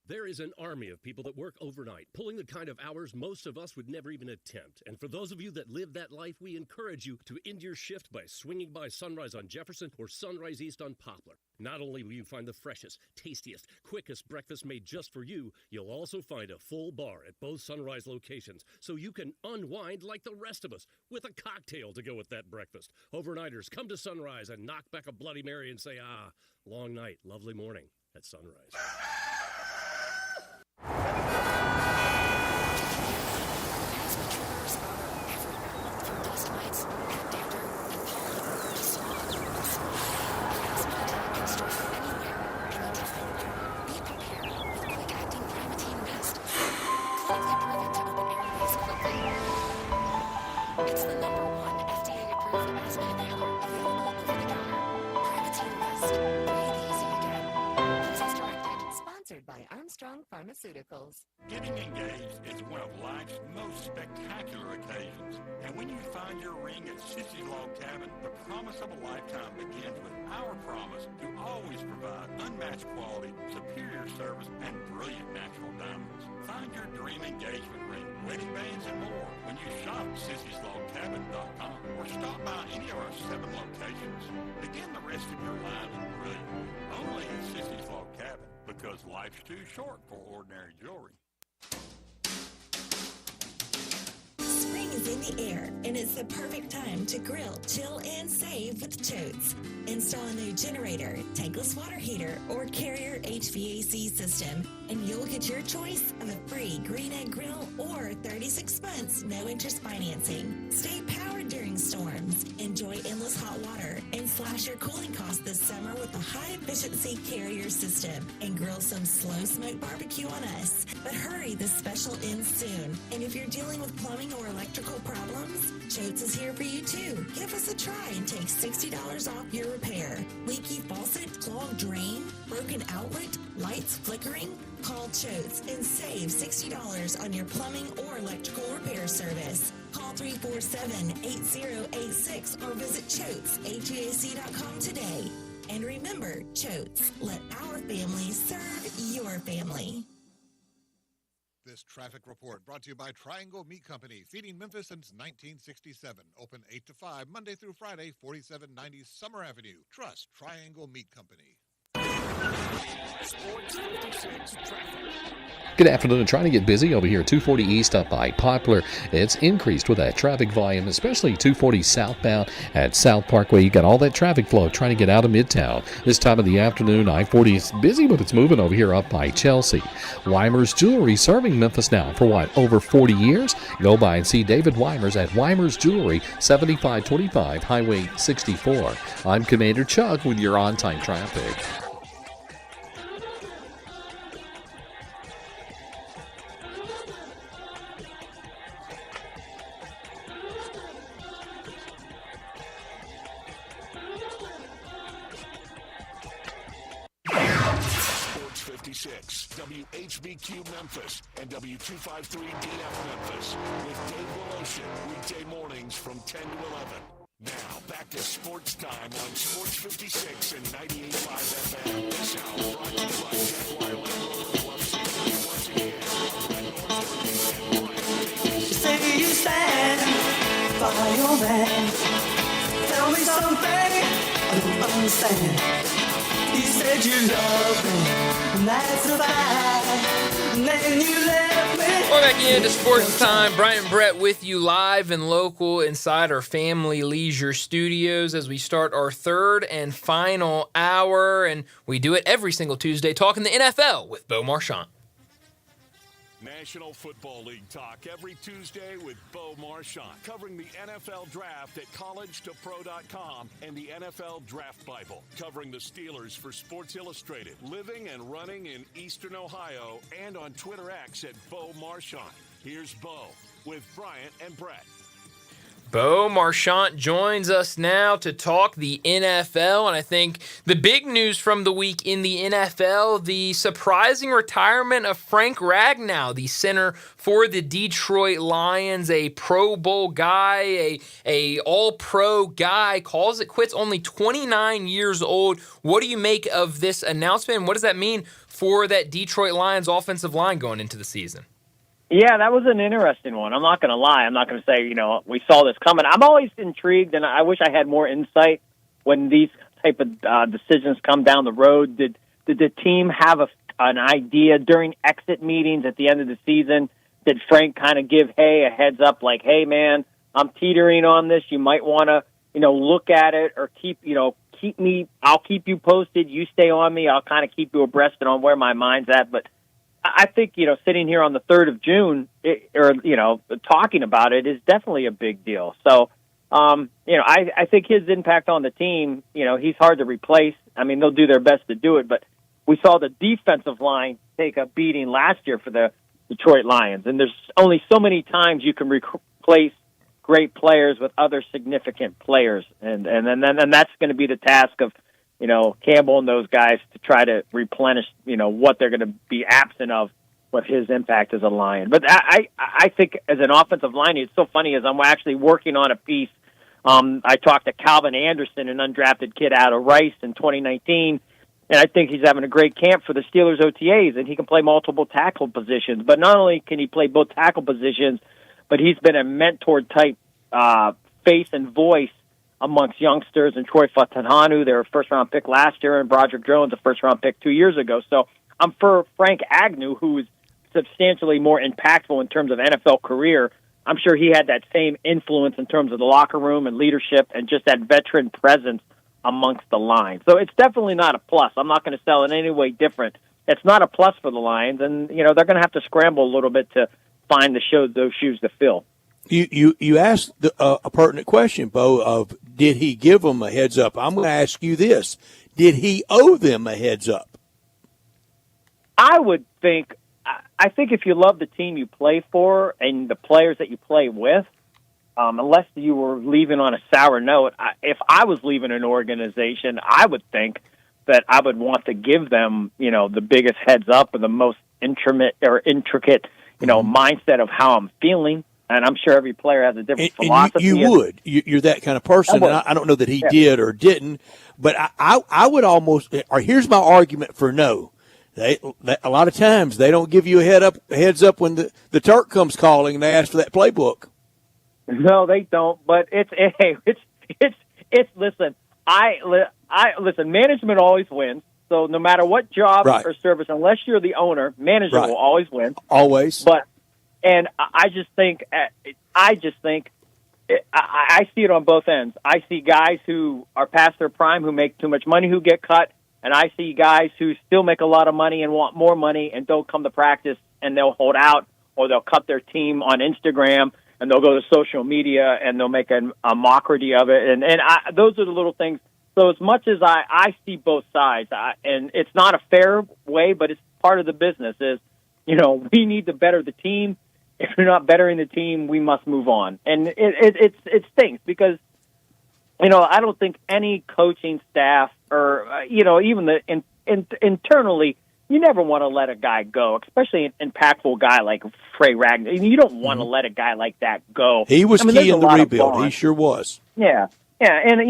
There is an army of people that work overnight, pulling the kind of hours most of us would never even attempt. And for those of you that live that life, we encourage you to end your shift by swinging by Sunrise on Jefferson or Sunrise East on Poplar. Not only will you find the freshest, tastiest, quickest breakfast made just for you, you'll also find a full bar at both Sunrise locations, so you can unwind like the rest of us with a cocktail to go with that breakfast. Overnighters, come to Sunrise and knock back a Bloody Mary and say, long night, lovely morning at Sunrise. It's the #1 FDA-approved asthma inhaler available over the counter. Primatene Mist. Breathe easy again. Use as directed. Sponsored by Armstrong Pharmaceuticals. Getting engaged is one of life's most spectacular occasions. And when you find your ring at Sissy's Log Cabin, the promise of a lifetime begins with our promise to always provide unmatched quality, superior service, and brilliant natural diamonds. Find your dream engagement ring, wedding bands, and more when you shop Sissy'sLogCabin.com or stop by any of our 7 locations. Begin the rest of your life in brilliant. Only at Sissy's Log Cabin, because life's too short for ordinary jewelry. Spring is in the air, and it's the perfect time to grill, chill, and save with Choates. Install a new generator, tankless water heater, or Carrier HVAC system, and you'll get your choice of a free green egg grill or 36 months no-interest financing. Stay powered during storms, enjoy endless hot water, and slash your cooling costs this summer with a high-efficiency Carrier system, and grill some slow-smoke barbecue on us. But hurry, this special ends soon. And if you're dealing with plumbing or electrical problems, Choates is here for you too. Give us a try and take $60 off your repair. Leaky faucet, clogged drain, broken outlet, lights flickering? Call Choates and save $60 on your plumbing or electrical repair service. Call 347-8086 or visit ChoatesHVAC.com today. And remember, Choates, let our family serve your family. This traffic report brought to you by Triangle Meat Company, feeding Memphis since 1967. Open 8 to 5, Monday through Friday, 4790 Summer Avenue. Trust Triangle Meat Company. Sports 56 traffic. Good afternoon. Trying to get busy over here, 240 East up by Poplar. It's increased with that traffic volume, especially 240 southbound at South Parkway. You got all that traffic flow trying to get out of Midtown. This time of the afternoon, I-40 is busy, but it's moving over here up by Chelsea. Weimer's Jewelry, serving Memphis now for over 40 years. Go by and see David Weimers at Weimer's Jewelry, 7525 Highway 64. I'm Commander Chuck with your on-time traffic. WHBQ Memphis and W253DF Memphis with Dave Woloshin weekday mornings from 10 to 11. Now, back to Sports Time on Sports 56 and 98.5 FM. This hour brought to you by Jaguar Land Rover Club Safety. Once again, Say you stand by your man. Tell me something I don't understand. You said you loved me, and that's a lie. And then you left me. Welcome back into Sports Time. Brian and Brett with you live and local inside our Family Leisure Studios as we start our third and final hour. And we do it every single Tuesday, talking the NFL with Bo Marchant. National Football League talk every Tuesday with Bo Marchant, covering the NFL Draft at collegetopro.com and the NFL Draft Bible, covering the Steelers for Sports Illustrated, living and running in Eastern Ohio, and on Twitter X at Bo Marchant. Here's Bo with Bryant and Brett. Bo Marchant joins us now to talk the NFL, and I think the big news from the week in the NFL, the surprising retirement of Frank Ragnow, the center for the Detroit Lions, a Pro Bowl guy, a All-Pro guy, calls it quits, only 29 years old. What do you make of this announcement, and what does that mean for that Detroit Lions offensive line going into the season? Yeah, that was an interesting one. I'm not going to lie. I'm not going to say, we saw this coming. I'm always intrigued, and I wish I had more insight when these type of decisions come down the road. Did the team have an idea during exit meetings at the end of the season? Did Frank kind of give a heads up like, hey, man, I'm teetering on this. You might want to, look at it or keep me. I'll keep you posted. You stay on me. I'll kind of keep you abreast on where my mind's at. But I think, sitting here on the 3rd of June talking about it is definitely a big deal. So, I think his impact on the team, he's hard to replace. I mean, they'll do their best to do it, but we saw the defensive line take a beating last year for the Detroit Lions, and there's only so many times you can replace great players with other significant players, and that's going to be the task of Campbell and those guys to try to replenish, what they're going to be absent of with his impact as a Lion. But I think as an offensive line, it's so funny as I'm actually working on a piece. I talked to Calvin Anderson, an undrafted kid out of Rice in 2019, and I think he's having a great camp for the Steelers OTAs, and he can play multiple tackle positions. But not only can he play both tackle positions, but he's been a mentor-type face and voice amongst youngsters, and Troy Fautanu, their first-round pick last year, and Broderick Jones, a first-round pick 2 years ago. So I'm for Frank Agnew, who is substantially more impactful in terms of NFL career. I'm sure he had that same influence in terms of the locker room and leadership and just that veteran presence amongst the line. So it's definitely not a plus. I'm not going to sell it in any way different. It's not a plus for the Lions, and they're going to have to scramble a little bit to find those shoes to fill. You asked a pertinent question, Bo, of did he give them a heads up? I'm going to ask you this. Did he owe them a heads up? I think if you love the team you play for and the players that you play with, unless you were leaving on a sour note, if I was leaving an organization, I would think that I would want to give them, the biggest heads up or the most intricate, mindset of how I'm feeling. And I'm sure every player has a different philosophy. You would. You're that kind of person. And I don't know that he did or didn't, but I would almost, or here's my argument for no. A lot of times they don't give you a heads up when the Turk comes calling and they ask for that playbook. No, they don't. But listen, listen, management always wins. So no matter what job or service, unless you're the owner, management will always win. Always. And I just think I see it on both ends. I see guys who are past their prime who make too much money who get cut, and I see guys who still make a lot of money and want more money and don't come to practice, and they'll hold out or they'll cut their team on Instagram and they'll go to social media and they'll make a mockery of it. And those are the little things. So as much as I see both sides, and it's not a fair way, but it's part of the business is, we need to better the team. If you're not bettering the team, we must move on. And it stinks because, I don't think any coaching staff or, even internally you never want to let a guy go, especially an impactful guy like Trey Ragnar. You don't want to let a guy like that go. He was there's key a in the lot of rebuild. He bonds. sure was. Yeah. Yeah, and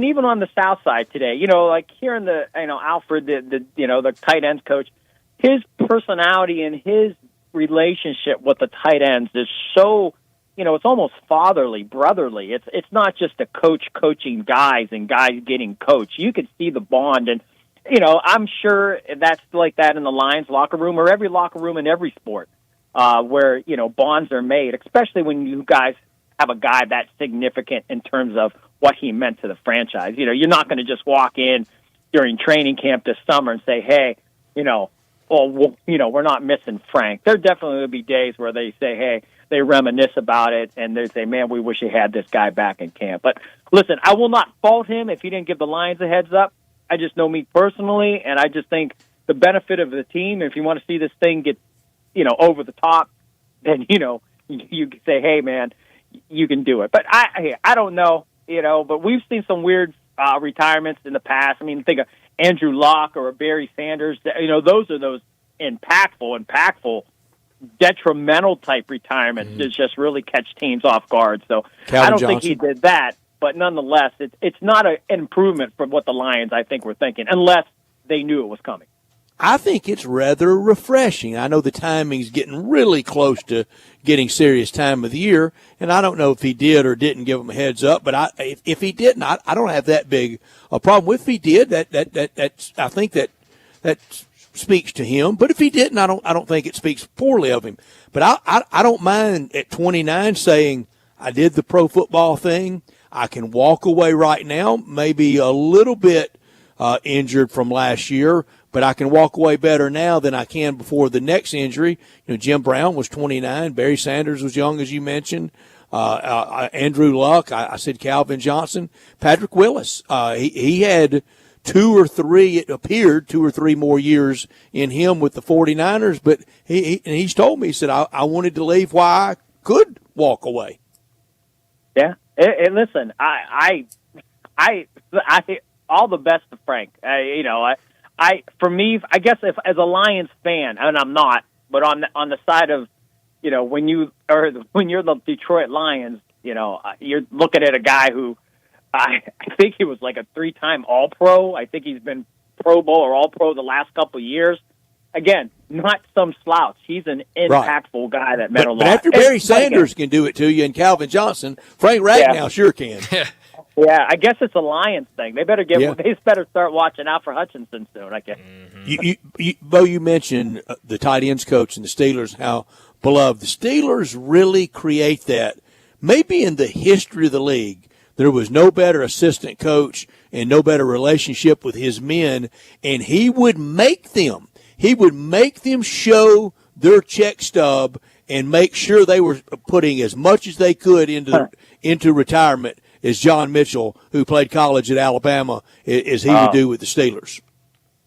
even on the South Side today, like hearing Alfred, the tight ends coach, his personality and his relationship with the tight ends is so, it's almost fatherly, brotherly. It's not just a coach coaching guys and guys getting coached. You could see the bond, and I'm sure that's like that in the Lions locker room or every locker room in every sport, where bonds are made, especially when you guys have a guy that's significant in terms of what he meant to the franchise. You're not going to just walk in during training camp this summer and say, hey, we're not missing Frank. There definitely will be days where they say, hey, they reminisce about it, and they say, man, we wish we had this guy back in camp. But listen, I will not fault him if he didn't give the Lions a heads up. I just know me personally, and I just think the benefit of the team, if you want to see this thing get, over the top, then, you can say, hey, man, you can do it. But I don't know, but we've seen some weird retirements in the past. I mean, think of Andrew Luck or Barry Sanders. Those are those impactful, detrimental type retirements that just really catch teams off guard. So Calvin I don't Johnson. think he did that, but nonetheless, it's not an improvement from what the Lions, I think, were thinking, unless they knew it was coming. I think it's rather refreshing. I know the timing's getting really close to getting serious time of the year, and I don't know if he did or didn't give him a heads up. But if he didn't, I don't have that big a problem with. If he did, that's I think that speaks to him. But if he didn't, I don't think it speaks poorly of him. But I don't mind at 29 saying I did the pro football thing. I can walk away right now, maybe a little bit injured from last year, but I can walk away better now than I can before the next injury. Jim Brown was 29. Barry Sanders was young, as you mentioned. Andrew Luck. I said Calvin Johnson. Patrick Willis. He had it appeared 2 or 3 more years in him with the 49ers, but he's told me, he said, I wanted to leave while I could walk away. Yeah. And listen, I all the best to Frank. For me, I guess if as a Lions fan, and I'm not, but on the side of, when you're the Detroit Lions, you're looking at a guy who I think he was like a 3-time All-Pro. I think he's been Pro Bowl or All-Pro the last couple of years. Again, not some slouch. He's an impactful guy that meant a lot. But after Barry Sanders can do it to you and Calvin Johnson, Frank Ragnow sure can. Yeah, I guess it's a Lions thing. They better they better start watching out for Hutchinson soon, I guess. Bo, you mentioned the tight ends coach and the Steelers, how beloved. The Steelers really create that. Maybe in the history of the league, there was no better assistant coach and no better relationship with his men, and he would make them show their check stub and make sure they were putting as much as they could into retirement as John Mitchell, who played college at Alabama, is he would do with the Steelers.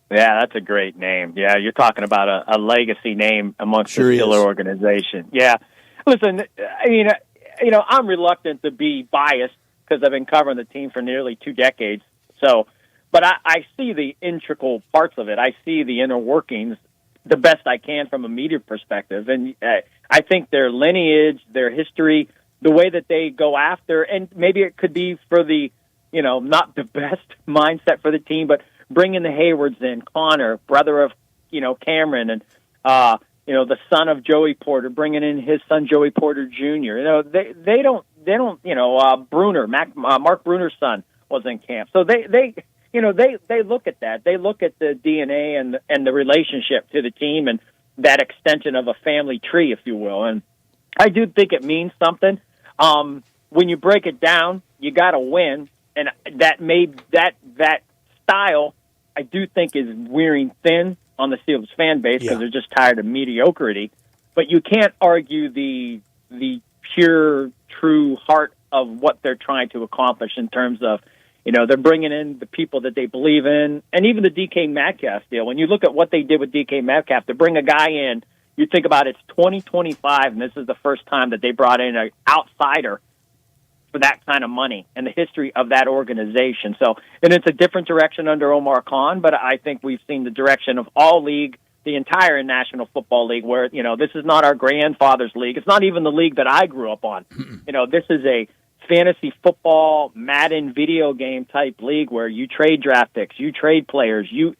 Yeah, that's a great name. Yeah, you're talking about a legacy name amongst the Steelers organization. Yeah. Listen, I mean, I'm reluctant to be biased because I've been covering the team for nearly 2 decades. So, but I see the integral parts of it. I see the inner workings the best I can from a media perspective. And I think their lineage, their history, the way that they go after, and maybe it could be for the, not the best mindset for the team, but bringing the Haywards in, Connor, brother of, Cameron, and, the son of Joey Porter, bringing in his son, Joey Porter Jr. They don't, Bruner, Mark Bruner's son was in camp. So they look at that. They look at the DNA and the relationship to the team and that extension of a family tree, if you will. And I do think it means something. When you break it down, you got to win, and that style, I do think, is wearing thin on the Steelers fan base because they're just tired of mediocrity. But you can't argue the pure, true heart of what they're trying to accomplish in terms of, they're bringing in the people that they believe in, and even the DK Metcalf deal. When you look at what they did with DK Metcalf, to bring a guy in, you think about it's 2025, and this is the first time that they brought in an outsider for that kind of money and the history of that organization. So, and it's a different direction under Omar Khan, but I think we've seen the direction of all league, the entire National Football League, where, this is not our grandfather's league. It's not even the league that I grew up on. This is a fantasy football, Madden video game type league where you trade draft picks, you trade players, you're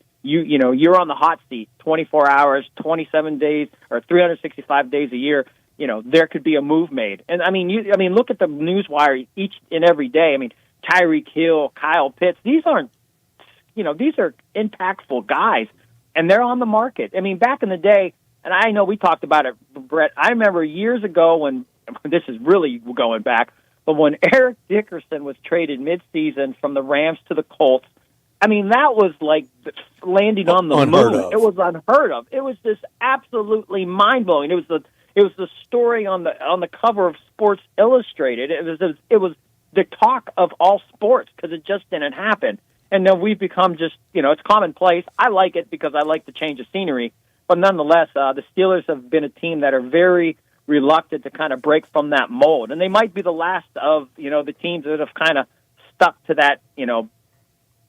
on the hot seat 24 hours, 27 days, or 365 days a year. There could be a move made. And look at the newswire each and every day. Tyreek Hill, Kyle Pitts, these are impactful guys, and they're on the market. Back in the day, and I know we talked about it, Brett, I remember years ago when, this is really going back, but when Eric Dickerson was traded midseason from the Rams to the Colts, that was like landing on the moon. It was unheard of. It was just absolutely mind-blowing. It was the story on the cover of Sports Illustrated. It was the talk of all sports because it just didn't happen. And then we've become just, it's commonplace. I like it because I like the change of scenery. But nonetheless, the Steelers have been a team that are very reluctant to kind of break from that mold. And they might be the last of, the teams that have kind of stuck to that,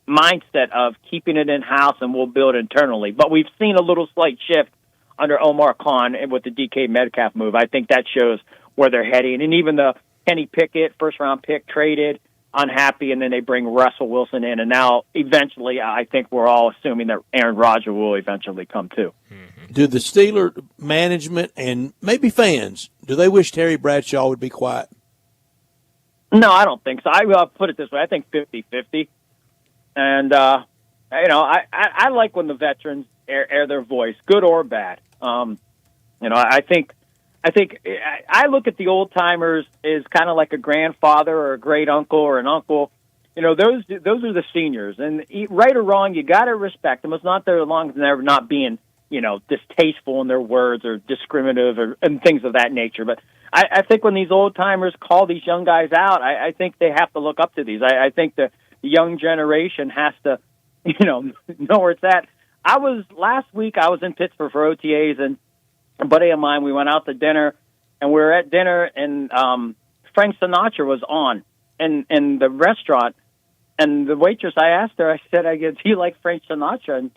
mindset of keeping it in-house and we'll build internally. But we've seen a little slight shift under Omar Khan and with the DK Metcalf move. I think that shows where they're heading. And even the Kenny Pickett, first-round pick, traded, unhappy, and then they bring Russell Wilson in. And now, eventually, I think we're all assuming that Aaron Rodgers will eventually come too. Do the Steeler management and maybe fans, do they wish Terry Bradshaw would be quiet? No, I don't think so. I'll put it this way. I think 50-50. And, I like when the veterans air their voice, good or bad. I think I look at the old timers as kind of like a grandfather or a great uncle or an uncle. Those are the seniors, and right or wrong, you got to respect them. It's not their long as they're not being distasteful in their words or discriminative and things of that nature. But I think when these old timers call these young guys out, I think they have to look up to these. I think the young generation has to know where it's at. Last week I was in Pittsburgh for OTAs, and a buddy of mine, we went out to dinner, and we were at dinner, and Frank Sinatra was on in the restaurant, and the waitress, I asked her, I said, do you like Frank Sinatra? And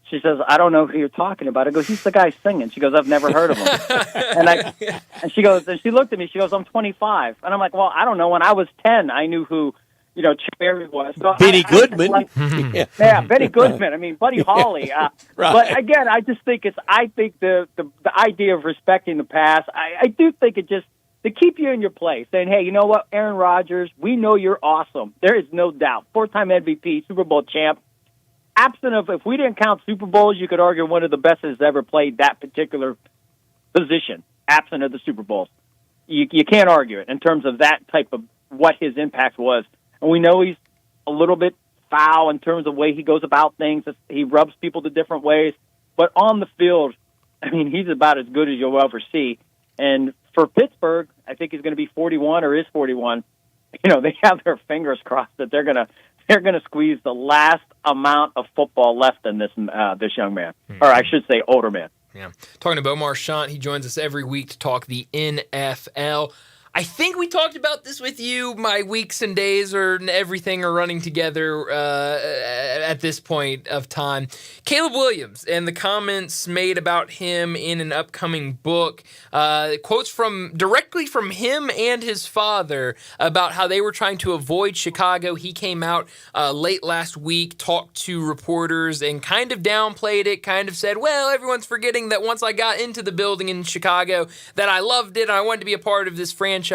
she says, I don't know who you're talking about. I go, he's the guy singing. She goes, I've never heard of him. and she looked at me, she goes, I'm 25. And I'm like, well, I don't know. When I was 10, I knew who Cherry was. So Benny Goodman. Yeah, Benny Goodman. Buddy Holly. Right. But again, I just think the idea of respecting the past, I do think it just to keep you in your place, saying, hey, you know what, Aaron Rodgers, we know you're awesome. There is no doubt. 4-time MVP, Super Bowl champ. Absent of, if we didn't count Super Bowls, you could argue one of the best has ever played that particular position, absent of the Super Bowls. You can't argue it in terms of that type of what his impact was. And we know he's a little bit foul in terms of the way he goes about things. He rubs people the different ways. But on the field, he's about as good as you'll ever see. And for Pittsburgh, I think he's going to be 41 or is 41. They have their fingers crossed that they're going to squeeze the last amount of football left in this young man, or I should say older man. Yeah. Talking to Bo Marchant, he joins us every week to talk the NFL. I think we talked about this with you. My weeks and days and everything are running together at this point of time. Caleb Williams and the comments made about him in an upcoming book. Quotes directly from him and his father about how they were trying to avoid Chicago. He came out late last week, talked to reporters, and kind of downplayed it, kind of said, well, everyone's forgetting that once I got into the building in Chicago that I loved it and I wanted to be a part of this franchise.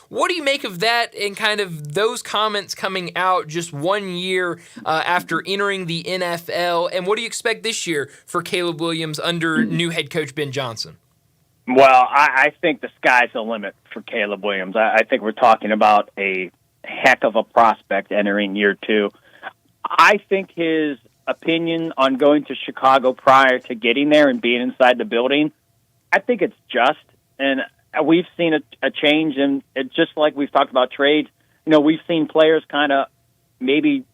What do you make of that and kind of those comments coming out just 1 year after entering the NFL? And what do you expect this year for Caleb Williams under new head coach Ben Johnson? Well, I think the sky's the limit for Caleb Williams. I think we're talking about a heck of a prospect entering year 2. I think his opinion on going to Chicago prior to getting there and being inside the building, I think it's just. And we've seen a change, and it's just like we've talked about trades. We've seen players kind of maybe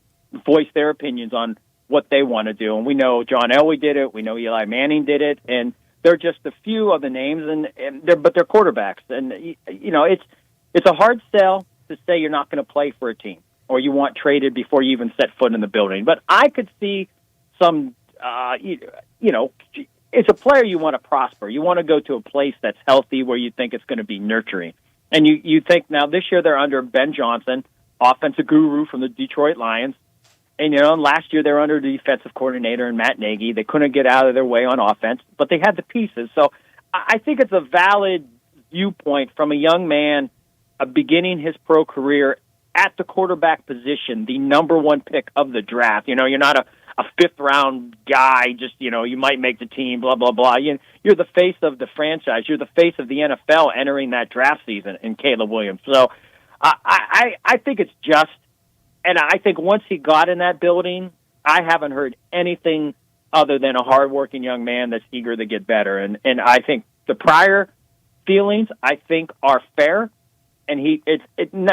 voice their opinions on what they want to do. And we know John Elway did it. We know Eli Manning did it. And they're just a few of the names, but they're quarterbacks. And, it's a hard sell to say you're not going to play for a team or you want traded before you even set foot in the building. But I could see some, it's a player you want to prosper. You want to go to a place that's healthy where you think it's going to be nurturing. And you think now this year they're under Ben Johnson, offensive guru from the Detroit Lions. And, last year they were under the defensive coordinator and Matt Nagy. They couldn't get out of their way on offense, but they had the pieces. So I think it's a valid viewpoint from a young man beginning his pro career at the quarterback position, the number one pick of the draft. You're not a fifth-round guy, just, you might make the team, blah, blah, blah. You're the face of the franchise. You're the face of the NFL entering that draft season in Caleb Williams. So I think it's just, and I think once he got in that building, I haven't heard anything other than a hardworking young man that's eager to get better. And I think the prior feelings, I think, are fair. And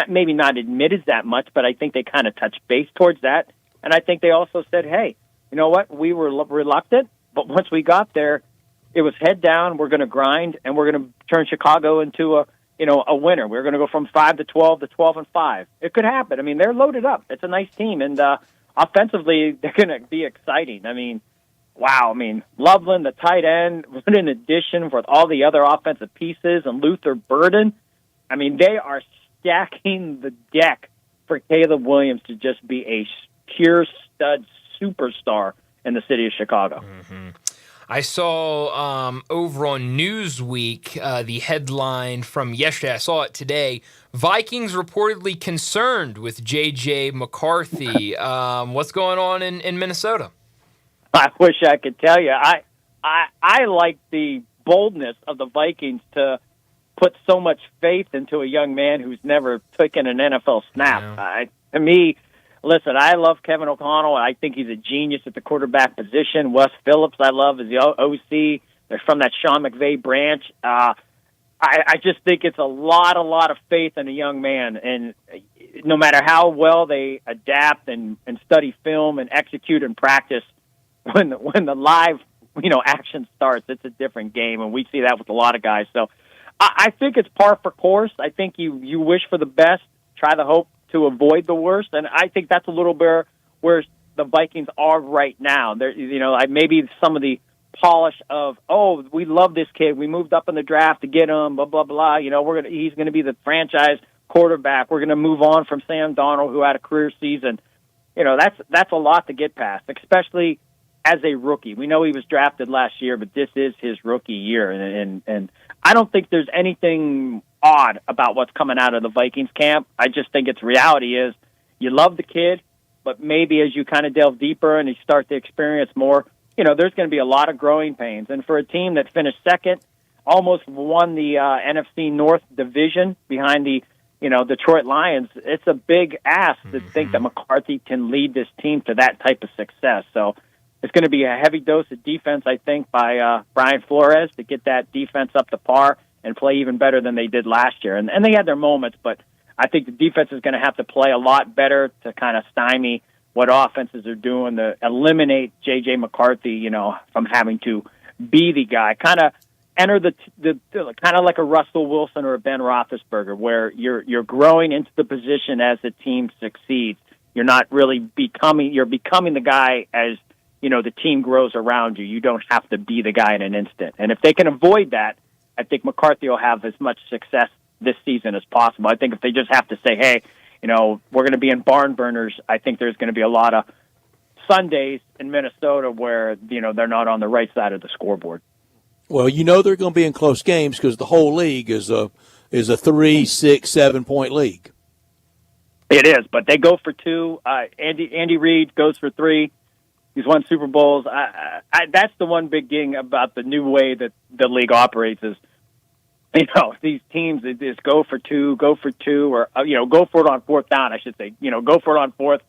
maybe not admitted that much, but I think they kind of touched base towards that. And I think they also said, hey, you know what? We were reluctant, but once we got there, it was head down. We're going to grind, and we're going to turn Chicago into a winner. We're going to go from 5 to 12 to 12-5. It could happen. I mean, they're loaded up. It's a nice team, and offensively, they're going to be exciting. I mean, wow. I mean, Loveland, the tight end, what an addition with all the other offensive pieces, and Luther Burden. I mean, they are stacking the deck for Caleb Williams to just be a pure stud superstar in the city of Chicago. Mm-hmm. I saw over on Newsweek the headline from yesterday. I saw it today. Vikings reportedly concerned with J.J. McCarthy. What's going on in Minnesota? I wish I could tell you. I like the boldness of the Vikings to put so much faith into a young man who's never taken an NFL snap. To me, listen, I love Kevin O'Connell. I think he's a genius at the quarterback position. Wes Phillips, I love, is the OC. They're from that Sean McVay branch. I just think it's a lot of faith in a young man. And no matter how well they adapt and study film and execute and practice, when the live action starts, it's a different game. And we see that with a lot of guys. So I think it's par for course. I think you wish for the best, try to hope to avoid the worst, and I think that's a little bit where the Vikings are right now. There, maybe some of the polish of, we love this kid, we moved up in the draft to get him, blah blah blah. He's going to be the franchise quarterback. We're going to move on from Sam Darnold, who had a career season. That's a lot to get past, especially as a rookie. We know he was drafted last year, but this is his rookie year, and I don't think there's anything odd about what's coming out of the Vikings camp. I just think its reality is you love the kid, but maybe as you kind of delve deeper and you start to experience more, there's going to be a lot of growing pains. And for a team that finished second, almost won the NFC North division behind the Detroit Lions, it's a big ask to think that McCarthy can lead this team to that type of success. So it's going to be a heavy dose of defense, I think, by Brian Flores to get that defense up to par and play even better than they did last year. And they had their moments, but I think the defense is going to have to play a lot better to kind of stymie what offenses are doing to eliminate J.J. McCarthy, from having to be the guy. Kind of enter the kind of like a Russell Wilson or a Ben Roethlisberger, where you're growing into the position as the team succeeds. You're not really becoming the guy as the team grows around you. You don't have to be the guy in an instant. And if they can avoid that, I think McCarthy will have as much success this season as possible. I think if they just have to say, hey, we're going to be in barn burners, I think there's going to be a lot of Sundays in Minnesota where, they're not on the right side of the scoreboard. Well, they're going to be in close games because the whole league is a 3, 6, 7 point league. It is, but they go for 2. Andy Reid goes for 3. He's won Super Bowls. That's the one big thing about the new way that the league operates is, these teams, they just go for 2, or, go for it on fourth down, I should say. Go for it on fourth,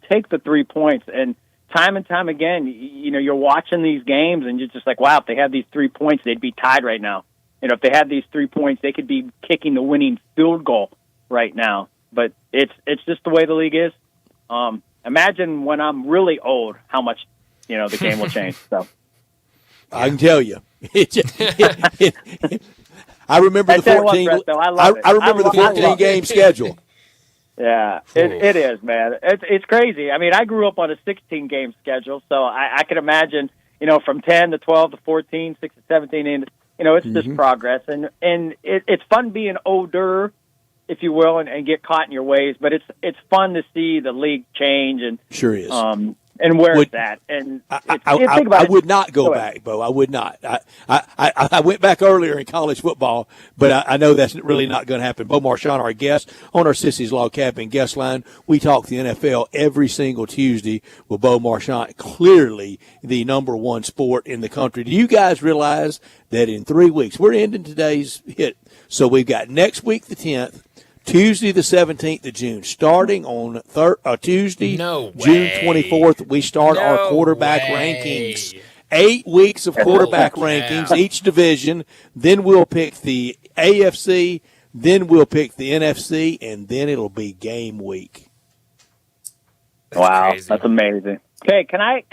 take the 3 points. And time again, you're watching these games and you're just like, wow, if they had these 3 points, they'd be tied right now. If they had these 3 points, they could be kicking the winning field goal right now. But it's just the way the league is. Imagine when I'm really old, how much, the game will change. So I can tell you. I remember the 14. Brett, though. I love it. I remember the 14 game schedule. Yeah, it is, man. It's crazy. I mean, I grew up on a 16 game schedule, so I can imagine, from 10 to 12 to 14, 6 to 17, and it's just progress, and it's fun being older, if you will, and get caught in your ways. But it's fun to see the league change and sure is. And where it's at. And I would not go back, Bo. I would not. I went back earlier in college football, but I know that's really not going to happen. Bo Marchand, our guest on our Sissy's Log Cabin guest line. We talk the NFL every single Tuesday with Bo Marchand, clearly the number one sport in the country. Do you guys realize that in 3 weeks, we're ending today's hit, so we've got next week the 10th, Tuesday, the 17th of June, starting on Tuesday, June 24th, we start our quarterback rankings. 8 weeks of quarterback rankings, each division. Then we'll pick the AFC, then we'll pick the NFC, and then it'll be game week. Wow, that's amazing. Okay, can I,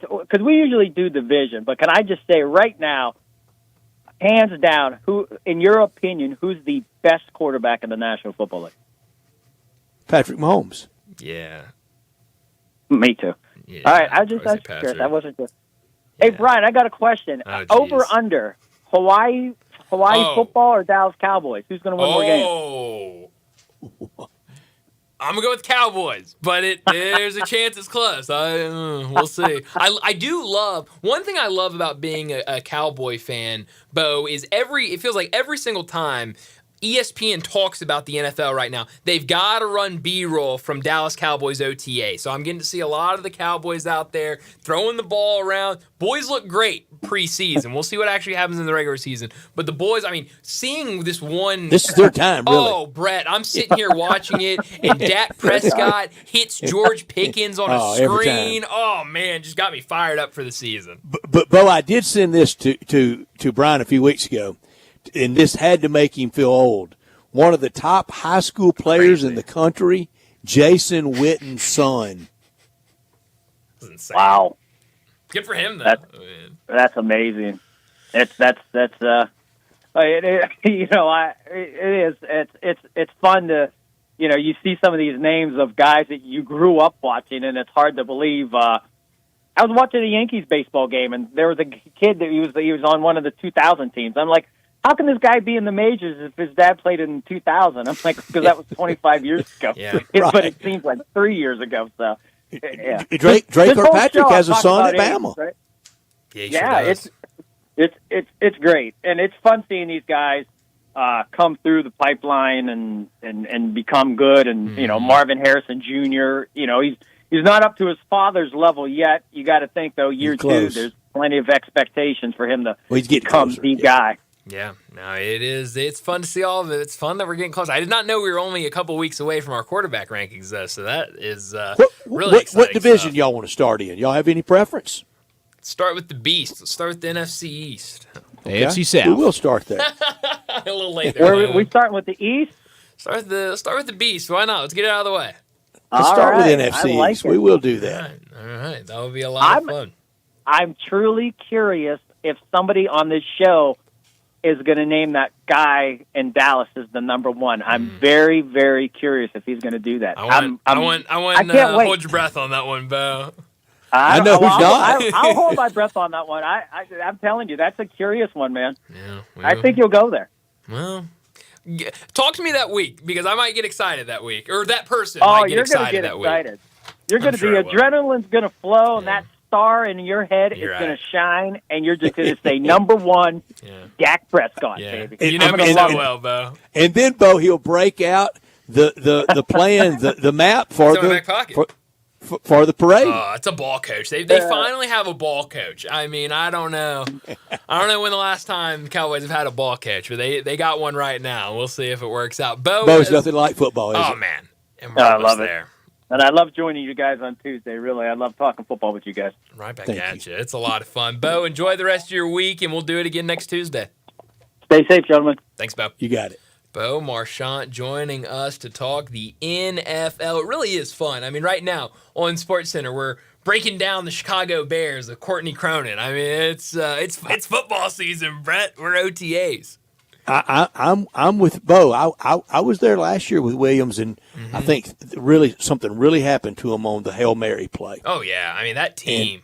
because we usually do division, but can I just say right now, hands down, who, in your opinion, who's the best quarterback in the National Football League? Patrick Mahomes. Yeah. Me too. Yeah, all right, I was curious. I wasn't sure. Hey, Brian, I got a question. Over under Hawaii football or Dallas Cowboys? Who's going to win more games? I'm gonna go with Cowboys, but there's a chance it's close. We'll see. I do love one thing I love about being a Cowboy fan, Bo, is it feels like every single time ESPN talks about the NFL right now, they've got to run B-roll from Dallas Cowboys OTA. So I'm getting to see a lot of the Cowboys out there throwing the ball around. Boys look great preseason. We'll see what actually happens in the regular season. But the boys, I mean, seeing this one. This is their time, really. Oh, Brett, I'm sitting here watching it, and Dak Prescott hits George Pickens on a screen. Oh, man, just got me fired up for the season. But Bo, I did send this to Brian a few weeks ago. And this had to make him feel old. One of the top high school players in the country, Jason Witten's son. Wow. Good for him, though. That's amazing. It's fun to, you see some of these names of guys that you grew up watching, and it's hard to believe. I was watching a Yankees baseball game, and there was a kid that he was on one of the 2000 teams. I'm like, how can this guy be in the majors if his dad played in 2000? I'm like, because that was 25 years ago. Yeah, but it seems like 3 years ago. So, yeah. Drake Kirkpatrick has a son at Bama. Right? Yeah, it's great, and it's fun seeing these guys come through the pipeline and become good. And Marvin Harrison Jr. He's not up to his father's level yet. You got to think though, year two, there's plenty of expectations for him to become the guy. Yeah, no, it is. It's fun to see all of it. It's fun that we're getting close. I did not know we were only a couple weeks away from our quarterback rankings, though. So that is really exciting. What division y'all want to start in? Y'all have any preference? Let's start with the Beast. Let's start with the NFC East. AFC South. We will start there. A little late there. Where we starting with the East? Start with the Beast. Why not? Let's get it out of the way. Let's start with NFC East. We will do that. All right. That would be a lot of fun. I'm truly curious if somebody on this show is going to name that guy in Dallas as the number one. I'm very, very curious if he's going to do that. I want hold your breath on that one, Bo. I know who's not. I'll hold my breath on that one. I'm telling you, that's a curious one, man. Yeah, I think you'll go there. Well, talk to me that week, because I might get excited that week, or that person might get excited that week. You're going to be adrenaline's going to flow, and that star in your head is going to shine, and you're just going to say number one, Dak Prescott, baby. You know me so well, Bo. And then Bo, he'll break out the plan, the map for for the parade. It's a ball coach. They finally have a ball coach. I mean, I don't know when the last time the Cowboys have had a ball coach, but they got one right now. We'll see if it works out. Bo's nothing like football, is it? Man. And I love it. And I love joining you guys on Tuesday, really. I love talking football with you guys. Right back at you. It's a lot of fun. Bo, enjoy the rest of your week, and we'll do it again next Tuesday. Stay safe, gentlemen. Thanks, Bo. You got it. Bo Marchand joining us to talk the NFL. It really is fun. I mean, right now on SportsCenter, we're breaking down the Chicago Bears with Courtney Cronin. I mean, it's football season, Brett. We're OTAs. I'm with Bo. I was there last year with Williams, and I think something really happened to him on the Hail Mary play. Oh yeah, I mean that team.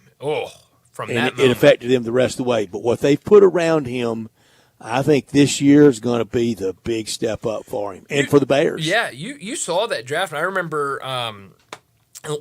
From and that it moment. affected him the rest of the way. But what they've put around him, I think this year is going to be the big step up for him and for the Bears. Yeah, you saw that draft, and I remember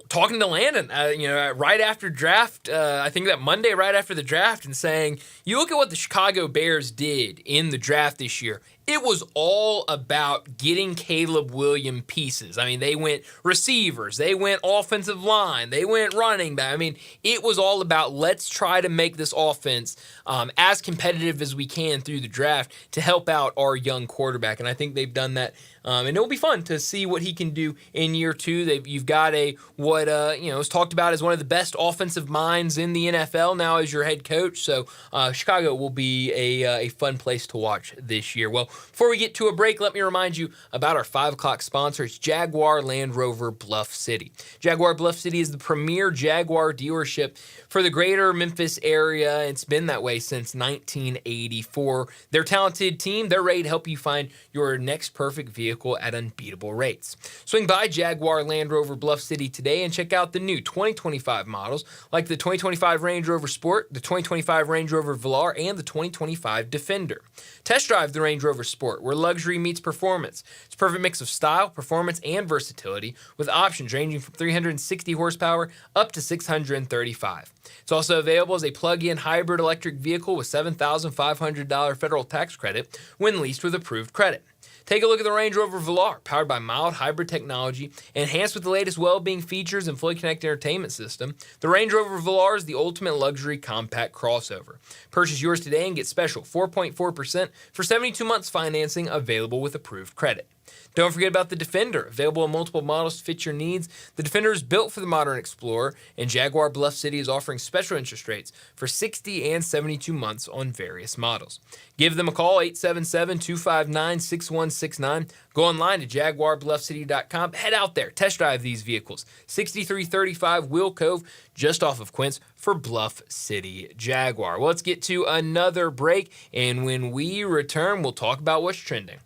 talking to Landon, right after draft, I think that Monday right after the draft, and saying, you look at what the Chicago Bears did in the draft this year. It was all about getting Caleb Williams pieces. I mean, they went receivers, they went offensive line, they went running back. I mean, it was all about let's try to make this offense as competitive as we can through the draft to help out our young quarterback. And I think they've done that. And it'll be fun to see what he can do in year two. You've got what is talked about as one of the best offensive minds in the NFL now as your head coach. So Chicago will be a fun place to watch this year. Well, before we get to a break, let me remind you about our 5 o'clock sponsors, Jaguar Land Rover Bluff City. Jaguar Bluff City is the premier Jaguar dealership for the greater Memphis area. It's been that way since 1984. Their talented team, they're ready to help you find your next perfect vehicle at unbeatable rates. Swing by Jaguar Land Rover Bluff City today and check out the new 2025 models like the 2025 Range Rover Sport, the 2025 Range Rover Velar, and the 2025 Defender. Test drive the Range Rover Sport, where luxury meets performance. It's a perfect mix of style, performance, and versatility, with options ranging from 360 horsepower up to 635. It's also available as a plug-in hybrid electric vehicle with $7,500 federal tax credit when leased with approved credit. Take a look at the Range Rover Velar, powered by mild hybrid technology, enhanced with the latest well-being features and fully connected entertainment system. The Range Rover Velar is the ultimate luxury compact crossover. Purchase yours today and get special 4.4% for 72 months financing available with approved credit. Don't forget about the Defender, available in multiple models to fit your needs. The Defender is built for the modern explorer, and Jaguar Bluff City is offering special interest rates for 60 and 72 months on various models. Give them a call, 877-259-6169. Go online to jaguarbluffcity.com. Head out there, test drive these vehicles. 6335 Will Cove, just off of Quince, for Bluff City Jaguar. Well, let's get to another break, and when we return, we'll talk about what's trending.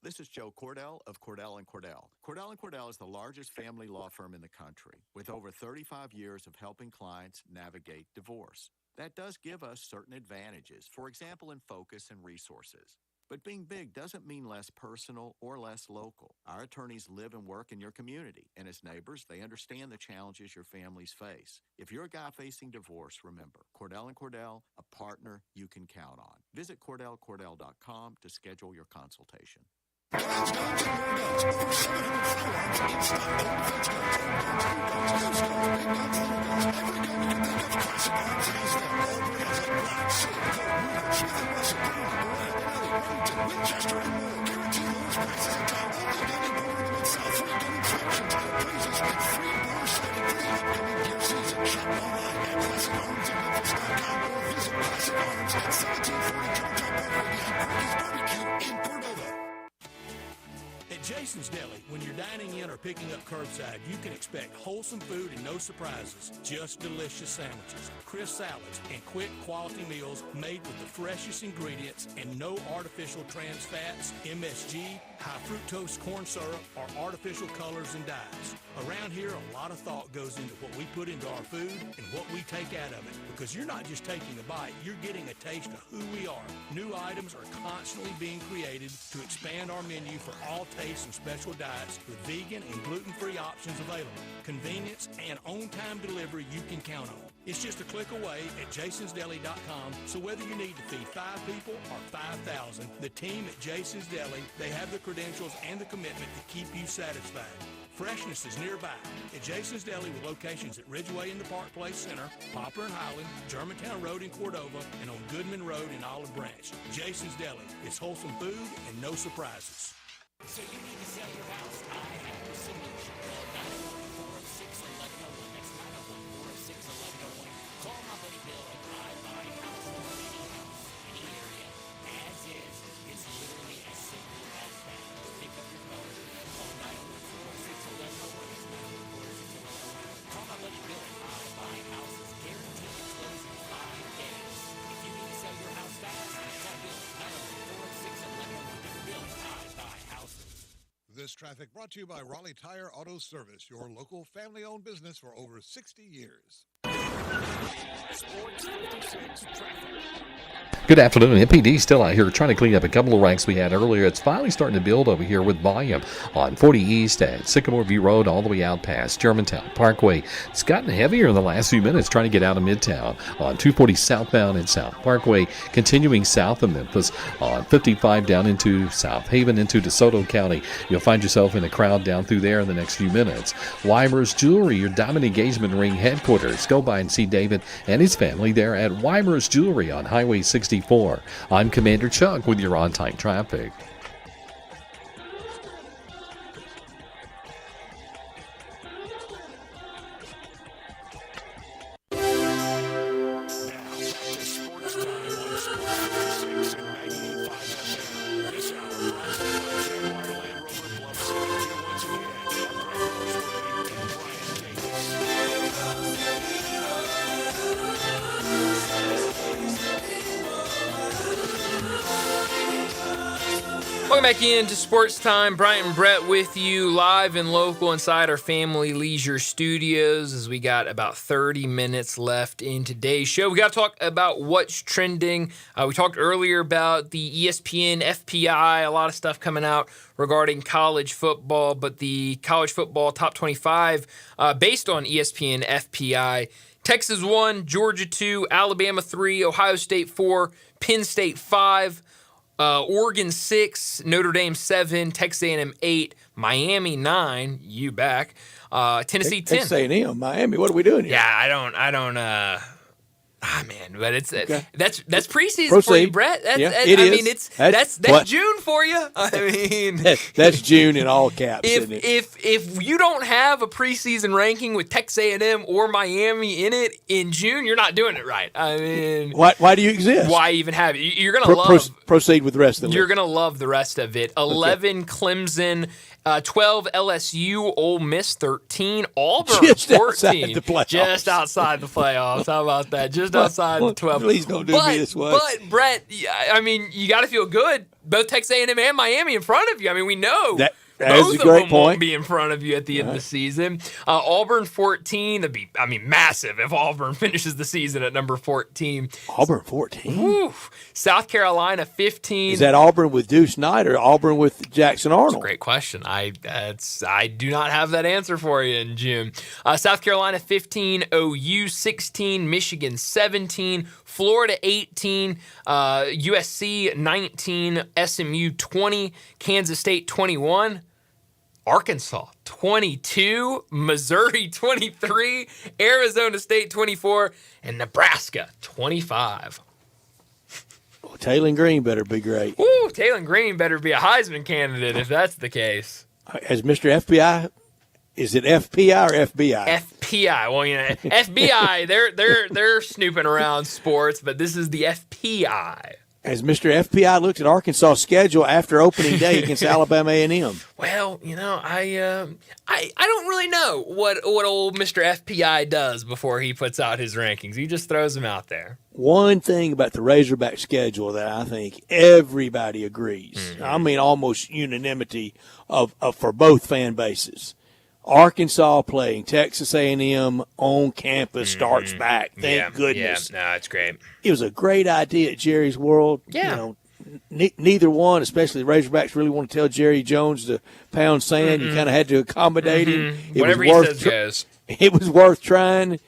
This is Joe Cordell of Cordell & Cordell. Cordell & Cordell is the largest family law firm in the country, with over 35 years of helping clients navigate divorce. That does give us certain advantages, for example, in focus and resources. But being big doesn't mean less personal or less local. Our attorneys live and work in your community, and as neighbors, they understand the challenges your families face. If you're a guy facing divorce, remember, Cordell & Cordell, a partner you can count on. Visit CordellCordell.com to schedule your consultation. At Jason's Deli, when you're dining in or picking up curbside, you can expect wholesome food and no surprises. Just delicious sandwiches, crisp salads, and quick quality meals made with the freshest ingredients and no artificial trans fats, MSG, high fructose corn syrup, or artificial colors and dyes. Around here, a lot of thought goes into what we put into our food and what we take out of it, because you're not just taking a bite, you're getting a taste of who we are. New items are constantly being created to expand our menu for all tastes and special diets with vegan and gluten-free options available. Convenience and on-time delivery you can count on. It's just a click away at jasonsdeli.com, so whether you need to feed 5 people or 5,000, the team at Jason's Deli, they have the credentials and the commitment to keep you satisfied. Freshness is nearby at Jason's Deli with locations at Ridgeway in the Park Place Center, Poplar and Highland, Germantown Road in Cordova, and on Goodman Road in Olive Branch. Jason's Deli. It's wholesome food and no surprises. So you need to sell your house? I have the solution. 904-611-01. That's 904-611-01. Call my buddy Bill and I buy houses. Any house, any area, as is. It's literally as simple as that. Just pick up your phone, call 904-611-01. That's 904-611-01. Call my buddy Bill and I buy houses. Guaranteed to close in 5 days. If you need to sell your house fast, call Bill 904-611-01. Bill and I buy houses. This traffic brought to you by Raleigh Tire Auto Service, your local family-owned business for over 60 years. Sports 56 traffic. Good afternoon. MPD still out here trying to clean up a couple of ranks we had earlier. It's finally starting to build over here with volume on 40 East at Sycamore View Road all the way out past Germantown Parkway. It's gotten heavier in the last few minutes trying to get out of Midtown on 240 southbound and South Parkway, continuing south of Memphis on 55 down into South Haven into DeSoto County. You'll find yourself in a crowd down through there in the next few minutes. Weimer's Jewelry, your diamond engagement ring headquarters. Go by and see David and his family there at Weimer's Jewelry on Highway 64. I'm Commander Chuck with your on-time traffic. Welcome back into Sports Time. Bryant and Brett with you live and local inside our Family Leisure Studios as we got about 30 minutes left in today's show. We got to talk about what's trending. We talked earlier about the ESPN FPI, a lot of stuff coming out regarding college football, but the college football top 25 based on ESPN FPI. Texas 1, Georgia 2, Alabama 3, Ohio State 4, Penn State 5, Oregon 6, Notre Dame 7, Texas A&M 8, Miami 9, you back, Tennessee 10. Texas A&M, Miami, what are we doing here? Yeah, I don't, man, but it's Okay. that's preseason Proceed. for you, Brett. That's, Yeah, that's, it I is. mean, it's That's that's what- June for you. I mean, That's June in all caps, if isn't it? if you don't have a preseason ranking with Texas A&M or Miami in it in June, you're not doing it right. I mean, Why do you exist? why even have it? You're gonna Proceed with the rest of the You're list. going to love the rest of it. 11, Clemson. 12, LSU. Ole Miss, 13. Auburn, Just 14. outside the playoffs. Just outside the playoffs. How about that? Just outside the 12. Please don't do me this way. But, Brett, I mean, you got to feel good. Both Texas A&M and Miami in front of you. I mean, we know. That both is a of great them point. won't be in front of you at the end of the season. Auburn 14. That'd be, massive if Auburn finishes the season at number 14. Auburn 14. Woo. South Carolina 15. Is that Auburn with Deuce Knight or Auburn with Jackson Arnold? Great question. I do not have that answer for you in June. South Carolina 15, OU 16, Michigan 17, Florida 18, USC 19, SMU 20, Kansas State 21. Arkansas 22, Missouri 23, Arizona State 24, and Nebraska 25. Well, Taylor Green better be great. Woo, Taylor Green better be a Heisman candidate if that's the case. Has Mr. FBI, is it FPI or FBI? FPI. Well, FBI, they're snooping around sports, but this is the FPI. As Mr. FPI looked at Arkansas' schedule after opening day against Alabama A&M. Well, I don't really know what old Mr. FPI does before he puts out his rankings. He just throws them out there. One thing about the Razorback schedule that I think everybody agrees, I mean almost unanimity for both fan bases. Arkansas playing Texas A&M on campus starts back. Thank goodness. Yeah, no, it's great. It was a great idea at Jerry's World. Yeah. Neither one, especially the Razorbacks, really want to tell Jerry Jones to pound sand. You kind of had to accommodate him. Whatever he says goes. It was worth trying.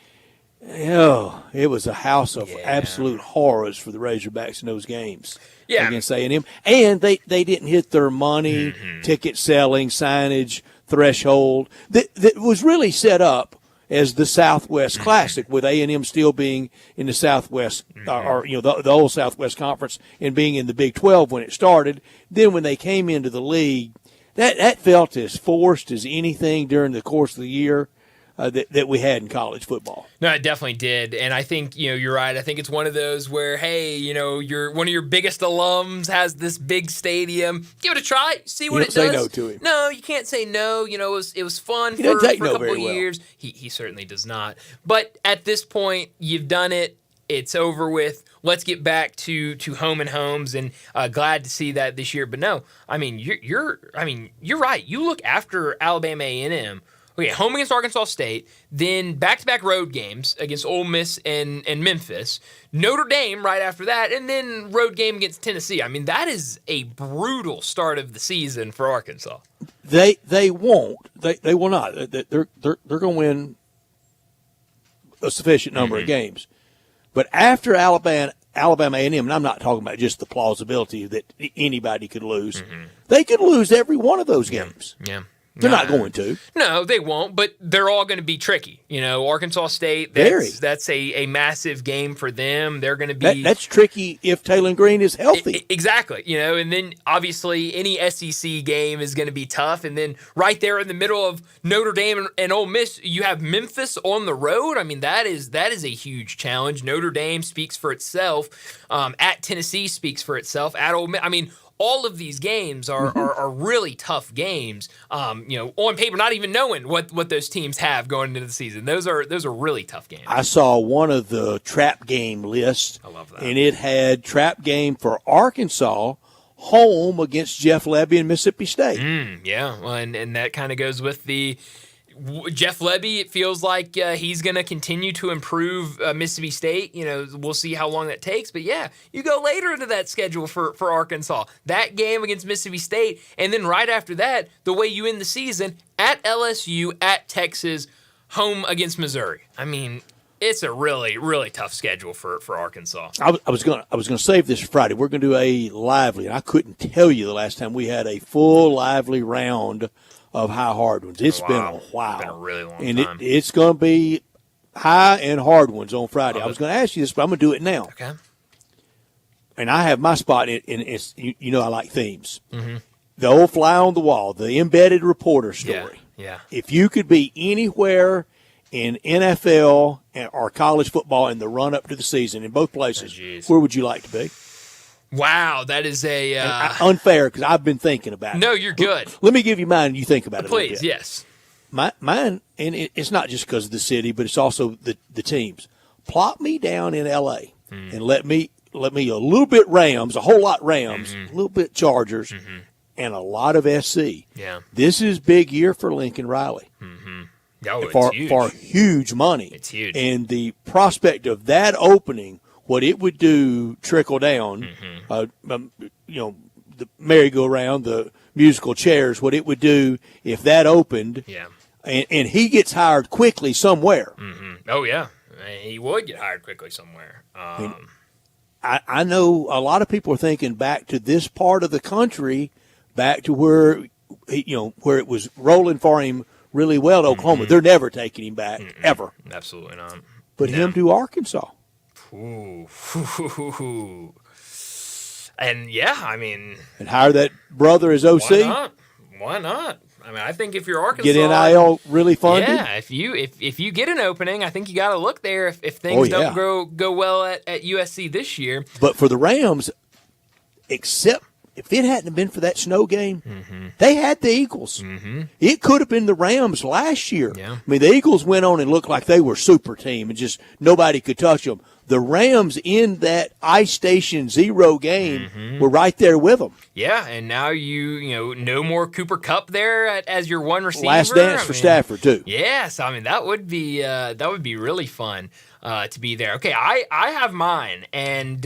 Oh, it was a house of absolute horrors for the Razorbacks in those games against A&M. And they didn't hit their money, ticket selling, signage threshold that was really set up as the Southwest Classic, with A&M still being in the Southwest, or the old Southwest Conference, and being in the Big 12 when it started. Then when they came into the league, that felt as forced as anything during the course of the year that we had in college football. No, it definitely did, and I think you're right. I think it's one of those where, hey, one of your biggest alums has this big stadium. Give it a try, see what it does. You don't say no to him. No, you can't say no. It was fun for a couple of years. He certainly does not. But at this point, you've done it. It's over with. Let's get back to home and homes, and glad to see that this year. But no, I mean you're right. You look after Alabama A&M. Okay, home against Arkansas State, then back-to-back road games against Ole Miss and Memphis, Notre Dame right after that, and then road game against Tennessee. I mean, that is a brutal start of the season for Arkansas. They won't. They will not. They're going to win a sufficient number of games. But after Alabama A&M, and I'm not talking about just the plausibility that anybody could lose, they could lose every one of those games. Yeah. They're not going to. No, they won't, but they're all going to be tricky. Arkansas State, that's a massive game for them. They're going to be... That's tricky if Taylor Green is healthy. Exactly. And then obviously any SEC game is going to be tough. And then right there in the middle of Notre Dame and Ole Miss, you have Memphis on the road. I mean, that is a huge challenge. Notre Dame speaks for itself. At Tennessee speaks for itself. At Ole Miss, I mean... all of these games are really tough games. On paper, not even knowing what those teams have going into the season. Those are really tough games. I saw one of the trap game lists. I love that. And it had trap game for Arkansas home against Jeff Lebby and Mississippi State. Yeah, well, and that kind of goes with the Jeff Lebby. It feels like he's going to continue to improve Mississippi State. We'll see how long that takes. But, yeah, you go later into that schedule for Arkansas. That game against Mississippi State, and then right after that, the way you end the season, at LSU, at Texas, home against Missouri. I mean, it's a really, really tough schedule for Arkansas. I was gonna save this for Friday. We're going to do a lively, and I couldn't tell you the last time we had a full lively round of high hard ones. It's been a while. It's been a really long and time. It's going to be high and hard ones on Friday. I was going to ask you this, but I'm going to do it now. Okay. And I have my spot in it's, I like themes. The old fly on the wall, the embedded reporter story. Yeah. If you could be anywhere in NFL or college football in the run up to the season, in both places, where would you like to be? Wow, that is unfair, because I've been thinking about it. No, you're good. Let me give you mine and you think about it a little bit. Please, yes. Mine, and it's not just because of the city, but it's also the teams. Plop me down in L.A. and let me a little bit Rams, a whole lot Rams, a little bit Chargers, and a lot of SC. Yeah. This is big year for Lincoln Riley. Oh, for, it's huge. For huge money. It's huge. And the prospect of that opening, what it would do trickle down, the merry-go-round, the musical chairs, what it would do if that opened, and he gets hired quickly somewhere. Oh, yeah. He would get hired quickly somewhere. I know a lot of people are thinking back to this part of the country, back to where where it was rolling for him really well to Oklahoma. They're never taking him back, ever. Absolutely not. But him to Arkansas. Ooh. And, yeah, I mean. And hire that brother as OC. Why not? I mean, I think if you're Arkansas, get NIL really funded. Yeah, if you get an opening, I think you got to look there. If things don't go well at USC this year. But for the Rams, except if it hadn't been for that snow game, they had the Eagles. It could have been the Rams last year. I mean, the Eagles went on and looked like they were a super team and just nobody could touch them. The Rams in that Ice Station 0 game were right there with them. Yeah, and now you know no more Cooper Kupp there as your one receiver. Last dance for Stafford too. Yes, I mean that would be really fun to be there. Okay, I have mine, and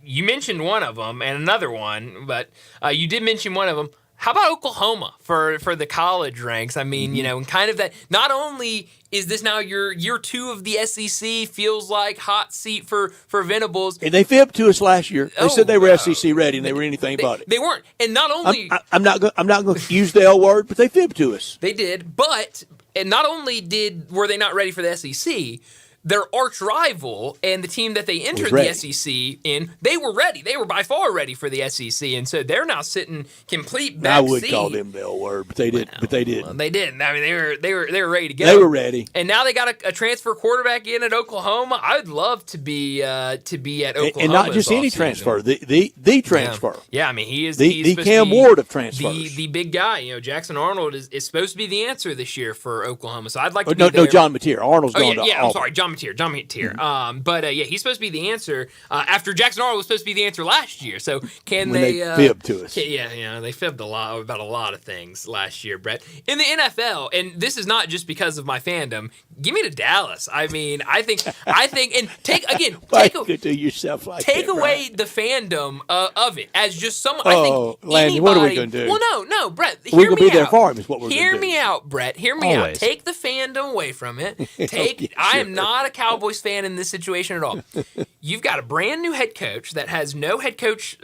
you mentioned one of them and another one, but you did mention one of them. How about Oklahoma for the college ranks? I mean, you know, and kind of that. Not only is this now your year 2 of the SEC, feels like hot seat for Venables. And they fibbed to us last year. They said they were SEC ready, and they were anything but it. They weren't. And not only I'm not going to use the L word, but they fibbed to us. They did, but and not only were they not ready for the SEC. Their arch rival and the team that they entered the SEC in, they were ready. They were by far ready for the SEC, and so they're now sitting complete backseat. I would call them the L word, but they did. But they didn't. Well, they didn't. I mean, they were ready to go. They were ready, and now they got a transfer quarterback in at Oklahoma. I would love to be at Oklahoma, and not just any transfer. The transfer. Yeah, I mean he's the Cam Ward of transfers. The big guy. You know, Jackson Arnold is supposed to be the answer this year for Oklahoma. So I'd like to be there. No, John Mateer. Arnold's going to I'm sorry, John Mateer. But he's supposed to be the answer after Jackson Arnold was supposed to be the answer last year. So can when they fib to us? They fibbed a lot about a lot of things last year, Brett. In the NFL, and this is not just because of my fandom. Give me to Dallas. I mean, I think, and take away the fandom of it as just some. I think Landon, what are we going to do? Well, no, Brett. We're going to be there for him. Is what we're going to do. Hear me out, Brett. Hear me out. Take the fandom away from it. I am not a Cowboys fan in this situation at all. You've got a brand new head coach that has no head coach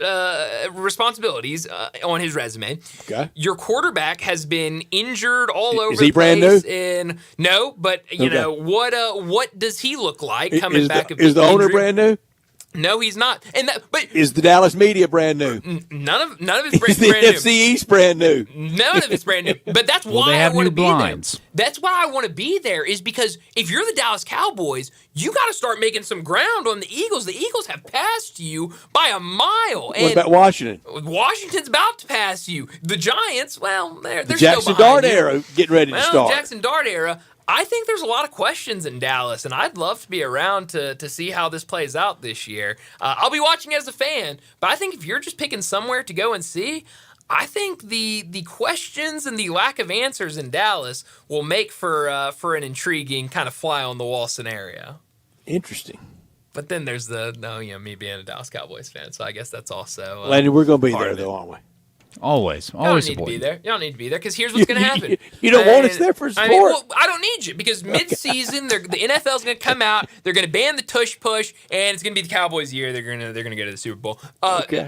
responsibilities on his resume. Okay. Your quarterback has been injured all over. Is he the brand place. new? No, but you know what does he look like coming back? Is the owner brand new? No, he's not. But is the Dallas media brand new? None of his brand is the brand NFC East brand new? None of it's brand new. But that's why I want to be there. That's why I want to be there is because if you're the Dallas Cowboys, you got to start making some ground on the Eagles. The Eagles have passed you by a mile. What about Washington? Washington's about to pass you. The Giants, well, they're the Jackson Dart era getting ready to start. Jackson Dart era. I think there's a lot of questions in Dallas, and I'd love to be around to see how this plays out this year. I'll be watching as a fan, but I think if you're just picking somewhere to go and see, I think the questions and the lack of answers in Dallas will make for an intriguing kind of fly-on-the-wall scenario. Interesting. But then there's me being a Dallas Cowboys fan, so I guess that's also Landon, we're going to be there, though, aren't we? Always You don't need to be there. You don't need to be there because here's what's going to happen. You don't want us there for support. I don't need you because mid-season the NFL's going to come out. They're going to ban the tush push, and it's going to be the Cowboys' year. They're going to go to the Super Bowl.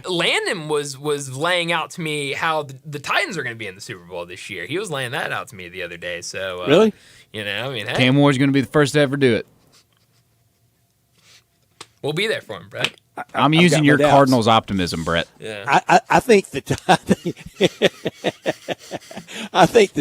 Landon was laying out to me how the Titans are going to be in the Super Bowl this year. He was laying that out to me the other day. So really, hey. Cam Ward's going to be the first to ever do it. We'll be there for him, Brett. I'm using your Cardinals optimism, Brett. Yeah. I think the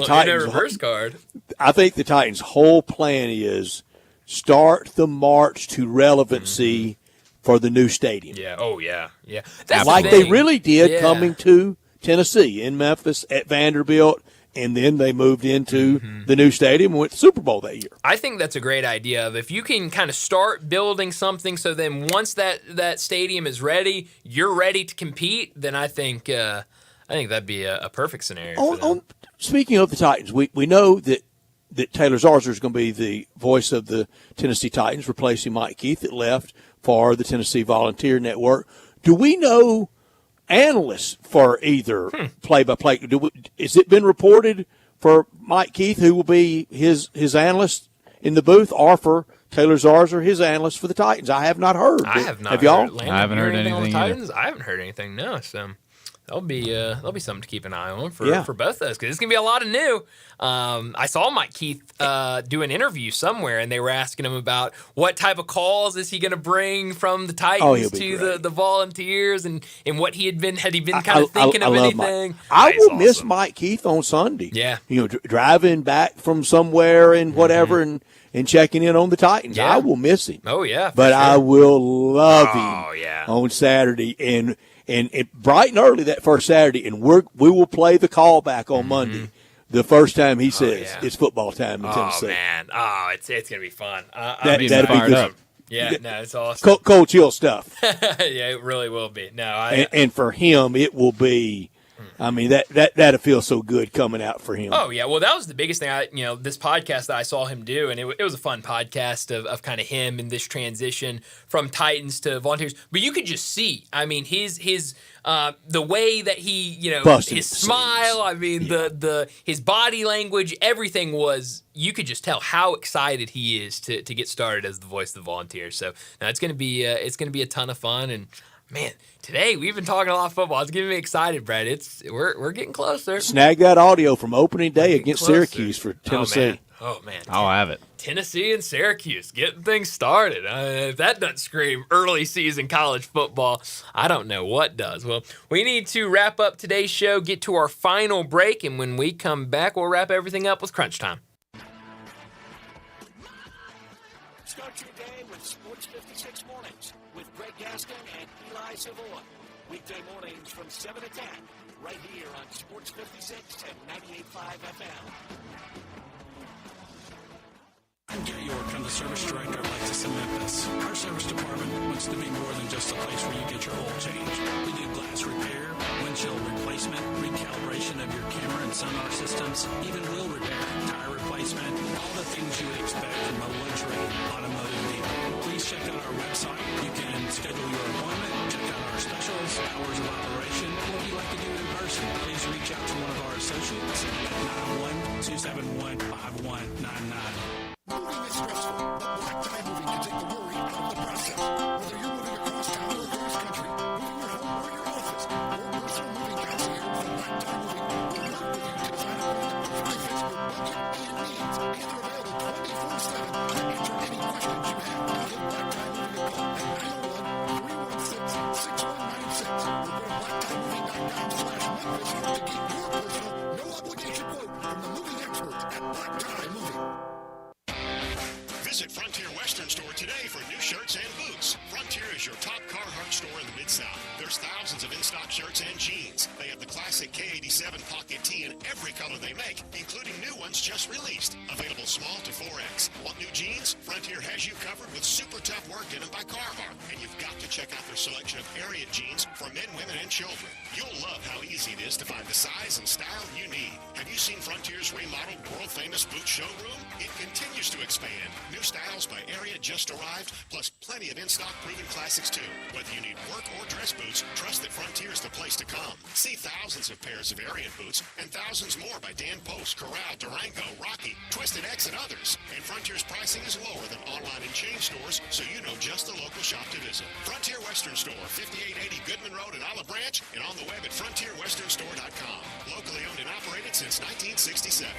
Titans reverse card. I think the Titans' whole plan is start the march to relevancy for the new stadium. Yeah. Oh yeah. Yeah. That's like they really did coming to Tennessee in Memphis at Vanderbilt. And then they moved into the new stadium and went to the Super Bowl that year. I think that's a great idea. If you can kind of start building something so then once that stadium is ready, you're ready to compete, then I think that'd be a perfect scenario. Speaking of the Titans, we know that Taylor Zarzour is going to be the voice of the Tennessee Titans, replacing Mike Keith that left for the Tennessee Volunteer Network. Do we know analysts for either play-by-play? Has it been reported for Mike Keith, who will be his analyst in the booth, or for Taylor Zarzour, his analyst for the Titans? I have not heard. I have not. Have y'all? I haven't heard anything either. I haven't heard anything. No, so that'll be something to keep an eye on for both of us because it's gonna be a lot of new. I saw Mike Keith do an interview somewhere, and they were asking him about what type of calls is he going to bring from the Titans to the Volunteers, and what he been kind of thinking of anything. I will miss Mike Keith on Sunday. Yeah, driving back from somewhere and whatever, and checking in on the Titans. Yeah. I will miss him. Oh yeah, but sure. I will love him on Saturday. And bright and early that first Saturday, and we will play the callback on Monday. The first time he says it's football time in Tennessee. Oh, man. Oh, it's going to be fun. That'd be good. Yeah, no, it's awesome. Cold chill stuff. Yeah, it really will be. No, and for him, it will be. I mean, that'll feel so good coming out for him. Oh, yeah. Well, that was the biggest thing, this podcast that I saw him do, and it was a fun podcast of kind of him and this transition from Titans to Volunteers. But you could just see, I mean, his the way that he, his smile, I mean, his body language, everything was, you could just tell how excited he is to get started as the voice of the Volunteers. So now it's going to be a ton of fun. And man, today we've been talking a lot of football. It's getting me excited, Brad. We're getting closer. Snag that audio from opening day against Syracuse for Tennessee. Oh man, I'll have it. Tennessee and Syracuse getting things started. If that doesn't scream early season college football, I don't know what does. Well, we need to wrap up today's show, get to our final break, and when we come back, we'll wrap everything up with Crunch Time. Start your day with Sports 56 Mornings with Greg Gaston and Eli Savoy. Weekday mornings from 7 to 10, right here on Sports 56 and 98.5 FM. I'm Gary York. I'm the service director of Lexus in Memphis. Our service department wants to be more than just a place where you get your oil changed. We do glass repair, windshield replacement, recalibration of your camera and sonar systems, even wheel repair, tire replacement, all the things you would expect from a luxury automotive dealer. Please check out our website. You can schedule your appointment, check out our specials, hours of operation, or if you'd like to do it in person, please reach out to one of our associates at 912-715-5199. Moving is stressful, but Black Tie Moving can take the worry out of the process. Whether you're moving across town or across country, moving your home or your office, or personal moving concierge from Black Tie Moving will work with you to design a home that fits your budget and needs. And they're available 24/7 to answer any questions you have. Give Black Tie Moving a call at 901-316-6196 or go to blacktie.com/Memphis to get your personal, no-obligation quote from the moving experts at Black Tie Moving. Visit Frontier Western Store today for new shirts and boots. Frontier is your top Carhartt store in the Mid-South. There's thousands of in-stock shirts and jeans. They have the classic K87 pocket tee in every color they make, including new ones just released. Available small to 4X. Want new jeans? Frontier has you covered with super tough work denim by Carhartt. And you've got to check out their selection of Ariat jeans for men, women, and children. You'll love how easy it is to find the size and style you need. Have you seen Frontier's remodeled world-famous boot showroom? It continues to expand. New styles by Ariat just arrived, plus plenty of in-stock proven classics too. Whether you need work or dress boots, trust that Frontier is the place to come. See thousands of pairs of Ariat boots and thousands more by Dan Post, Corral, Durango, Rocky, Twisted X, and others. And Frontier's pricing is lower than online and chain stores, so you know just the local shop to visit. Frontier Western Store, 5880 Goodman Road in Olive Branch, and on the web at frontierwesternstore.com. Locally owned and operated since 1967.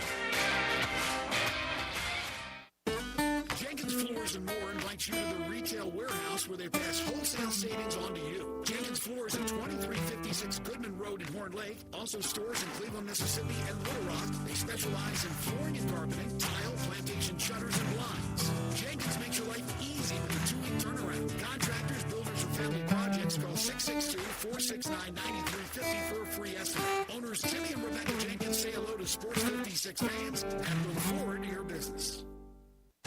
Jenkins Floors and More invites you to the retail warehouse where they pass wholesale savings on to you. Jenkins Floors at 2356 Goodman Road in Horn Lake. Also stores in Cleveland, Mississippi and Little Rock. They specialize in flooring and carpeting, tile, plantation shutters, and blinds. Jenkins makes your life easy with a 2-week turnaround. Contractors, builders, or family projects call 662-469-9350 for a free estimate. Owners Timmy and Rebecca Jenkins say hello to Sports 56 fans and look forward to your business.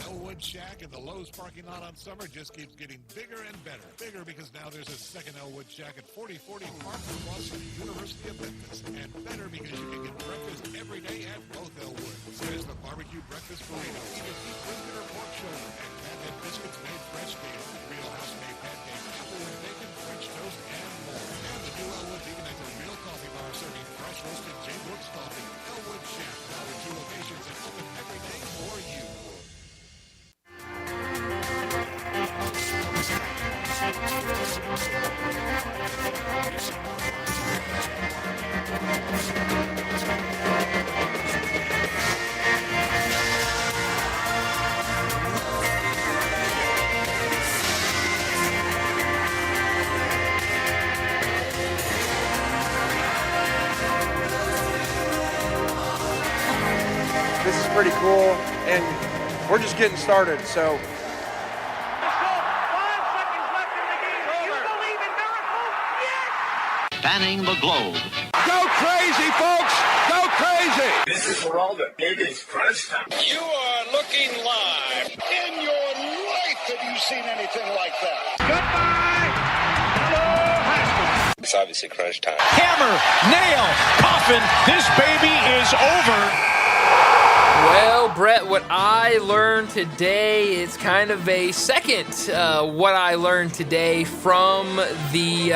Elwood Shack in the Lowe's parking lot on summer just keeps getting bigger and better. Bigger because now there's a second Elwood Shack at 4040 Park across from the University of Memphis. And better because you can get breakfast every day at both Elwoods. There's the barbecue breakfast burrito, either beef brisket or pork shoulder, and pancake biscuits made fresh daily. Real house-made pancakes, apple and bacon, French toast, and more. And the new Elwoods even has a real coffee bar serving fresh roasted J. Brooks coffee. Elwood Shack, now with 2 locations and open every day for you. This is pretty cool, and we're just getting started, so. spanning the globe. Go crazy, folks! Go crazy! This is Geraldo. It is crunch time. You are looking live. In your life have you seen anything like that? Goodbye! Hello, Haskell. It's obviously crunch time. Hammer, nail, coffin. This baby is over. Well, Brett, what I learned today is kind of a second what I learned today from the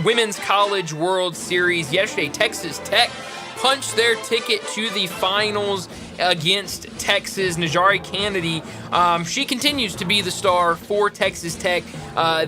Women's College World Series yesterday. Texas Tech punched their ticket to the finals against Texas. Najari Kennedy, she continues to be the star for Texas Tech,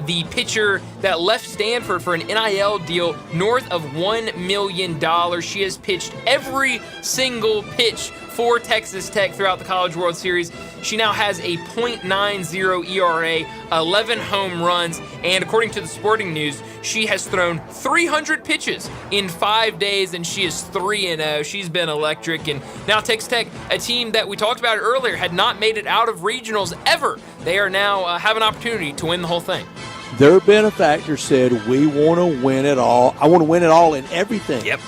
the pitcher that left Stanford for an NIL deal north of $1 million. She has pitched every single pitch for Texas Tech throughout the College World Series. She now has a .90 ERA, 11 home runs, and according to the Sporting News, she has thrown 300 pitches in 5 days, and she is 3-0. She's been electric, and now Texas Tech, a team that we talked about earlier, had not made it out of regionals ever. They are now have an opportunity to win the whole thing. Their benefactor said, we want to win it all. I want to win it all in everything. Yep.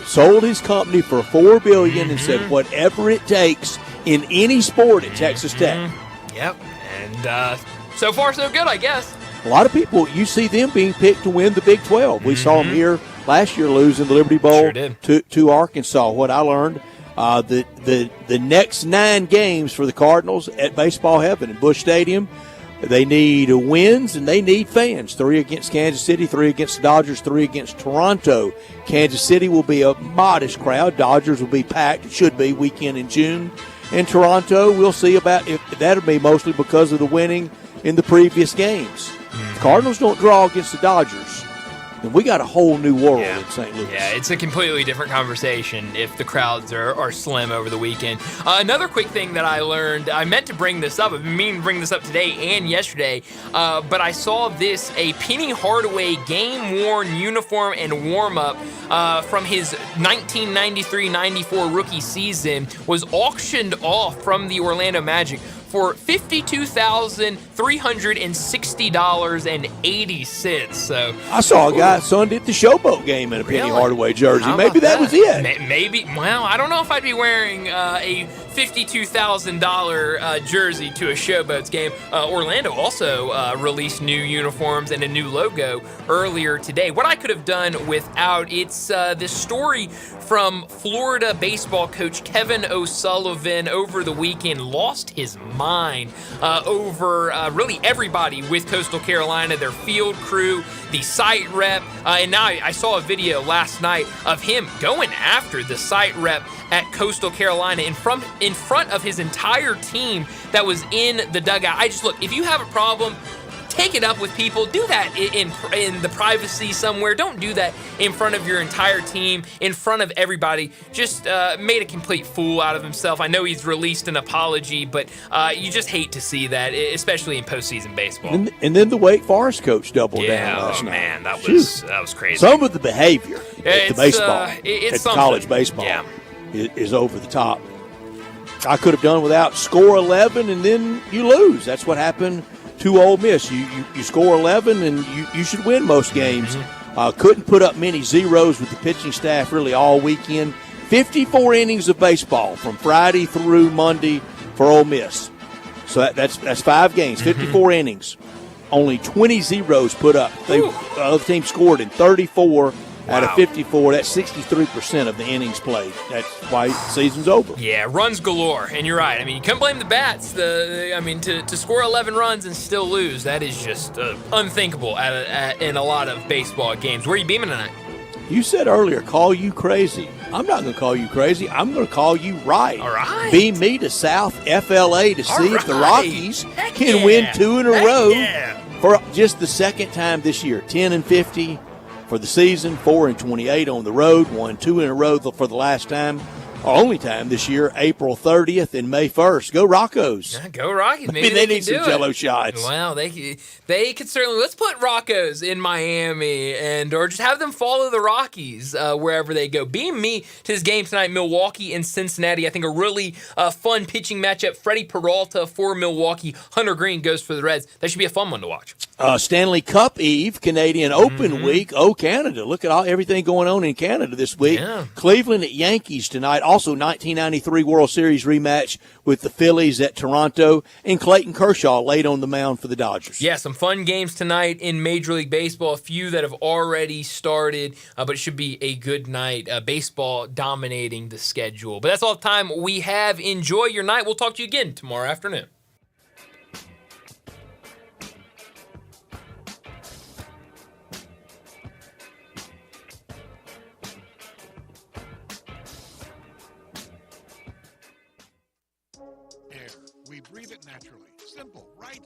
Sold his company for $4 billion and said whatever it takes in any sport at Texas Tech. Yep. And so far so good, I guess. A lot of people, you see them being picked to win the Big 12. We saw them here last year losing the Liberty Bowl to Arkansas. What I learned, the next 9 games for the Cardinals at Baseball Heaven in Busch Stadium, they need wins and they need fans. 3 against Kansas City, 3 against the Dodgers, 3 against Toronto. Kansas City will be a modest crowd. Dodgers will be packed. It should be weekend in June. And Toronto, we'll see about if that'll be mostly because of the winning in the previous games. The Cardinals don't draw against the Dodgers, then we got a whole new world in St. Louis. Yeah, it's a completely different conversation if the crowds are slim over the weekend. Another quick thing that I learned, I meant to bring this up. I've been meaning to bring this up today and yesterday, but I saw a Penny Hardaway game-worn uniform and warm-up from his 1993-94 rookie season was auctioned off from the Orlando Magic for $52,360.80. So I saw a guy Sunday at the Showboat game in a Penny Hardaway jersey. Maybe that was it. Maybe. Well, I don't know if I'd be wearing a $52,000 jersey to a Showboats game. Orlando also released new uniforms and a new logo earlier today. What I could have done without, it's this story from Florida baseball coach Kevin O'Sullivan over the weekend lost his mind over really everybody with Coastal Carolina, their field crew, the site rep, and now I saw a video last night of him going after the site rep at Coastal Carolina in front of his entire team that was in the dugout. Look, if you have a problem, take it up with people. Do that in the privacy somewhere. Don't do that in front of your entire team, in front of everybody. Just made a complete fool out of himself. I know he's released an apology, but you just hate to see that, especially in postseason baseball. And then the Wake Forest coach doubled down last night. Man, that was crazy. Some of the behavior at the baseball, it's at college baseball, is over the top. I could have done without score 11 and then you lose. That's what happened to Ole Miss. You score 11 and you should win most games. Couldn't put up many zeros with the pitching staff really all weekend. 54 innings of baseball from Friday through Monday for Ole Miss. So that's 5 games, 54 innings. Only 20 zeros put up. The other team scored in 34 out of 54. That's 63% of the innings played. That's why the season's over. Yeah, runs galore. And you're right. I mean, you can't blame the bats. To score 11 runs and still lose, that is just unthinkable in a lot of baseball games. Where are you beaming tonight? You said earlier, call you crazy. I'm not going to call you crazy. I'm going to call you right. All right. Beam me to South FLA to see if the Rockies can win 2 in a row for just the second time this year. 10-50 for the season, 4-28 on the road, won 2 in a row for the last time. our only time this year, April 30th and May 1st. Go Roccos. Yeah, go Rockies. Maybe they need some Jello shots. Well, they could certainly. Let's put Rocco's in Miami or just have them follow the Rockies wherever they go. Beam me to this game tonight, Milwaukee and Cincinnati. I think a really fun pitching matchup. Freddie Peralta for Milwaukee. Hunter Green goes for the Reds. That should be a fun one to watch. Stanley Cup Eve, Canadian Open Week. Oh, Canada. Look at everything going on in Canada this week. Yeah. Cleveland at Yankees tonight. Also 1993 World Series rematch with the Phillies at Toronto. And Clayton Kershaw laid on the mound for the Dodgers. Yeah, some fun games tonight in Major League Baseball. A few that have already started, but it should be a good night. Baseball dominating the schedule. But that's all the time we have. Enjoy your night. We'll talk to you again tomorrow afternoon. Air. We breathe it naturally. Simple, right?